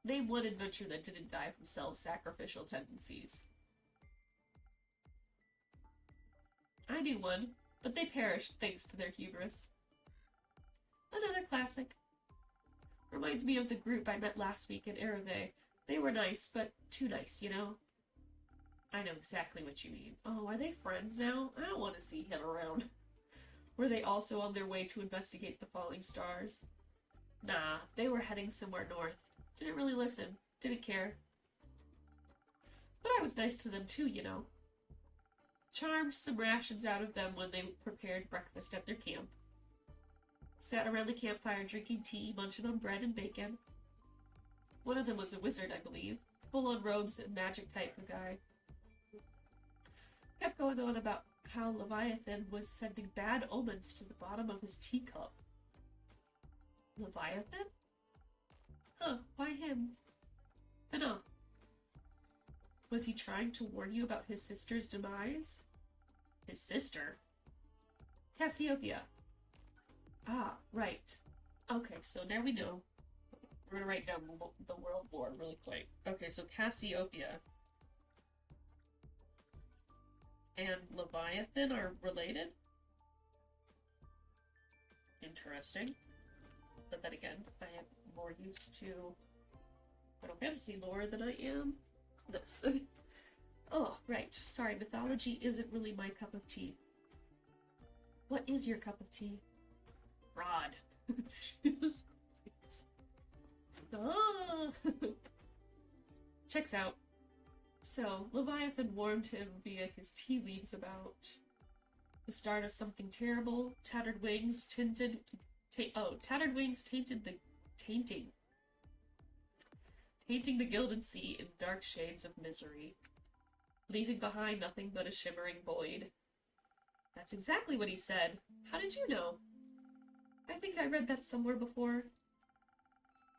Name one adventurer that didn't die from self-sacrificial tendencies. I knew one, but they perished thanks to their hubris. Another classic. Reminds me of the group I met last week in Ereve. They were nice, but too nice, you know? I know exactly what you mean. Oh, are they friends now? I don't want to see him around. Were they also on their way to investigate the falling stars? Nah, they were heading somewhere north. Didn't really listen. Didn't care. But I was nice to them too, you know. Charmed some rations out of them when they prepared breakfast at their camp. Sat around the campfire drinking tea, munching on bread and bacon. One of them was a wizard, I believe. Full on robes and magic type of guy. Kept going on about how Leviathan was sending bad omens to the bottom of his teacup. Leviathan? Huh, why him? I know. Was he trying to warn you about his sister's demise? His sister? Cassiopeia. Ah, right. Okay, so now we know. We're gonna write down the world lore really quick. Okay, so Cassiopeia and Leviathan are related? Interesting. But then again, I am more used to Final Fantasy lore than I am this. Oh, right. Sorry, mythology isn't really my cup of tea. What is your cup of tea? Rod. Stop! Checks out. So, Leviathan warned him via his tea leaves about the start of something terrible. Tattered wings tainted tainting the Gilded Sea in dark shades of misery, leaving behind nothing but a shimmering void. That's exactly what he said. How did you know? I think I read that somewhere before.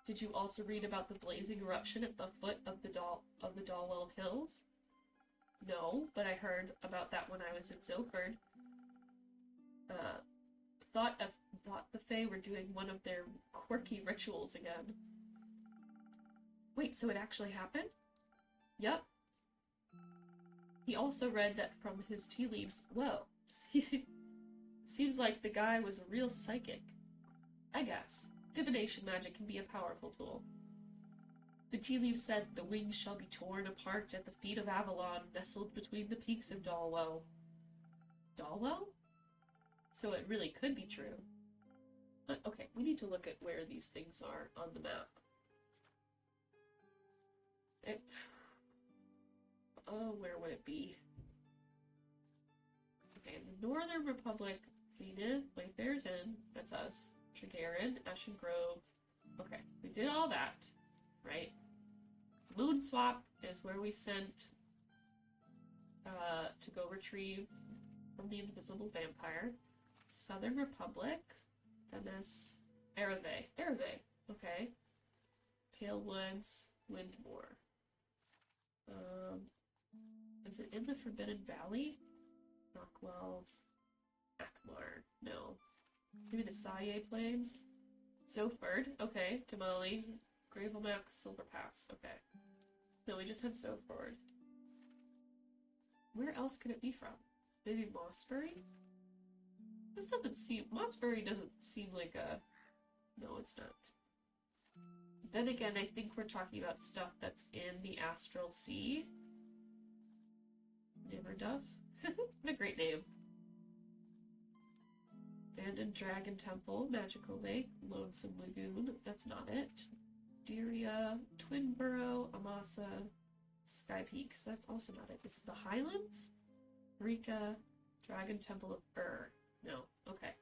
Did you also read about the blazing eruption at the foot of the Dalwell Hills? No, but I heard about that when I was in Zilford. Thought the Fae were doing one of their quirky rituals again. Wait, so it actually happened? Yep. He also read that from his tea leaves. Whoa. Seems like the guy was a real psychic. I guess. Divination magic can be a powerful tool. The tea leaves said, the wings shall be torn apart at the feet of Avalon, nestled between the peaks of Dalwell. Dalwell? So it really could be true. Okay, we need to look at where these things are on the map. Oh, where would it be? Okay, the Northern Republic, Zenith, Wayfarer's Inn, that's us. Tregarin, Ashen Grove. Okay, we did all that, right? Moon Swap is where we sent to go retrieve from the Invisible Vampire. Southern Republic, Themis, Ereve, okay. Pale Woods, Windmore. Is it in the Forbidden Valley? Rockwell, Akmar, no. Maybe the Saye Plains? Zoford, okay. Tamale, Gravelmax, Silver Pass, okay. No, we just have Zoford. Where else could it be from? Maybe Mossbury? Mossbury doesn't seem like a... No, it's not. Then again, I think we're talking about stuff that's in the Astral Sea. Niverduff? What a great name. Abandoned Dragon Temple, Magical Lake, Lonesome Lagoon, that's not it. Diria, Twinborough, Amasa, Sky Peaks, that's also not it. Is it the Highlands? Rika, Dragon Temple of No, okay.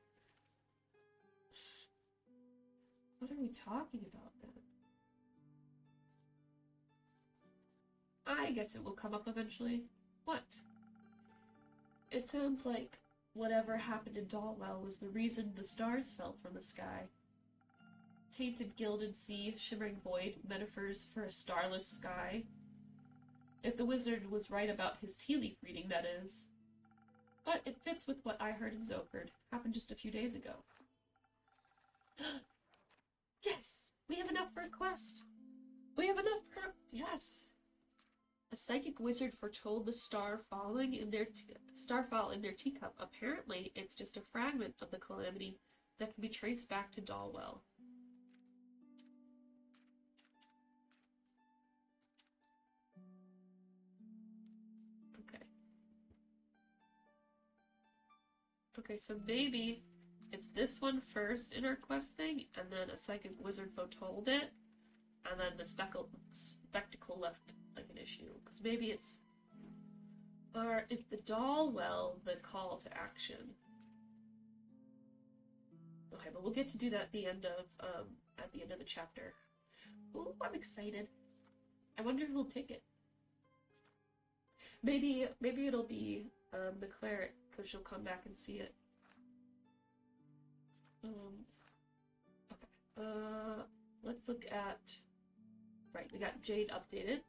What are we talking about then? I guess it will come up eventually. What? It sounds like whatever happened in Dalwell was the reason the stars fell from the sky. Tainted gilded sea, shimmering void, metaphors for a starless sky. If the wizard was right about his tea leaf reading, that is. But it fits with what I heard in Zoford. Happened just a few days ago. Yes! We have enough for a quest! We have enough for... Yes! A psychic wizard foretold the starfall in their teacup. Apparently, it's just a fragment of the calamity that can be traced back to Dalwell. Okay, so maybe it's this one first in our quest thing, and then a psychic wizard foretold it, and then the spectacle left like an issue. Because maybe it's... Or is the Dalwell the call to action? Okay, but we'll get to do that at the end of the chapter. Ooh, I'm excited. I wonder who will take it. Maybe it'll be the cleric, because she'll come back and see it. Okay. Let's look at... Right, we got Jade updated.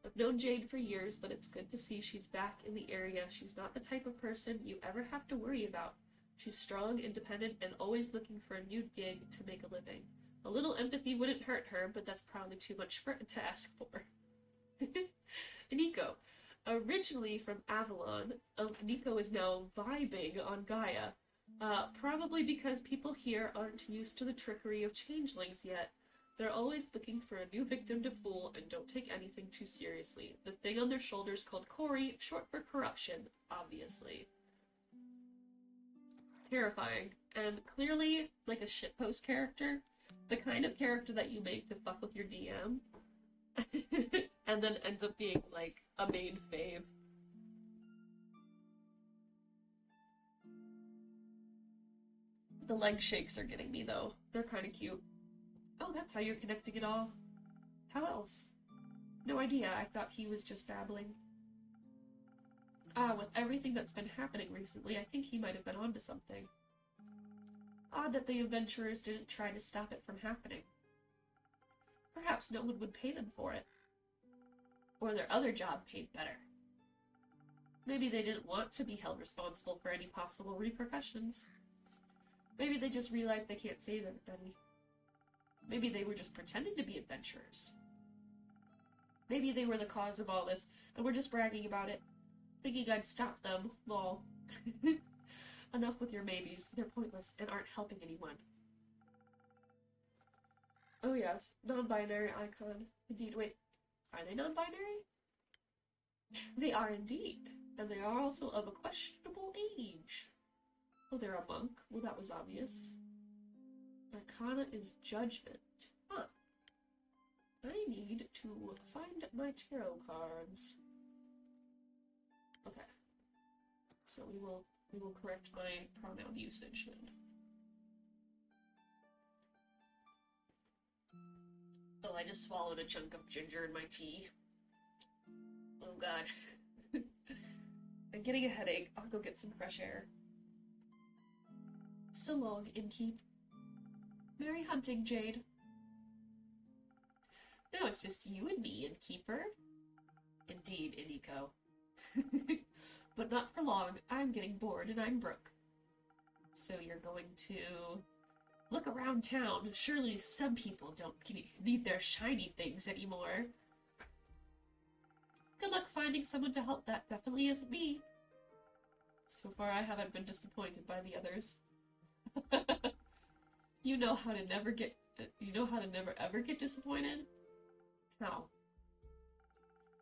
I've known Jade for years, but it's good to see she's back in the area. She's not the type of person you ever have to worry about. She's strong, independent, and always looking for a new gig to make a living. A little empathy wouldn't hurt her, but that's probably too much to ask for. Nico. Originally from Avalon, Nico is now vibing on Gaia. Probably because people here aren't used to the trickery of changelings yet. They're always looking for a new victim to fool and don't take anything too seriously. The thing on their shoulders called Corey, short for corruption, obviously. Terrifying. And clearly, like a shitpost character. The kind of character that you make to fuck with your DM. And then ends up being, like, a main fave. The leg shakes are getting me, though. They're kind of cute. Oh, that's how you're connecting it all. How else? No idea, I thought he was just babbling. With everything that's been happening recently, I think he might have been onto something. Odd that the adventurers didn't try to stop it from happening. Perhaps no one would pay them for it. Or their other job paid better. Maybe they didn't want to be held responsible for any possible repercussions. Maybe they just realized they can't save everybody. Maybe they were just pretending to be adventurers. Maybe they were the cause of all this, and were just bragging about it. Thinking I'd stop them. Lol. Enough with your maybes. They're pointless and aren't helping anyone. Oh yes, non-binary icon. Indeed, wait. Are they non-binary? They are indeed. And they are also of a questionable age. Oh, they're a monk. Well, that was obvious. Arcana is judgment. Huh. I need to find my tarot cards. Okay. So we will correct my pronoun usage then. Oh, I just swallowed a chunk of ginger in my tea. Oh god. I'm getting a headache. I'll go get some fresh air. So long, innkeep. Merry hunting, Jade. Now it's just you and me, innkeeper. Indeed, Iniko. But not for long. I'm getting bored and I'm broke. So you're going to look around town. Surely some people don't need their shiny things anymore. Good luck finding someone to help. That definitely isn't me. So far I haven't been disappointed by the others. You know how to never ever get disappointed? How?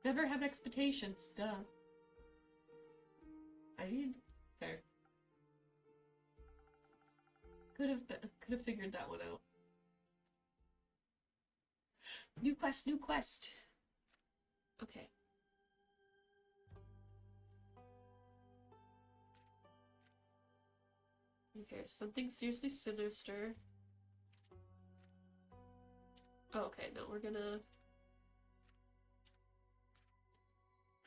Never have expectations, duh. I mean, fair. Could have figured that one out. New quest, new quest. Okay. Okay, something seriously sinister. Oh, okay, no, we're gonna...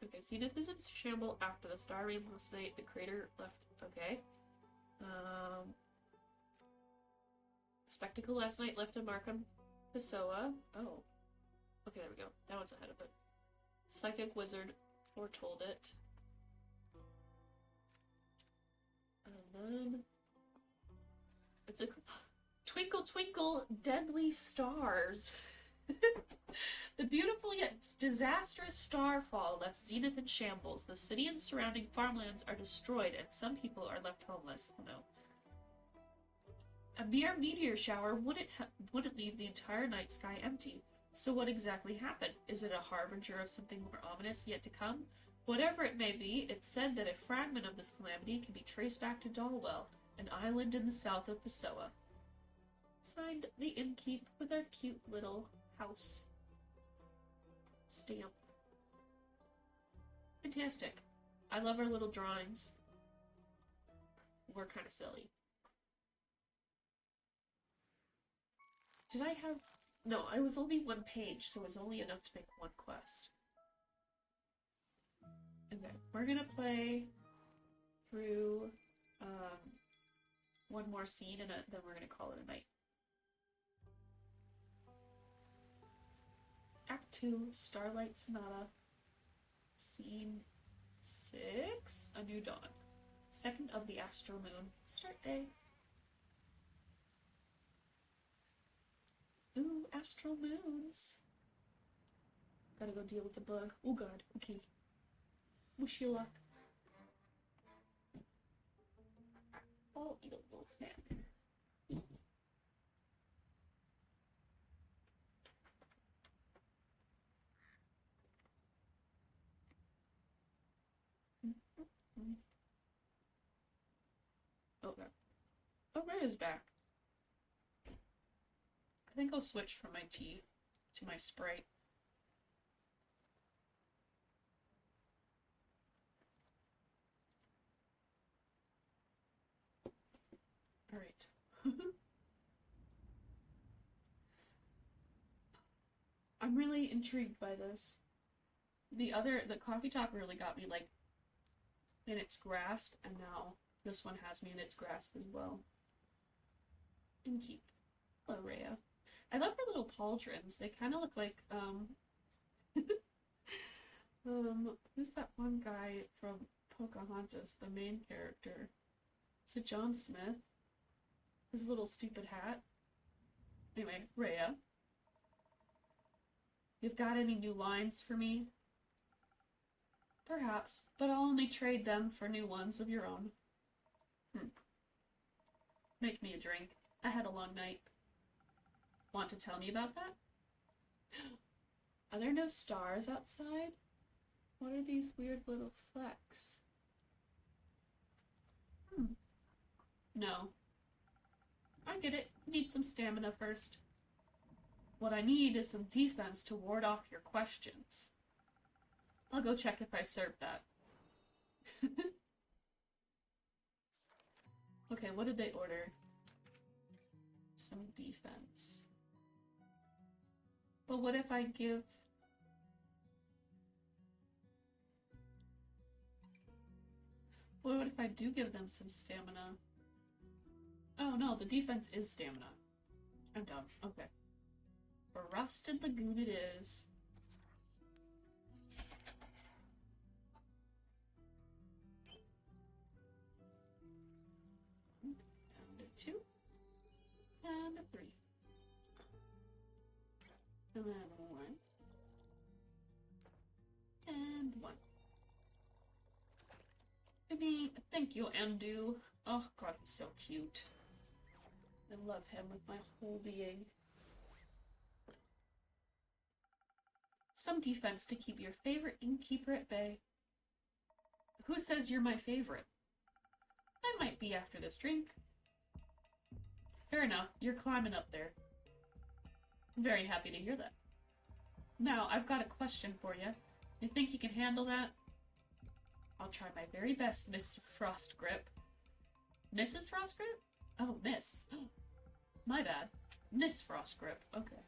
Okay, Zenith is in shamble after the star rain last night. The crater left... Okay. Spectacle last night left a mark on Pessoa. Oh. Okay, there we go. That one's ahead of it. Psychic wizard foretold it. And then... It's a... Twinkle, twinkle, deadly stars. The beautiful yet disastrous starfall left Zenith in shambles. The city and surrounding farmlands are destroyed, and some people are left homeless. Oh no. A mere meteor shower wouldn't leave the entire night sky empty. So what exactly happened? Is it a harbinger of something more ominous yet to come? Whatever it may be, it's said that a fragment of this calamity can be traced back to Dalwell, an island in the south of Pessoa. Signed, the innkeep, with our cute little house stamp. Fantastic. I love our little drawings. We're kind of silly. Did I have... No, I was only one page, so it was only enough to make one quest. Okay, we're gonna play through one more scene and then we're gonna call it a night. Act 2, Starlight Sonata, Scene 6, A New Dawn. Second of the Astral Moon. Start day. Ooh, astral moons. Gotta go deal with the bug. Oh god, okay. Wish you luck. I'll eat a little snack. Okay. Oh, Ray is back. I think I'll switch from my tea to my Sprite. Alright. I'm really intrigued by this. The coffee talk really got me, like, in its grasp, and now this one has me in its grasp as well. And keep. Hello, Rhea. I love her little pauldrons. They kind of look like, who's that one guy from Pocahontas, the main character? Is it John Smith? His little stupid hat. Anyway, Rhea. You've got any new lines for me? Perhaps, but I'll only trade them for new ones of your own. Make me a drink. I had a long night. Want to tell me about that? Are there no stars outside? What are these weird little flecks? No. I get it. You need some stamina first. What I need is some defense to ward off your questions. I'll go check if I served that. Okay, what did they order? Some defense. But what if I give... What if I do give them some stamina? Oh no, the defense is stamina. I'm dumb. Okay. For Rusted Lagoon it is. And a 2. And a 3. And then a 1. And 1. I mean, thank you, Amdu. Oh god, he's so cute. I love him with my whole being. Some defense to keep your favorite innkeeper at bay. Who says you're my favorite? I might be after this drink. Fair enough, you're climbing up there. I'm very happy to hear that. Now, I've got a question for you. You think you can handle that? I'll try my very best, Miss Frostgrip. Mrs. Frostgrip? Oh, Miss. My bad. Miss Frostgrip. Okay.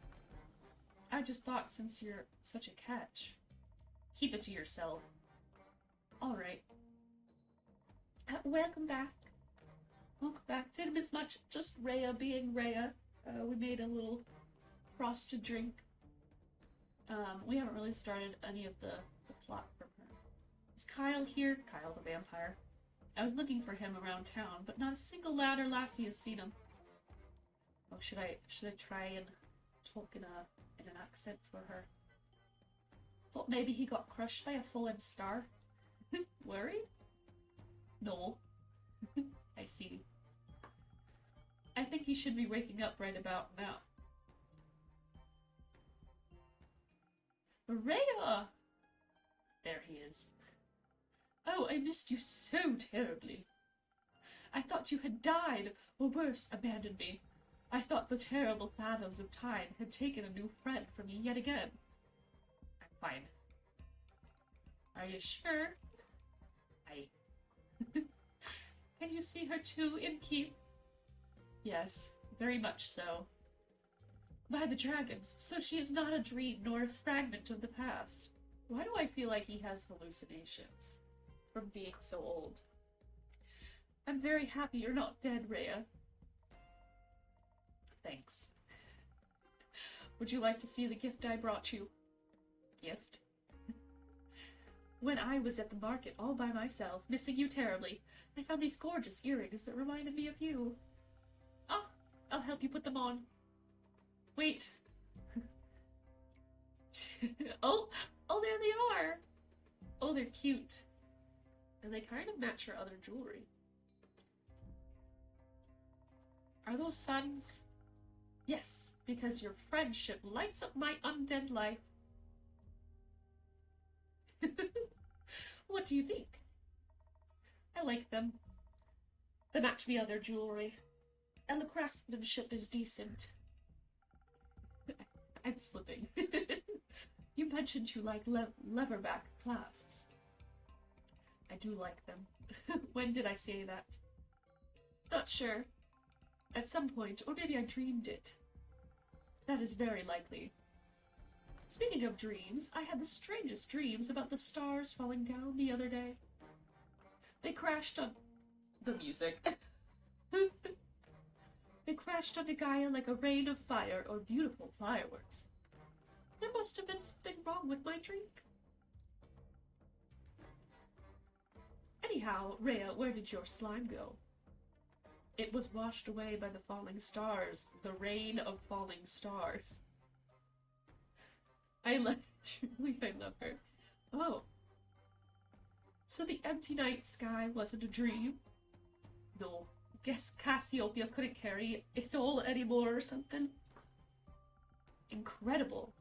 I just thought since you're such a catch. Keep it to yourself. Alright. Welcome back. Welcome back. Didn't miss much. Just Rhea being Rhea. We made a little frosted drink. We haven't really started any of the plot from her. Is Kyle here? Kyle the vampire. I was looking for him around town, but not a single lad or lassie has seen him. Oh, should I try and talk in an accent for her? Thought maybe he got crushed by a fallen star. Worried? No. I see. I think he should be waking up right about now. Rhea! There he is. Oh, I missed you so terribly. I thought you had died, or worse, abandoned me. I thought the terrible fathoms of time had taken a new friend from me yet again. I'm fine. Are you sure? Can you see her too, Innkeep? Yes, very much so. By the dragons, so she is not a dream nor a fragment of the past. Why do I feel like he has hallucinations from being so old? I'm very happy you're not dead, Rhea. Thanks. Would you like to see the gift I brought you? Gift? When I was at the market all by myself, missing you terribly, I found these gorgeous earrings that reminded me of you. Ah, I'll help you put them on. Wait. Oh, there they are. Oh, they're cute. And they kind of match her other jewelry. Are those suns? Yes, because your friendship lights up my undead life. What do you think? I like them. They match me other jewelry. And the craftsmanship is decent. I'm slipping. You mentioned you like leatherback clasps. I do like them. When did I say that? Not sure. At some point, or maybe I dreamed it. That is very likely. Speaking of dreams, I had the strangest dreams about the stars falling down the other day. They crashed on... the music. They crashed onto Gaia like a rain of fire or beautiful fireworks. There must have been something wrong with my drink. Anyhow, Rhea, where did your slime go? It was washed away by the falling stars. The rain of falling stars. I love her. Oh. So the empty night sky wasn't a dream? No. Guess Cassiopeia couldn't carry it all anymore or something. Incredible.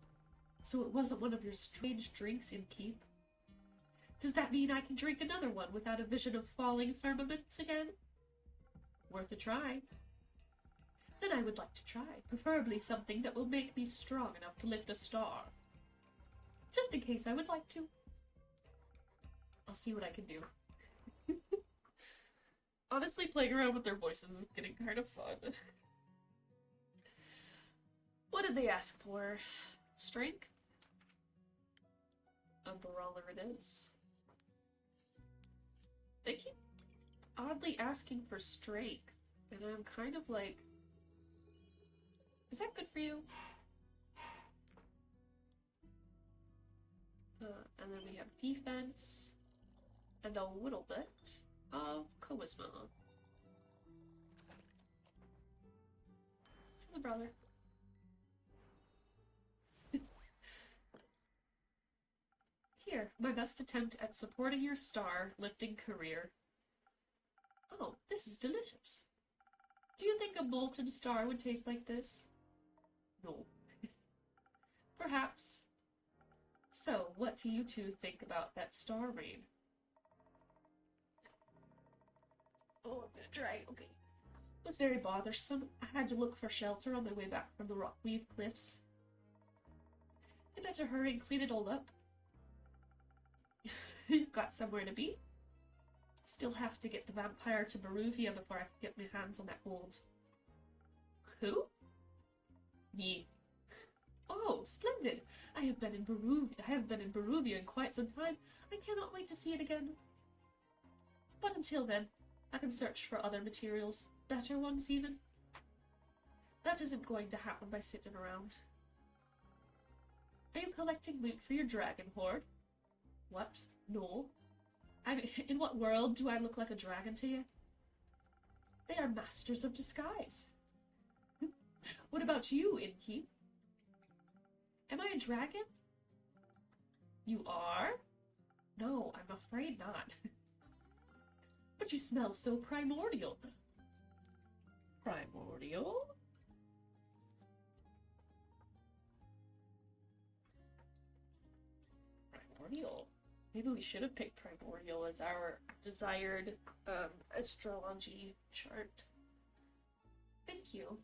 So it wasn't one of your strange drinks, Innkeep? Does that mean I can drink another one without a vision of falling firmaments again? Worth a try. Then I would like to try, preferably something that will make me strong enough to lift a star. Just in case I would like to. I'll see what I can do. Honestly, playing around with their voices is getting kind of fun. What did they ask for? Strength? A brawler it is. They keep oddly asking for strength, and I'm kind of like, is that good for you? And then we have defense, and a little bit of charisma. It's the brother. Here, my best attempt at supporting your star-lifting career. Oh, this is delicious. Do you think a molten star would taste like this? No. Perhaps. So, what do you two think about that star rain? Oh, I'm gonna try. Okay. It was very bothersome. I had to look for shelter on my way back from the Rockweave Cliffs. I better hurry and clean it all up. You've got somewhere to be. Still have to get the vampire to Baruvia before I can get my hands on that gold. Who? Me. Oh, splendid! I have been in Baruvia in quite some time. I cannot wait to see it again. But until then, I can search for other materials, better ones even. That isn't going to happen by sitting around. Are you collecting loot for your dragon horde? What? No. In what world do I look like a dragon to you? They are masters of disguise. What about you, Inky? Am I a dragon? You are? No, I'm afraid not. But you smell so primordial. Primordial? Primordial. Maybe we should have picked primordial as our desired astrology chart. Thank you.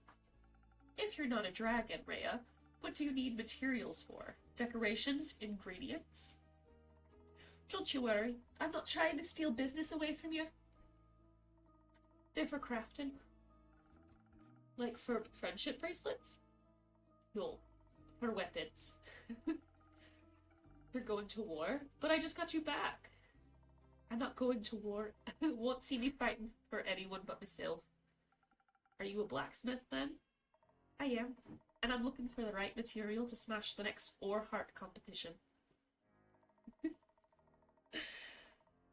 If you're not a dragon, Rhea, what do you need materials for? Decorations? Ingredients? Don't you worry. I'm not trying to steal business away from you. They're for crafting. Like for friendship bracelets? No. For weapons. We're going to war, but I just got you back. I'm not going to war. Won't see me fighting for anyone but myself. Are you a blacksmith then? I am, and I'm looking for the right material to smash the next 4-heart competition.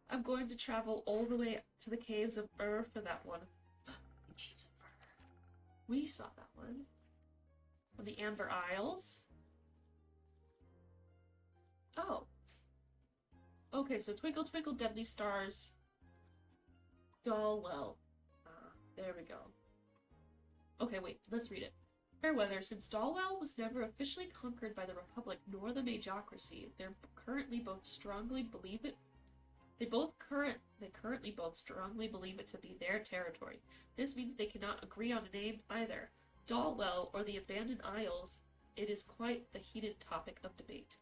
I'm going to travel all the way to the Caves of Ur for that one. The Caves of Ur. We saw that one. From the Amber Isles. Oh. Okay, so Twinkle Twinkle Deadly Stars. Dalwell. There we go. Okay, wait, let's read it. Fairweather, since Dalwell was never officially conquered by the Republic nor the Majocracy, they currently both strongly believe it. They currently both strongly believe it to be their territory. This means they cannot agree on a name either. Dalwell or the Abandoned Isles, it is quite the heated topic of debate.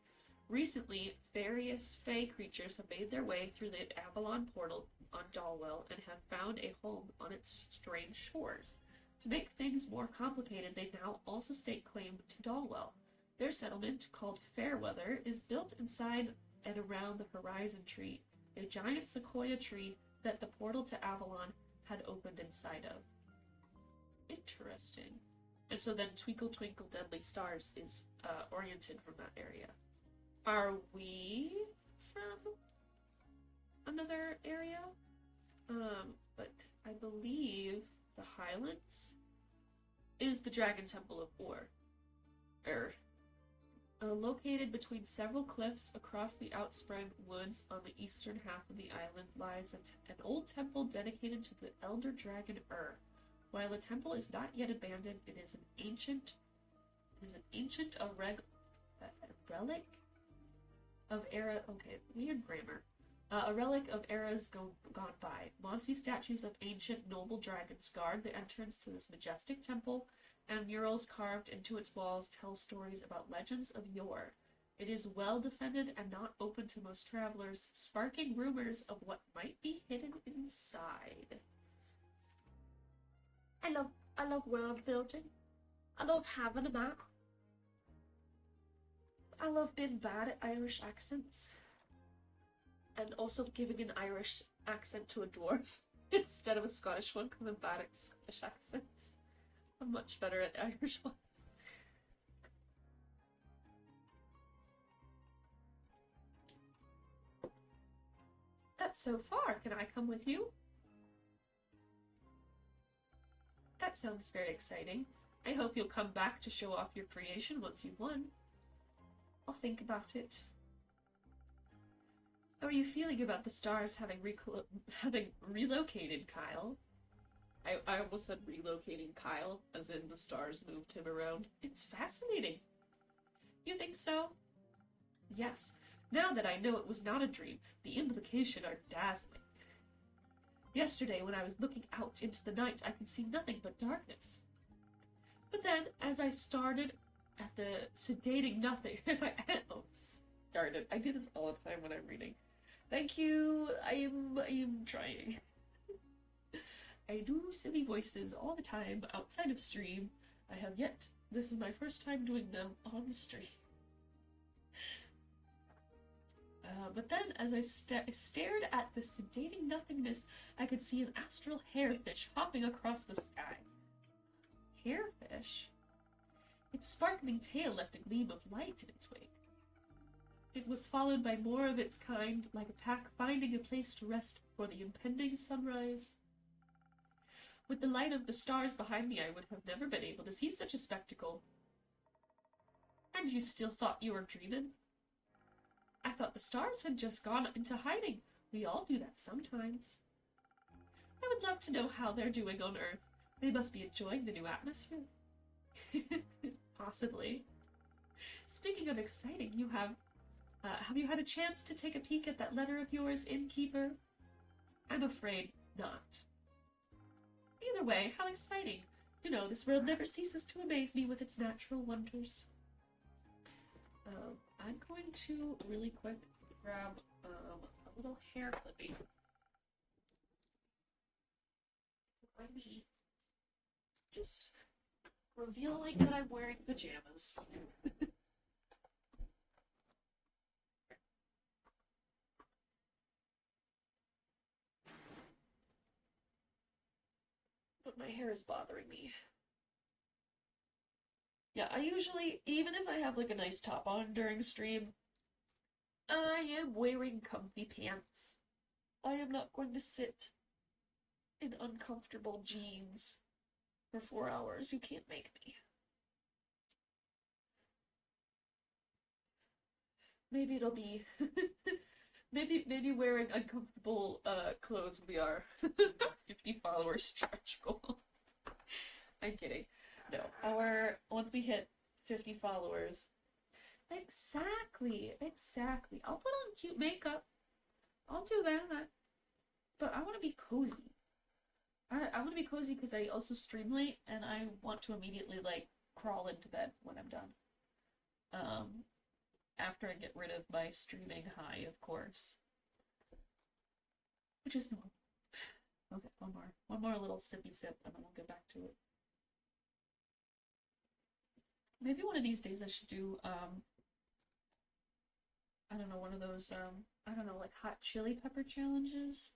Recently, various fey creatures have made their way through the Avalon portal on Dalwell and have found a home on its strange shores. To make things more complicated, they now also stake claim to Dalwell. Their settlement, called Fairweather, is built inside and around the Horizon Tree, a giant sequoia tree that the portal to Avalon had opened inside of. Interesting. And so then Twinkle Twinkle Deadly Stars is oriented from that area. Are we from another area? But I believe the Highlands is the Dragon Temple of Ur. Located between several cliffs across the outspread woods on the eastern half of the island lies an old temple dedicated to the elder dragon Ur. While the temple is not yet abandoned, it is an ancient relic of era. Okay, weird grammar. A relic of eras gone by. Mossy statues of ancient noble dragons guard the entrance to this majestic temple, and murals carved into its walls tell stories about legends of yore. It is well defended and not open to most travelers, sparking rumors of what might be hidden inside. I love world building. I love having a map. I love being bad at Irish accents. And also giving an Irish accent to a dwarf instead of a Scottish one because I'm bad at Scottish accents. I'm much better at Irish ones. That's so far. Can I come with you? That sounds very exciting. I hope you'll come back to show off your creation once you've won. I'll think about it. How are you feeling about the stars having relocated Kyle? I almost said relocating Kyle, as in the stars moved him around. It's fascinating. You think so? Yes. Now that I know it was not a dream, the implications are dazzling. Yesterday, when I was looking out into the night, I could see nothing but darkness. But then, as I started at the sedating nothing, I do this all the time when I'm reading. Thank you. I am trying. I do silly voices all the time outside of stream. I have yet. This is my first time doing them on stream. But then, as I stared at the sedating nothingness, I could see an astral hairfish hopping across the sky. Hairfish? Its sparkling tail left a gleam of light in its wake. It was followed by more of its kind, like a pack finding a place to rest before the impending sunrise. With the light of the stars behind me, I would have never been able to see such a spectacle. And you still thought you were dreaming? I thought the stars had just gone into hiding. We all do that sometimes. I would love to know how they're doing on Earth. They must be enjoying the new atmosphere. Possibly. Speaking of exciting, have you had a chance to take a peek at that letter of yours, Innkeeper? I'm afraid not. Either way, how exciting. You know, this world never ceases to amaze me with its natural wonders. I'm going to really quick grab a little hair clipping. By me, just revealing that I'm wearing pajamas. But my hair is bothering me. Yeah, I usually, even if I have like a nice top on during stream, I am wearing comfy pants. I am not going to sit in uncomfortable jeans for 4 hours. You can't make me. Maybe it'll be maybe wearing uncomfortable clothes will be our 50 followers stretch goal. I'm kidding. No, once we hit 50 followers. Exactly. I'll put on cute makeup. I'll do that. But I want to be cozy. I want to be cozy because I also stream late and I want to immediately like crawl into bed when I'm done. After I get rid of my streaming high, of course. Which is normal. Okay, one more little sippy sip and then we'll get back to it. Maybe one of these days I should do, I don't know, one of those, I don't know, like hot chili pepper challenges?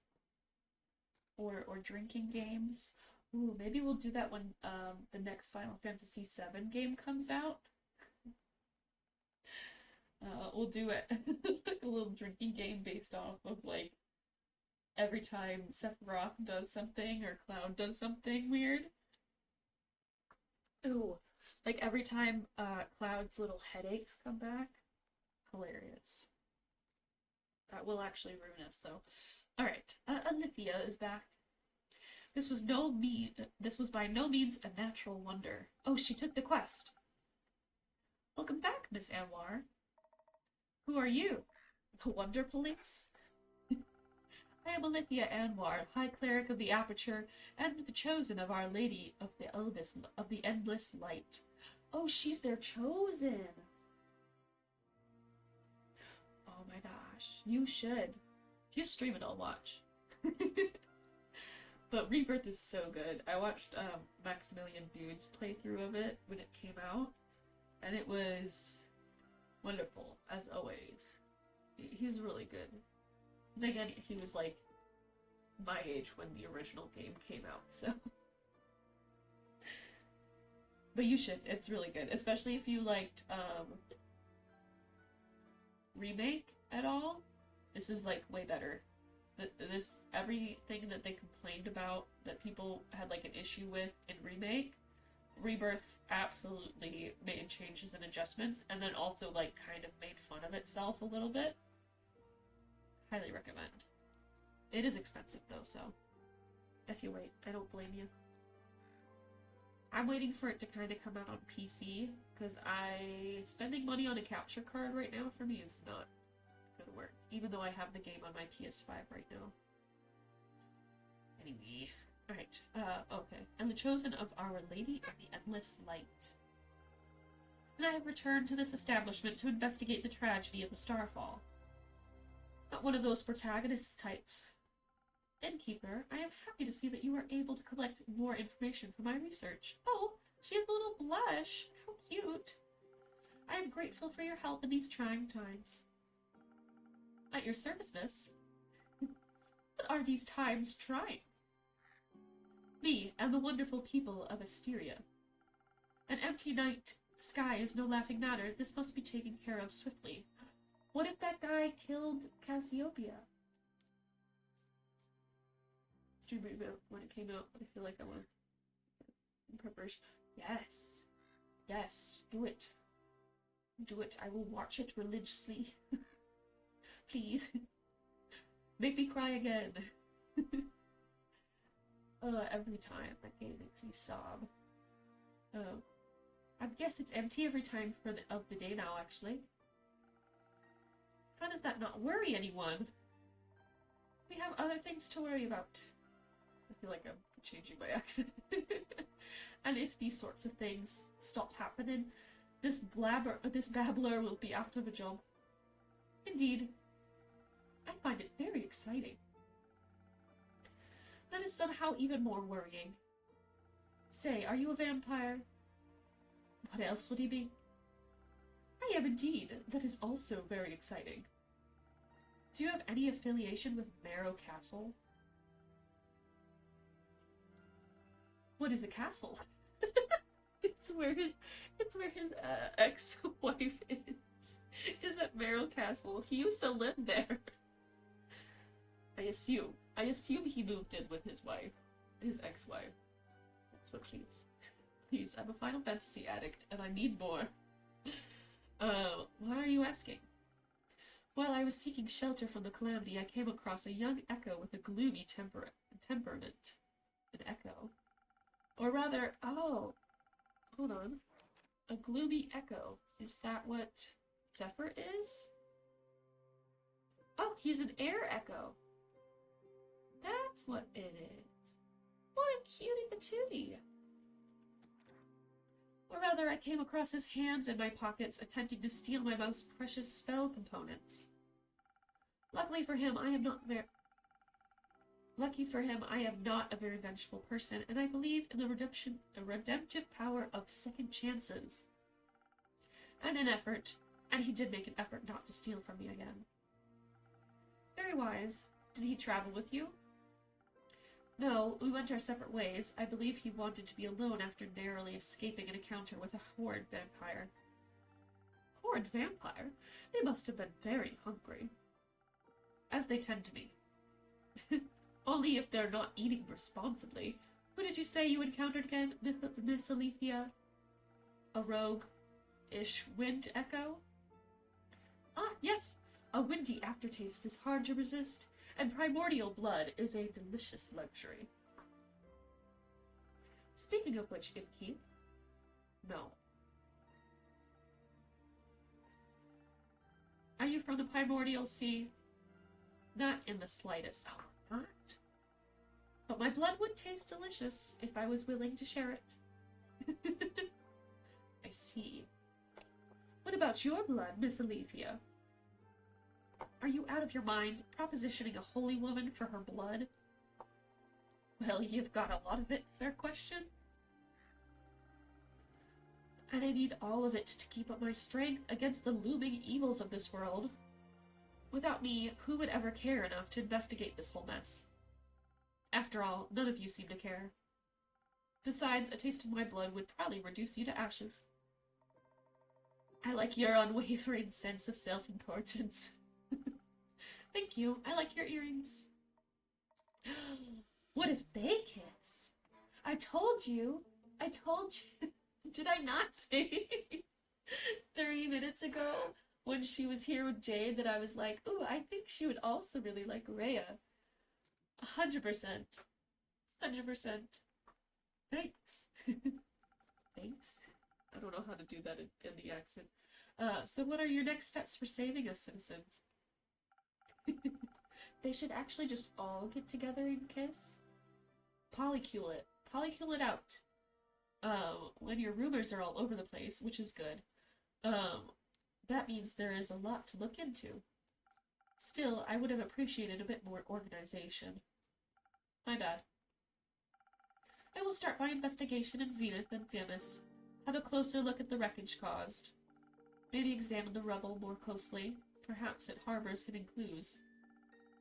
Or drinking games. Ooh, maybe we'll do that when, the next Final Fantasy VII game comes out. We'll do it, a little drinking game based off of, like, every time Sephiroth does something or Cloud does something weird. Ooh. Like every time Cloud's little headaches come back. Hilarious. That will actually ruin us though. Alright, Alithia is back. This was by no means a natural wonder. Oh, she took the quest. Welcome back, Miss Anwar. Who are you? The Wonder Police? I am Alithia Anwar, High Cleric of the Aperture, and the chosen of Our Lady of the Endless Light. Oh, she's their chosen! Oh my gosh, you should. If you stream it, I'll watch. But Rebirth is so good. I watched Maximilian Dude's playthrough of it when it came out, and it was wonderful, as always. He's really good. And again, he was like my age when the original game came out, so. But you should, it's really good. Especially if you liked Remake at all. This is like way better. Everything that they complained about that people had like an issue with in Remake, Rebirth absolutely made changes and adjustments, and then also like kind of made fun of itself a little bit. Highly recommend. It is expensive though, so if you wait, I don't blame you. I'm waiting for it to kind of come out on PC, because spending money on a capture card right now for me is not gonna work, even though I have the game on my PS5 right now. Anyway, alright, okay. And the chosen of Our Lady of the Endless Light. And I have returned to this establishment to investigate the tragedy of the Starfall. Not one of those protagonist types. Innkeeper, I am happy to see that you are able to collect more information for my research. Oh, she has a little blush. How cute. I am grateful for your help in these trying times. At your service, miss. What are these times trying? Me and the wonderful people of Asteria. An empty night sky is no laughing matter. This must be taken care of swiftly. What if that guy killed Cassiopeia? Stream it when it came out, but I feel like I want in preparation. Yes. Yes, do it. Do it. I will watch it religiously. Please. Make me cry again. Every time. That game makes me sob. I guess it's empty every time of the day now, actually. How does that not worry anyone? We have other things to worry about. I feel like I'm changing my accent. And if these sorts of things stop happening, this babbler will be out of a job. Indeed. I find it very exciting. That is somehow even more worrying. Say, are you a vampire? What else would he be? I am indeed. That is also very exciting. Do you have any affiliation with Marrow Castle? What is a castle? It's where his ex-wife is. Is at Marrow Castle. He used to live there. I assume he moved in with his wife. His ex-wife. That's what she is. Please, I'm a Final Fantasy addict, and I need more. Why are you asking? While I was seeking shelter from the calamity, I came across a young echo with a gloomy temperament. An echo? Or rather, oh, hold on. A gloomy echo. Is that what Zephyr is? Oh, he's an air echo. That's what it is. What a cutie patootie. Or rather, I came across his hands in my pockets, attempting to steal my most precious spell components. Lucky for him, I am not a very vengeful person, and I believe in the redemptive power of second chances. And he did make an effort not to steal from me again. Very wise. Did he travel with you? No, we went our separate ways. I believe he wanted to be alone after narrowly escaping an encounter with a horde vampire. Horde vampire? They must have been very hungry. As they tend to be. Only if they're not eating responsibly. Who did you say you encountered again, Miss Alethea? A rogue-ish wind echo? Ah, yes! A windy aftertaste is hard to resist, and primordial blood is a delicious luxury. Speaking of which, Imkeep... No. Are you from the primordial sea? Not in the slightest. Oh, heart. But my blood would taste delicious if I was willing to share it. I see. What about your blood, Miss Alethea? Are you out of your mind, propositioning a holy woman for her blood? Well, you've got a lot of it, fair question. And I need all of it to keep up my strength against the looming evils of this world. Without me, who would ever care enough to investigate this whole mess? After all, none of you seem to care. Besides, a taste of my blood would probably reduce you to ashes. I like your unwavering sense of self-importance. Thank you. I like your earrings. What if they kiss? I told you. I told you. Did I not say 3 minutes ago when she was here with Jade that I was like, ooh, I think she would also really like Rhea. 100%. 100%. Thanks. Thanks. I don't know how to do that in the accent. So what are your next steps for saving us, citizens? They should actually just all get together and kiss. Polycule it. Polycule it out. When your rumors are all over the place, which is good, that means there is a lot to look into. Still, I would have appreciated a bit more organization. My bad. I will start my investigation in Zenith and Themis. Have a closer look at the wreckage caused. Maybe examine the rubble more closely. Perhaps it harbors hidden clues.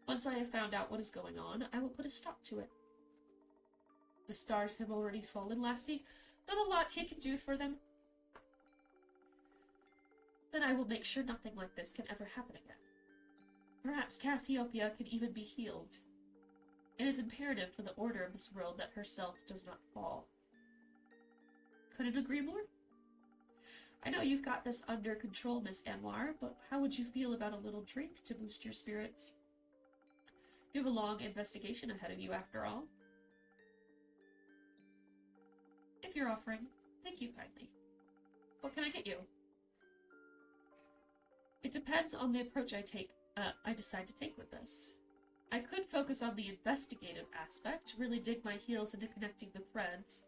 Once I have found out what is going on, I will put a stop to it. The stars have already fallen, lassie. Not a lot you can do for them. Then I will make sure nothing like this can ever happen again. Perhaps Cassiopeia can even be healed. It is imperative for the order of this world that herself does not fall. Couldn't agree more? I know you've got this under control, Miss Anwar, but how would you feel about a little drink to boost your spirits? You have a long investigation ahead of you, after all. If you're offering, thank you kindly. What can I get you? It depends on the approach I decide to take with this. I could focus on the investigative aspect, really dig my heels into connecting the threads,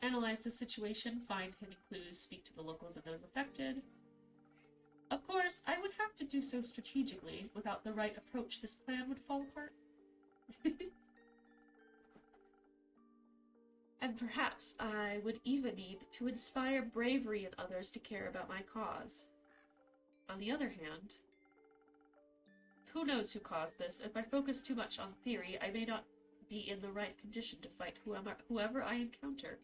analyze the situation, find hidden clues, speak to the locals and those affected. Of course, I would have to do so strategically. Without the right approach, this plan would fall apart. And perhaps I would even need to inspire bravery in others to care about my cause. On the other hand, who knows who caused this? If I focus too much on theory, I may not be in the right condition to fight whoever I encounter.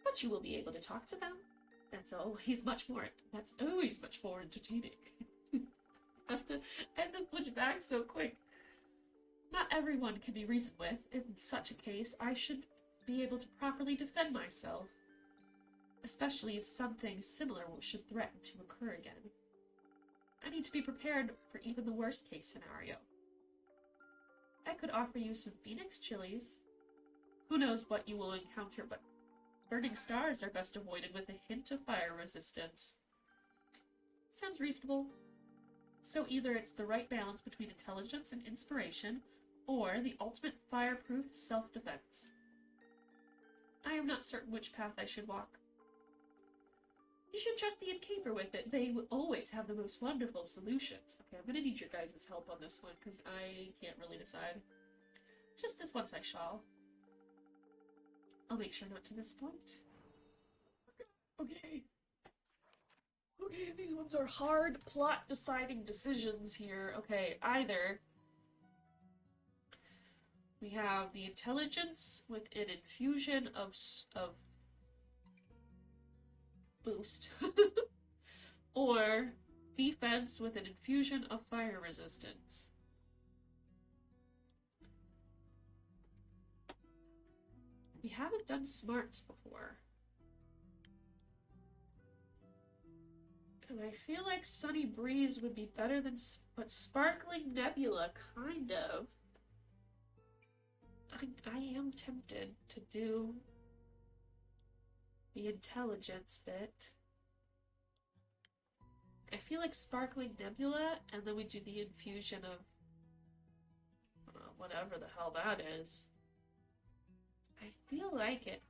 But you will be able to talk to them. That's always much more entertaining. I have to switch back so quick. Not everyone can be reasoned with. In such a case, I should be able to properly defend myself, especially if something similar should threaten to occur again. I need to be prepared for even the worst case scenario. I could offer you some Phoenix chilies. Who knows what you will encounter, but burning stars are best avoided with a hint of fire resistance. Sounds reasonable. So either it's the right balance between intelligence and inspiration, or the ultimate fireproof self-defense. I am not certain which path I should walk. You should trust the innkeeper with it. They will always have the most wonderful solutions. Okay, I'm gonna need your guys' help on this one, because I can't really decide. Just this once I shall. I'll make sure not to disappoint. Okay. Okay, these ones are hard plot-deciding decisions here. Okay, either we have the intelligence with an infusion of boost, or defense with an infusion of fire resistance. We haven't done smarts before. And I feel like Sunny Breeze would be better than but Sparkling Nebula, kind of. I am tempted to do the intelligence bit. I feel like Sparkling Nebula, and then we do the infusion of whatever the hell that is. I feel like it.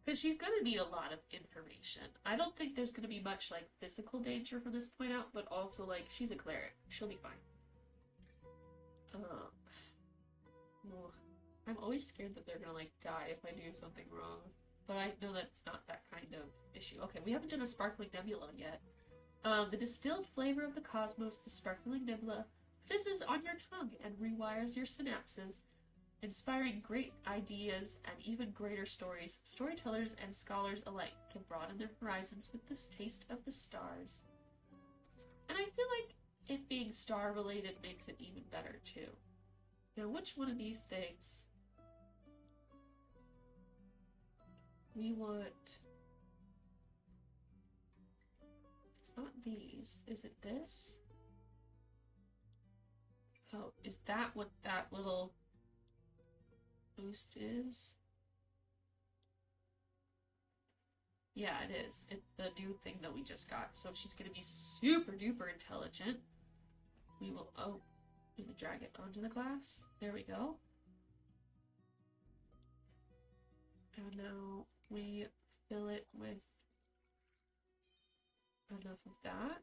Because she's gonna need a lot of information. I don't think there's gonna be much, like, physical danger from this point out, but also, like, she's a cleric. She'll be fine. I'm always scared that they're gonna, like, die if I do something wrong. But I know that's not that kind of issue. Okay, we haven't done a sparkling nebula yet. The distilled flavor of the cosmos, the sparkling nebula, fizzes on your tongue and rewires your synapses, inspiring great ideas and even greater stories. Storytellers and scholars alike can broaden their horizons with this taste of the stars. And I feel like it being star-related makes it even better, too. Now, which one of these things... we want... It's not these. Is it this? Oh, is that what that little boost is? Yeah, it is. It's the new thing that we just got. So she's gonna be super duper intelligent. We will... oh, we can drag it onto the glass. There we go. And now we fill it with enough of that.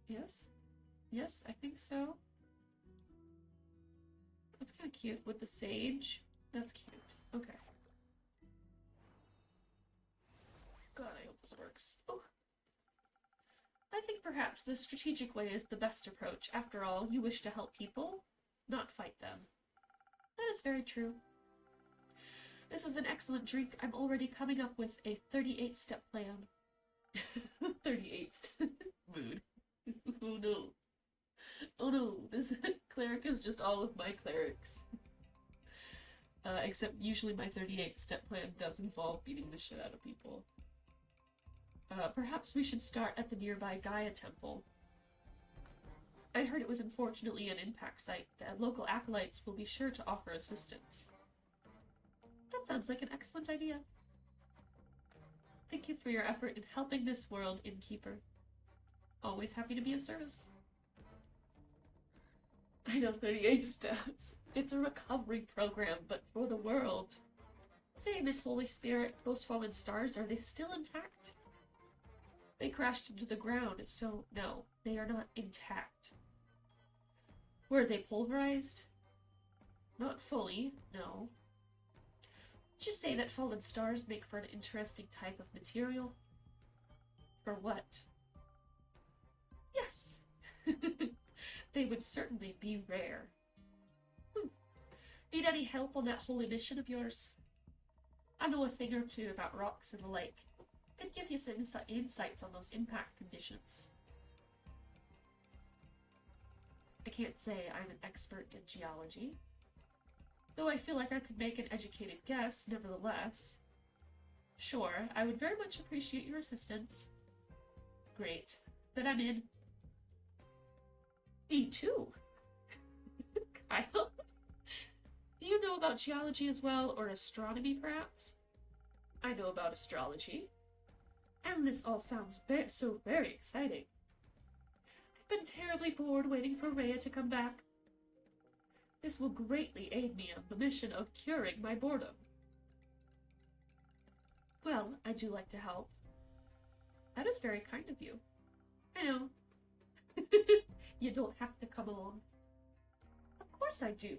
Yes? Yes, I think so. That's kind of cute with the sage. That's cute. Okay. God, I hope this works. Oh. I think perhaps the strategic way is the best approach. After all, you wish to help people, not fight them. That is very true. This is an excellent drink. I'm already coming up with a 38-step plan. 38 mood. Oh no. Oh no, this cleric is just all of my clerics. Except usually my 38-step plan does involve beating the shit out of people. Perhaps we should start at the nearby Gaia Temple. I heard it was unfortunately an impact site. The local acolytes will be sure to offer assistance. That sounds like an excellent idea. Thank you for your effort in helping this world, Innkeeper. Always happy to be of service. I know 38 steps. It's a recovery program, but for the world. Say, Miss Holy Spirit, those fallen stars, are they still intact? They crashed into the ground, so no, they are not intact. Were they pulverized? Not fully, no. Did you say that fallen stars make for an interesting type of material? For what? Yes. They would certainly be rare. Need any help on that holy mission of yours? I know a thing or two about rocks and the lake. Could give you some insights on those impact conditions. I can't say I'm an expert in geology, though I feel like I could make an educated guess, nevertheless. Sure, I would very much appreciate your assistance. Great. Then I'm in. Me too. Kyle? Do you know about geology as well, or astronomy perhaps? I know about astrology. And this all sounds so very exciting. I've been terribly bored waiting for Rhea to come back. This will greatly aid me on the mission of curing my boredom. Well, I do like to help. That is very kind of you. I know. You don't have to come along. Of course I do.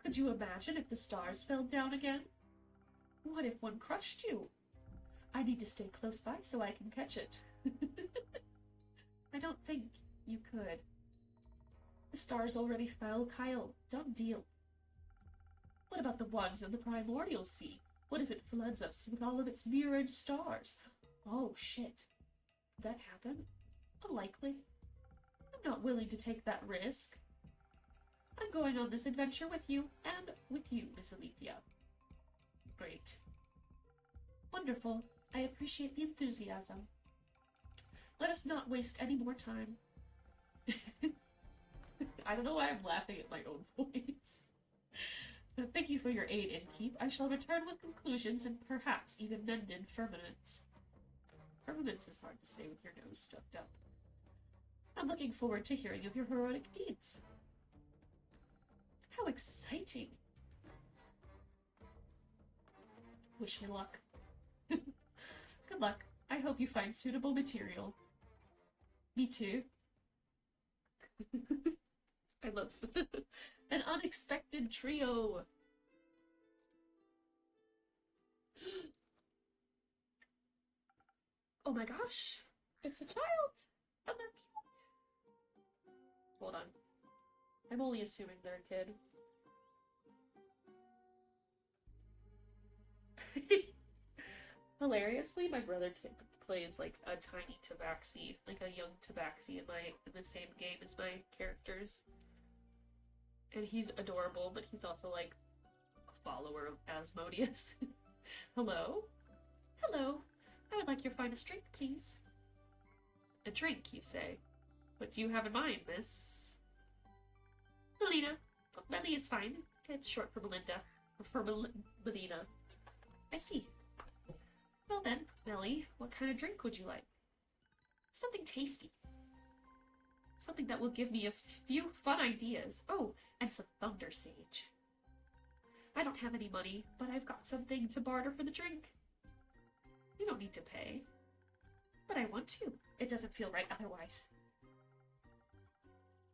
Could you imagine if the stars fell down again? What if one crushed you? I need to stay close by so I can catch it. I don't think you could. The stars already fell, Kyle. Done deal. What about the ones in the primordial sea? What if it floods us with all of its mirrored stars? Oh, shit. Could that happen? Unlikely. I'm not willing to take that risk. I'm going on this adventure with you, and with you, Miss Alethea. Great. Wonderful. I appreciate the enthusiasm. Let us not waste any more time. I don't know why I'm laughing at my own voice. Thank you for your aid, Innkeep. I shall return with conclusions and perhaps even mended firmaments. Firmaments is hard to say with your nose stuffed up. I'm looking forward to hearing of your heroic deeds. How exciting! Wish me luck. Good luck. I hope you find suitable material. Me too. I love an unexpected trio. Oh my gosh, it's a child, and they're cute. Hold on, I'm only assuming they're a kid. Hilariously, my brother plays like a tiny tabaxi, like a young tabaxi in the same game as my characters. And he's adorable, but he's also like a follower of Asmodeus. Hello? Hello. I would like your finest drink, please. A drink, you say? What do you have in mind, miss? Melina. Melly is fine. It's short for Melinda. Or for Melina. I see. Well then, Melly, what kind of drink would you like? Something tasty. Something that will give me a few fun ideas. Oh, and some thunder sage. I don't have any money, but I've got something to barter for the drink. You don't need to pay. But I want to. It doesn't feel right otherwise.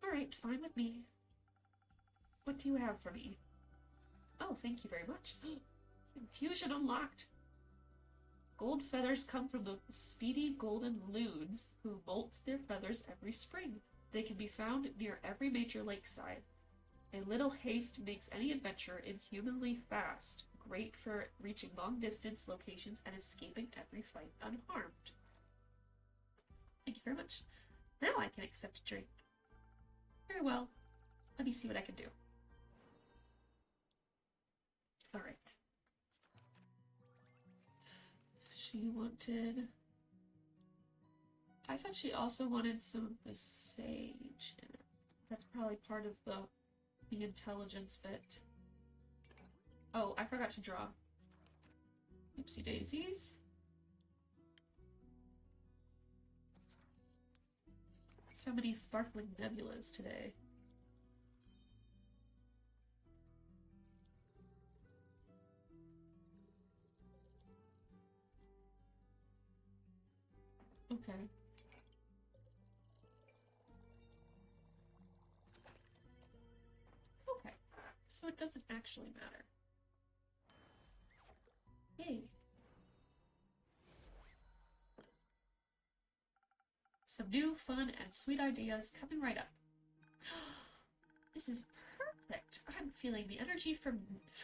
Alright, fine with me. What do you have for me? Oh, thank you very much. Infusion unlocked. Gold feathers come from the speedy golden loons who molt their feathers every spring. They can be found near every major lakeside. A little haste makes any adventure inhumanly fast, great for reaching long-distance locations and escaping every fight unharmed. Thank you very much. Now I can accept a drink. Very well. Let me see what I can do. Alright. She wanted... I thought she also wanted some of the sage in it. That's probably part of the intelligence bit. Oh, I forgot to draw. Oopsie daisies. So many sparkling nebulas today. Okay. Okay. So it doesn't actually matter. Yay. Some new, fun, and sweet ideas coming right up. This is perfect. I'm feeling the energy for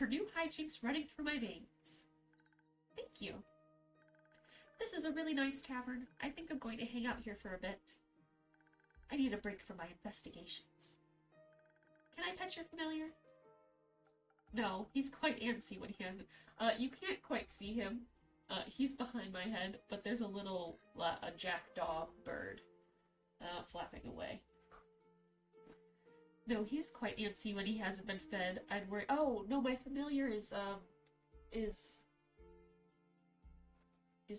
new hijinks running through my veins. Thank you. This is a really nice tavern. I think I'm going to hang out here for a bit. I need a break from my investigations. Can I pet your familiar? No, he's quite antsy when he hasn't. You can't quite see him. He's behind my head, but there's a little a jackdaw bird flapping away. No, he's quite antsy when he hasn't been fed. I'd worry. Oh no, my familiar is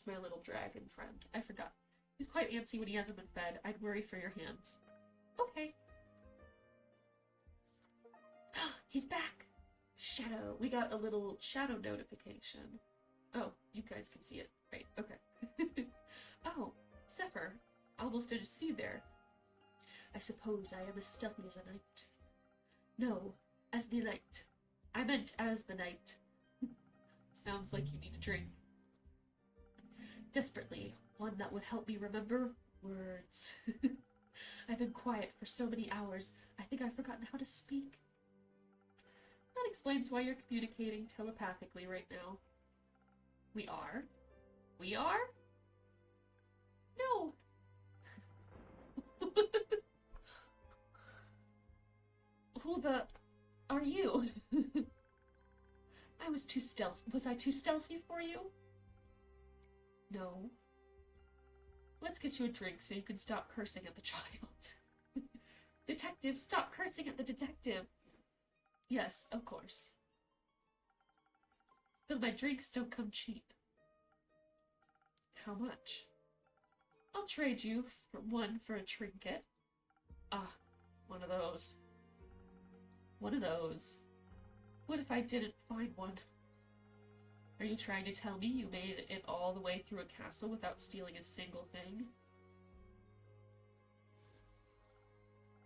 my little dragon friend. I forgot. He's quite antsy when he hasn't been fed. I'd worry for your hands. Okay. He's back! Shadow. We got a little shadow notification. Oh, you guys can see it. Right, okay. Oh, Zephyr. Almost didn't see there. I suppose I am as stealthy as a knight. No, as the knight. I meant as the knight. Sounds like you need a drink. Desperately, one that would help me remember words. I've been quiet for so many hours, I think I've forgotten how to speak. That explains why you're communicating telepathically right now. We are? We are? No! Who the... are you? I was too stealthy. Was I too stealthy for you? No. Let's get you a drink so you can stop cursing at the child. Detective, stop cursing at the detective! Yes, of course. Though my drinks don't come cheap. How much? I'll trade you one for a trinket. Ah, one of those. One of those. What if I didn't find one? Are you trying to tell me you made it all the way through a castle without stealing a single thing?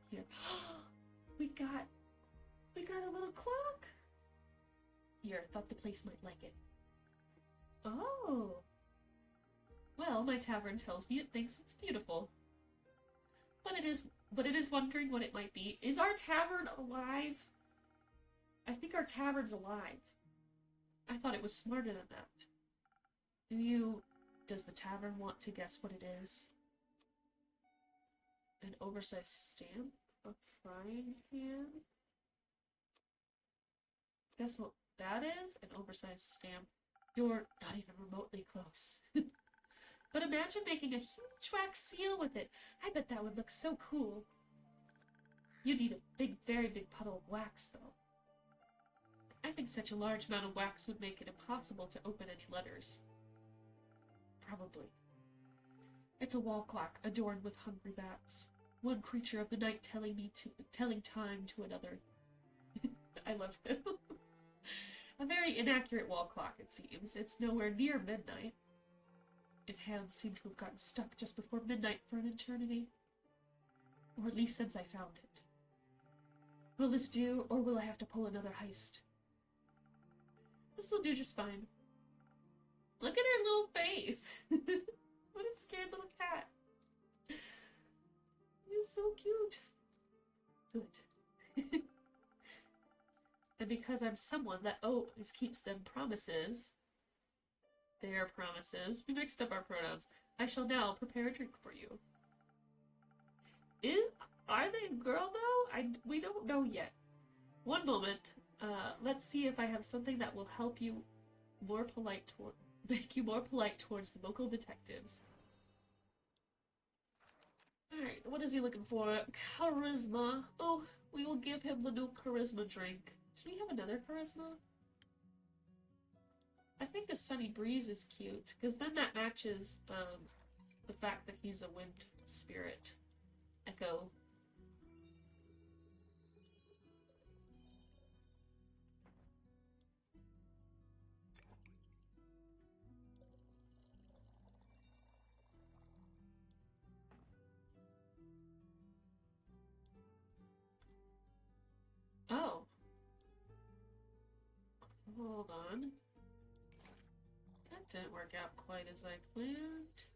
Here. We got a little clock! Here, thought the place might like it. Oh! Well, my tavern tells me it thinks it's beautiful. But it is wondering what it might be. Is our tavern alive? I think our tavern's alive. I thought it was smarter than that. Does the tavern want to guess what it is? An oversized stamp? A frying pan? Guess what that is? An oversized stamp. You're not even remotely close. But imagine making a huge wax seal with it. I bet that would look so cool. You'd need a big, very big puddle of wax, though. I think such a large amount of wax would make it impossible to open any letters. Probably. It's a wall clock adorned with hungry bats. One creature of the night telling time to another. I love him. A very inaccurate wall clock, it seems. It's nowhere near midnight. Its hands seem to have gotten stuck just before midnight for an eternity. Or at least since I found it. Will this do, or will I have to pull another heist? This will do just fine. Look at her little face! What a scared little cat. He's so cute. Good. And because I'm someone that always keeps them promises, their promises, we mixed up our pronouns, I shall now prepare a drink for you. Are they a girl though? We don't know yet. One moment. Let's see if I have something that will help you make you more polite towards the local detectives. Alright, what is he looking for? Charisma. Oh, we will give him the new charisma drink. Do we have another charisma? I think the sunny breeze is cute, because then that matches the fact that he's a wind spirit. Echo. Oh. Hold on. That didn't work out quite as I planned.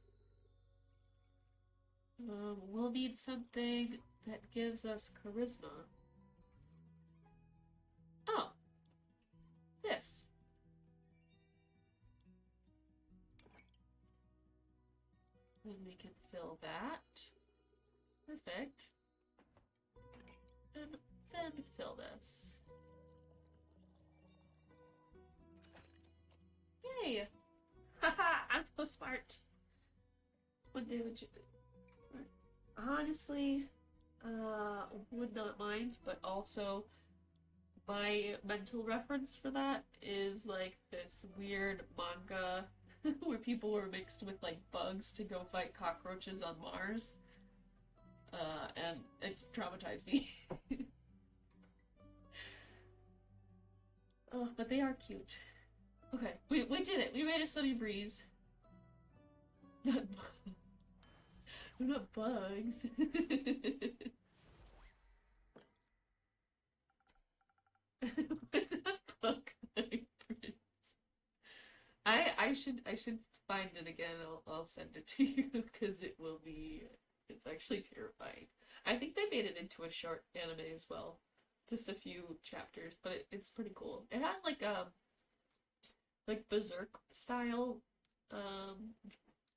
We'll need something that gives us charisma. Oh. This. Then we can fill that. Perfect. And then fill this. Yay! Haha, I'm so smart. What day would you... Honestly, would not mind, but also my mental reference for that is like this weird manga where people were mixed with like bugs to go fight cockroaches on Mars. And it's traumatized me. Oh, but they are cute. Okay, we did it. We made a sunny breeze. We're not bugs. We're not bug-like prince. I should find it again. I'll send it to you because it's actually terrifying. I think they made it into a short anime as well. Just a few chapters, but it's pretty cool. It has like Berserk style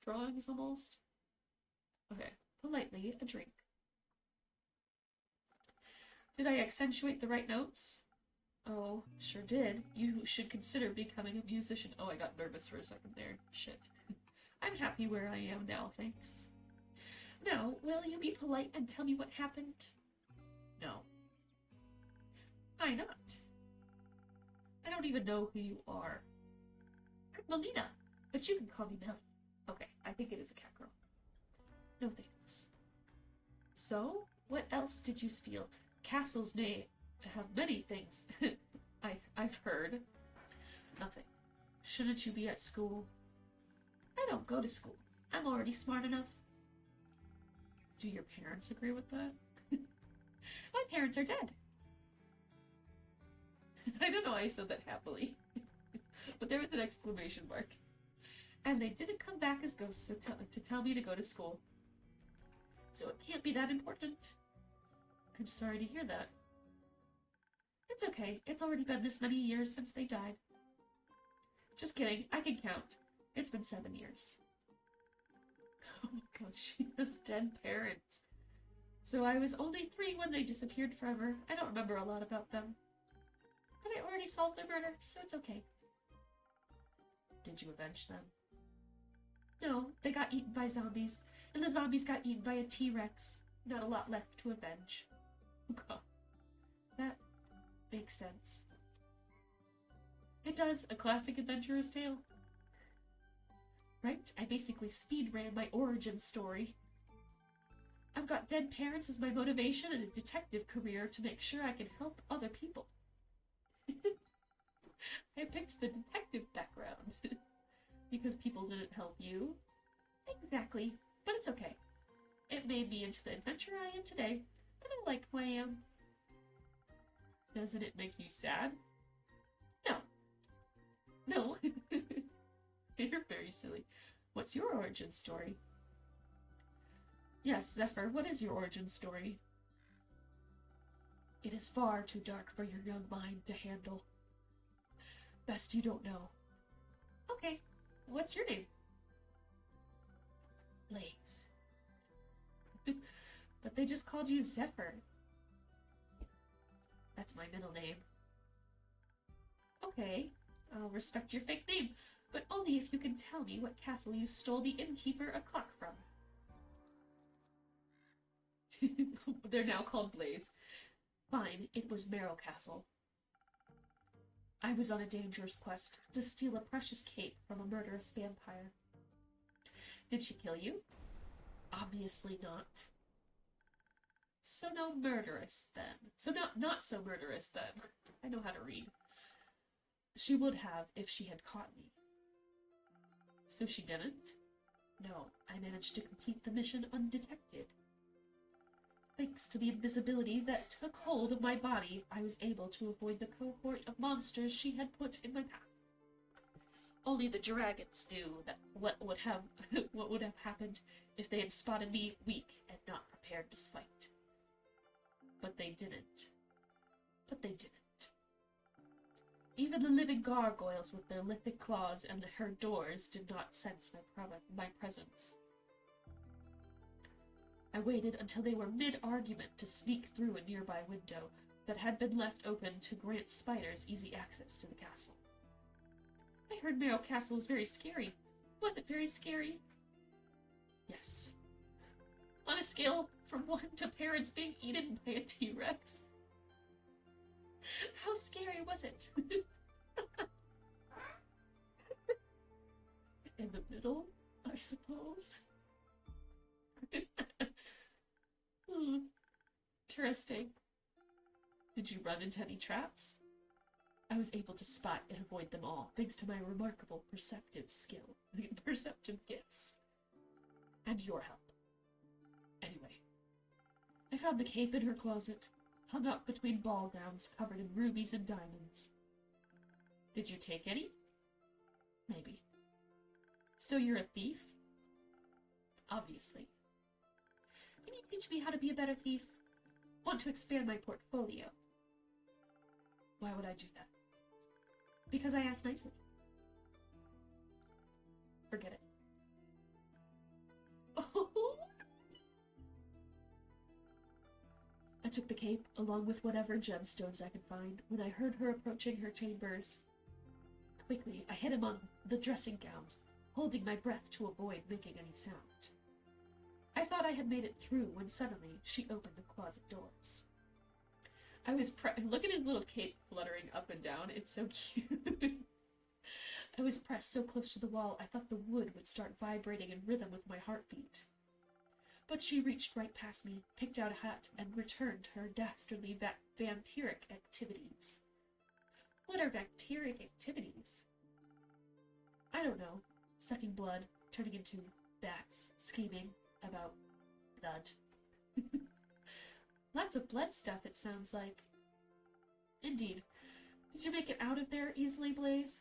drawings almost. Okay, politely, a drink. Did I accentuate the right notes? Oh, sure did. You should consider becoming a musician. Oh, I got nervous for a second there. Shit. I'm happy where I am now, thanks. Now, will you be polite and tell me what happened? No. Why not? I don't even know who you are. Melina, but you can call me Melly. Okay, I think it is a cat girl. No thanks. So, what else did you steal? Castles may have many things. I've heard. Nothing. Shouldn't you be at school? I don't go to school. I'm already smart enough. Do your parents agree with that? My parents are dead. I don't know why I said that happily. But there was an exclamation mark. And they didn't come back as ghosts to tell me to go to school. So it can't be that important. I'm sorry to hear that. It's okay. It's already been this many years since they died. Just kidding. I can count. It's been 7 years. Oh my god, she has dead parents. So I was only 3 when they disappeared forever. I don't remember a lot about them. But I already solved their murder, so it's okay. Did you avenge them? No, they got eaten by zombies, and the zombies got eaten by a T-Rex. Not a lot left to avenge. God. That makes sense. It does, a classic adventurer's tale. Right? I basically speed ran my origin story. I've got dead parents as my motivation and a detective career to make sure I can help other people. I picked the detective background. Because people didn't help you. Exactly. But it's okay. It made me into the adventurer I am today. And I like who I am. Doesn't it make you sad? No. No. You're very silly. What's your origin story? Yes, Zephyr, what is your origin story? It is far too dark for your young mind to handle. Best you don't know. Okay, what's your name? Blaze. But they just called you Zephyr. That's my middle name. Okay, I'll respect your fake name, but only if you can tell me what castle you stole the innkeeper a clock from. They're now called Blaze. Fine, it was Marrow Castle. I was on a dangerous quest to steal a precious cape from a murderous vampire. Did she kill you? Obviously not. So no murderous, then. So not so murderous, then. I know how to read. She would have if she had caught me. So she didn't? No, I managed to complete the mission undetected. Thanks to the invisibility that took hold of my body, I was able to avoid the cohort of monsters she had put in my path. Only the dragons knew that what would have happened if they had spotted me weak and not prepared to fight. But they didn't. Even the living gargoyles with their lithic claws and her doors did not sense my presence. I waited until they were mid-argument to sneak through a nearby window that had been left open to grant spiders easy access to the castle. I heard Marrow Castle is very scary. Was it very scary? Yes. On a scale from 1 to parents being eaten by a T-Rex. How scary was it? In the middle, I suppose. Interesting. Did you run into any traps? I was able to spot and avoid them all, thanks to my remarkable perceptive gifts. And your help. Anyway, I found the cape in her closet, hung up between ball gowns covered in rubies and diamonds. Did you take any? Maybe. So you're a thief? Obviously. Can you teach me how to be a better thief? Want to expand my portfolio. Why would I do that? Because I asked nicely. Forget it. Oh. I took the cape, along with whatever gemstones I could find, when I heard her approaching her chambers. Quickly, I hid among the dressing gowns, holding my breath to avoid making any sound. I thought I had made it through when suddenly she opened the closet doors. Look at his little cape fluttering up and down. It's so cute. I was pressed so close to the wall I thought the wood would start vibrating in rhythm with my heartbeat. But she reached right past me, picked out a hat, and returned to her dastardly vampiric activities. What are vampiric activities? I don't know. Sucking blood, turning into bats, scheming about blood. Lots of blood stuff, it sounds like. Indeed. Did you make it out of there easily, Blaze?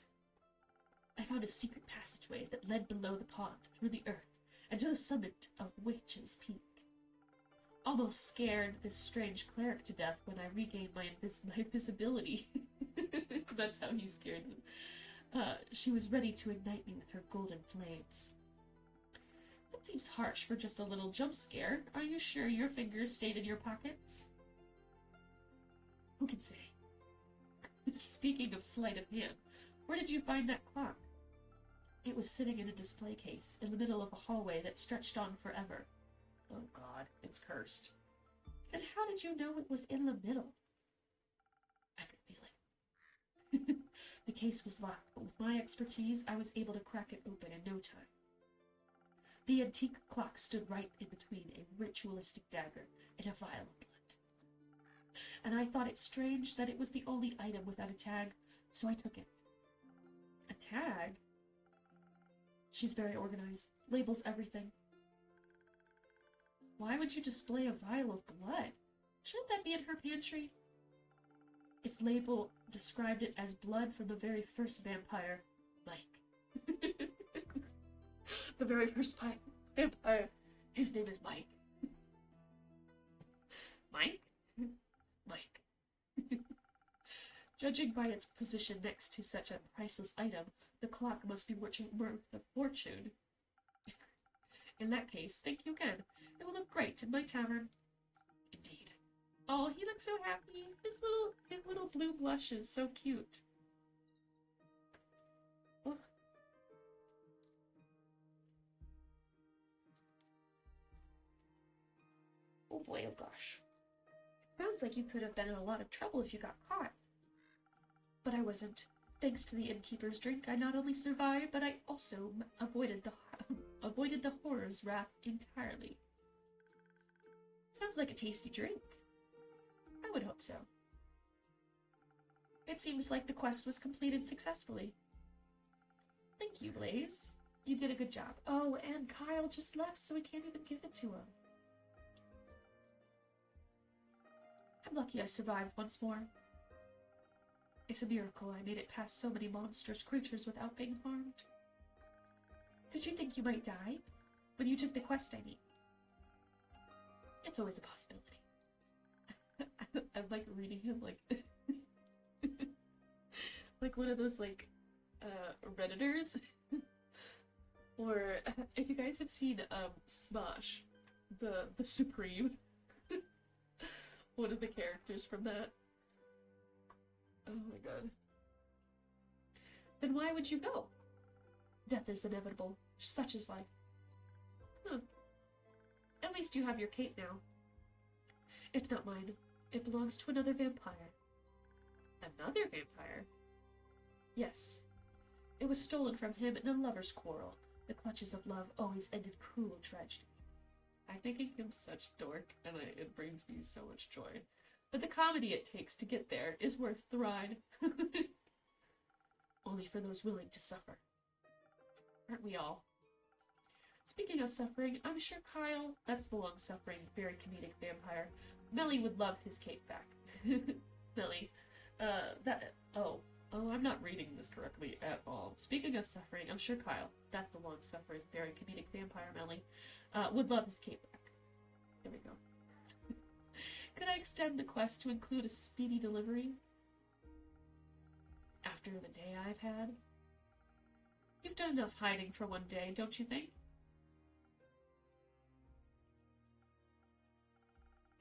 I found a secret passageway that led below the pond, through the earth, and to the summit of Witch's Peak. Almost scared this strange cleric to death when I regained my visibility. That's how he scared them. She was ready to ignite me with her golden flames. That seems harsh for just a little jump scare. Are you sure your fingers stayed in your pockets? Who can say? Speaking of sleight of hand, where did you find that clock? It was sitting in a display case in the middle of a hallway that stretched on forever. Oh God, it's cursed. Then how did you know it was in the middle? I could feel it. The case was locked, but with my expertise, I was able to crack it open in no time. The antique clock stood right in between a ritualistic dagger and a vial of blood. And I thought it strange that it was the only item without a tag, so I took it. A tag? She's very organized, labels everything. Why would you display a vial of blood? Shouldn't that be in her pantry? Its label described it as blood from the very first vampire, Mike. The very first vampire. His name is Mike. Mike? Mike. Judging by its position next to such a priceless item, the clock must be worth a fortune. In that case, thank you again. It will look great in my tavern. Indeed. Oh, he looks so happy. His little blue blush is so cute. Oh. Oh boy, oh gosh. It sounds like you could have been in a lot of trouble if you got caught. But I wasn't. Thanks to the innkeeper's drink, I not only survived, but I also avoided the horror's wrath entirely. Sounds like a tasty drink. I would hope so. It seems like the quest was completed successfully. Thank you, Blaze. You did a good job. Oh, and Kyle just left, so we can't even give it to him. I'm lucky I survived once more. It's a miracle I made it past so many monstrous creatures without being harmed. Did you think you might die? When you took the quest, I mean. It's always a possibility. I'm like reading him like like one of those like Redditors. Or if you guys have seen Smosh, the Supreme, one of the characters from that. Oh my god. Then why would you go? Death is inevitable. Such is life. Huh. At least you have your cape now. It's not mine. It belongs to another vampire. Another vampire? Yes. It was stolen from him in a lover's quarrel. The clutches of love always ended cruel tragedy. I'm making him such dork, and it brings me so much joy. But the comedy it takes to get there is worth the ride. Only for those willing to suffer. Aren't we all? Speaking of suffering, I'm sure Kyle, that's the long-suffering, very comedic vampire, Melly would love his cape back. Melly, I'm not reading this correctly at all. Speaking of suffering, I'm sure Kyle, that's the long-suffering, very comedic vampire Melly, would love his cape back. There we go. Could I extend the quest to include a speedy delivery? After the day I've had? You've done enough hiding for one day, don't you think?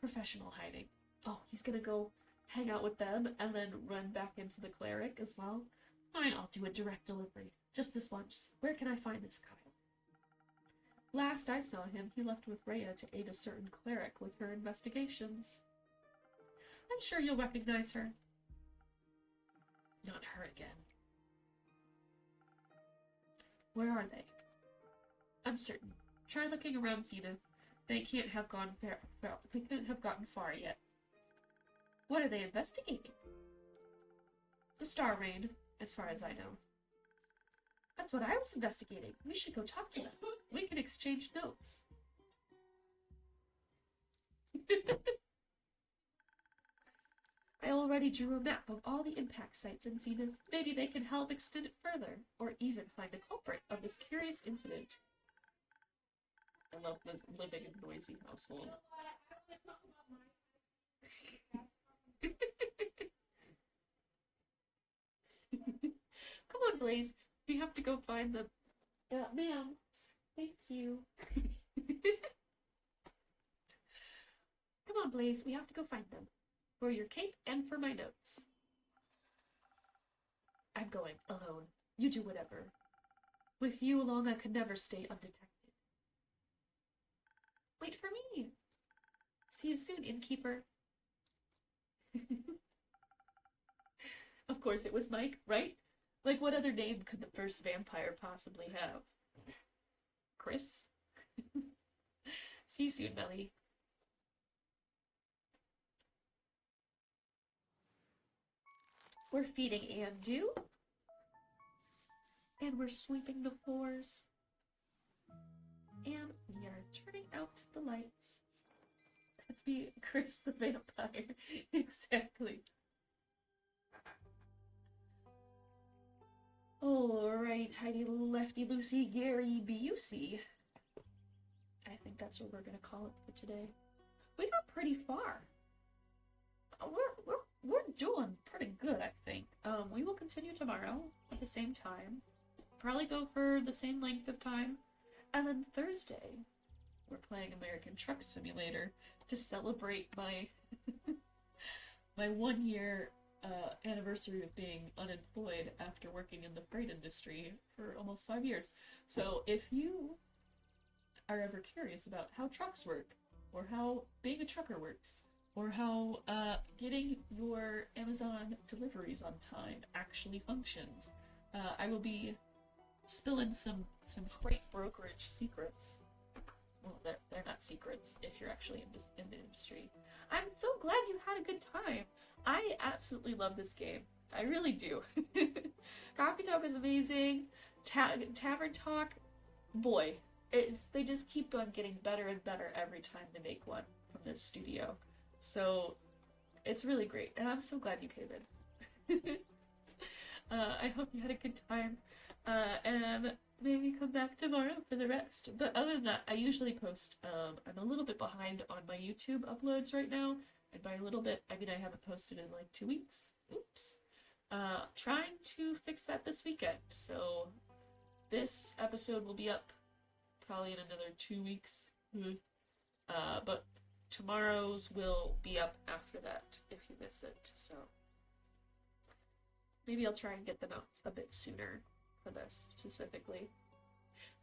Professional hiding. Oh, he's gonna go hang out with them and then run back into the cleric as well? Fine, I'll do a direct delivery. Just this once. Where can I find this Kyle? Last I saw him, he left with Rhea to aid a certain cleric with her investigations. I'm sure you'll recognize her. Not her again. Where are they? Uncertain. Try looking around, Zena. They can't have gone they couldn't have gotten far yet. What are they investigating? The Star Rain, as far as I know. That's what I was investigating. We should go talk to them. We can exchange notes. I already drew a map of all the impact sites in Zenith. Maybe they can help extend it further, or even find a culprit of this curious incident. I love living in a noisy household. Come on, Blaze. We have to go find them. Ma'am. Thank you. Come on, Blaze. We have to go find them. For your cape and for my notes. I'm going alone. You do whatever. With you along, I could never stay undetected. Wait for me. See you soon, innkeeper. Of course it was Mike, right? Like, what other name could the first vampire possibly have? Chris? See you soon, Melly. We're feeding Andu. And we're sweeping the floors. And we are turning out the lights. That's me, Chris the vampire. Exactly. Alright, tidy lefty loosey Gary Busey. I think that's what we're gonna call it for today. We got pretty far. We're doing pretty good, I think. We will continue tomorrow at the same time. Probably go for the same length of time. And then Thursday, we're playing American Truck Simulator to celebrate my my 1 year anniversary of being unemployed after working in the freight industry for almost 5 years. So if you are ever curious about how trucks work, or how being a trucker works, or how getting your Amazon deliveries on time actually functions, I will be spilling some freight brokerage secrets. Well, they're not secrets if you're actually in the industry. I'm so glad you had a good time. I absolutely love this game. I really do. Coffee Talk is amazing. Tavern Talk, boy, they just keep on getting better and better every time they make one from this studio. So it's really great, and I'm so glad you came in. I hope you had a good time, and maybe come back tomorrow for the rest. But other than that, I usually post. I'm a little bit behind on my YouTube uploads right now, and by a little bit, I mean I haven't posted in like 2 weeks. Oops. Trying to fix that this weekend. So this episode will be up probably in another 2 weeks. But tomorrow's will be up after that if you miss it. So maybe I'll try and get them out a bit sooner for this specifically.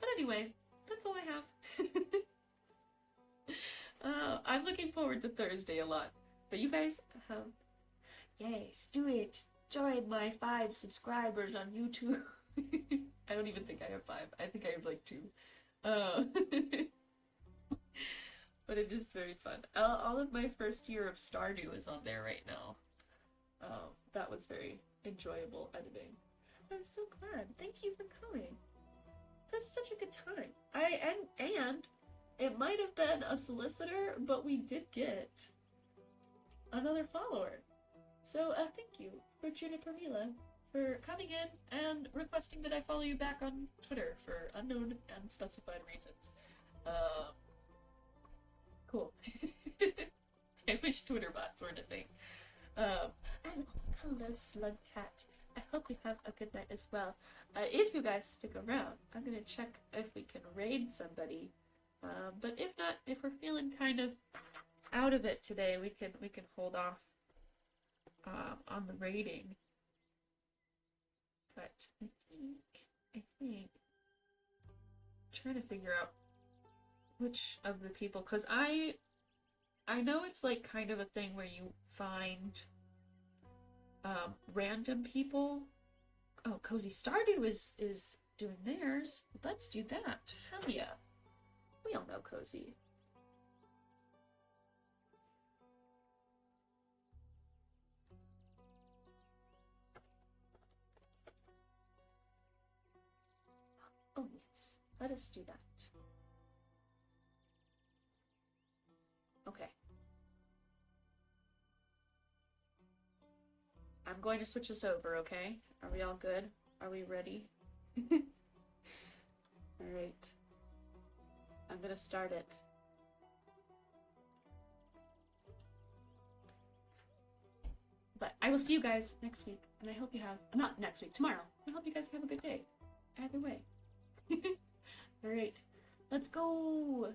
But anyway, that's all I have. I'm looking forward to Thursday a lot. But you guys have... Yes, do it! Join my 5 subscribers on YouTube. I don't even think I have 5. I think I have like 2. But it is very fun. All of my first year of Stardew is on there right now. That was very enjoyable editing. I'm so glad. Thank you for coming. That's such a good time. And it might have been a solicitor, but we did get another follower. So thank you for Juniper Mila for coming in and requesting that I follow you back on Twitter for unknown and specified reasons. Cool. I wish Twitter bots weren't a thing. And hello, Slugcat. I hope you have a good night as well. If you guys stick around, I'm gonna check if we can raid somebody. But if not, if we're feeling kind of out of it today, we can hold off on the raiding. But I think, I'm trying to figure out which of the people, because I know it's like kind of a thing where you find random people. Oh, Cozy Stardew is doing theirs. Let's do that. Hell yeah. We all know Cozy. Oh yes, let us do that. Okay. I'm going to switch this over, okay? Are we all good? Are we ready? Alright. I'm gonna start it. But I will see you guys next week, and I hope you have, not next week, tomorrow. I hope you guys have a good day. Either way. Alright. Let's go!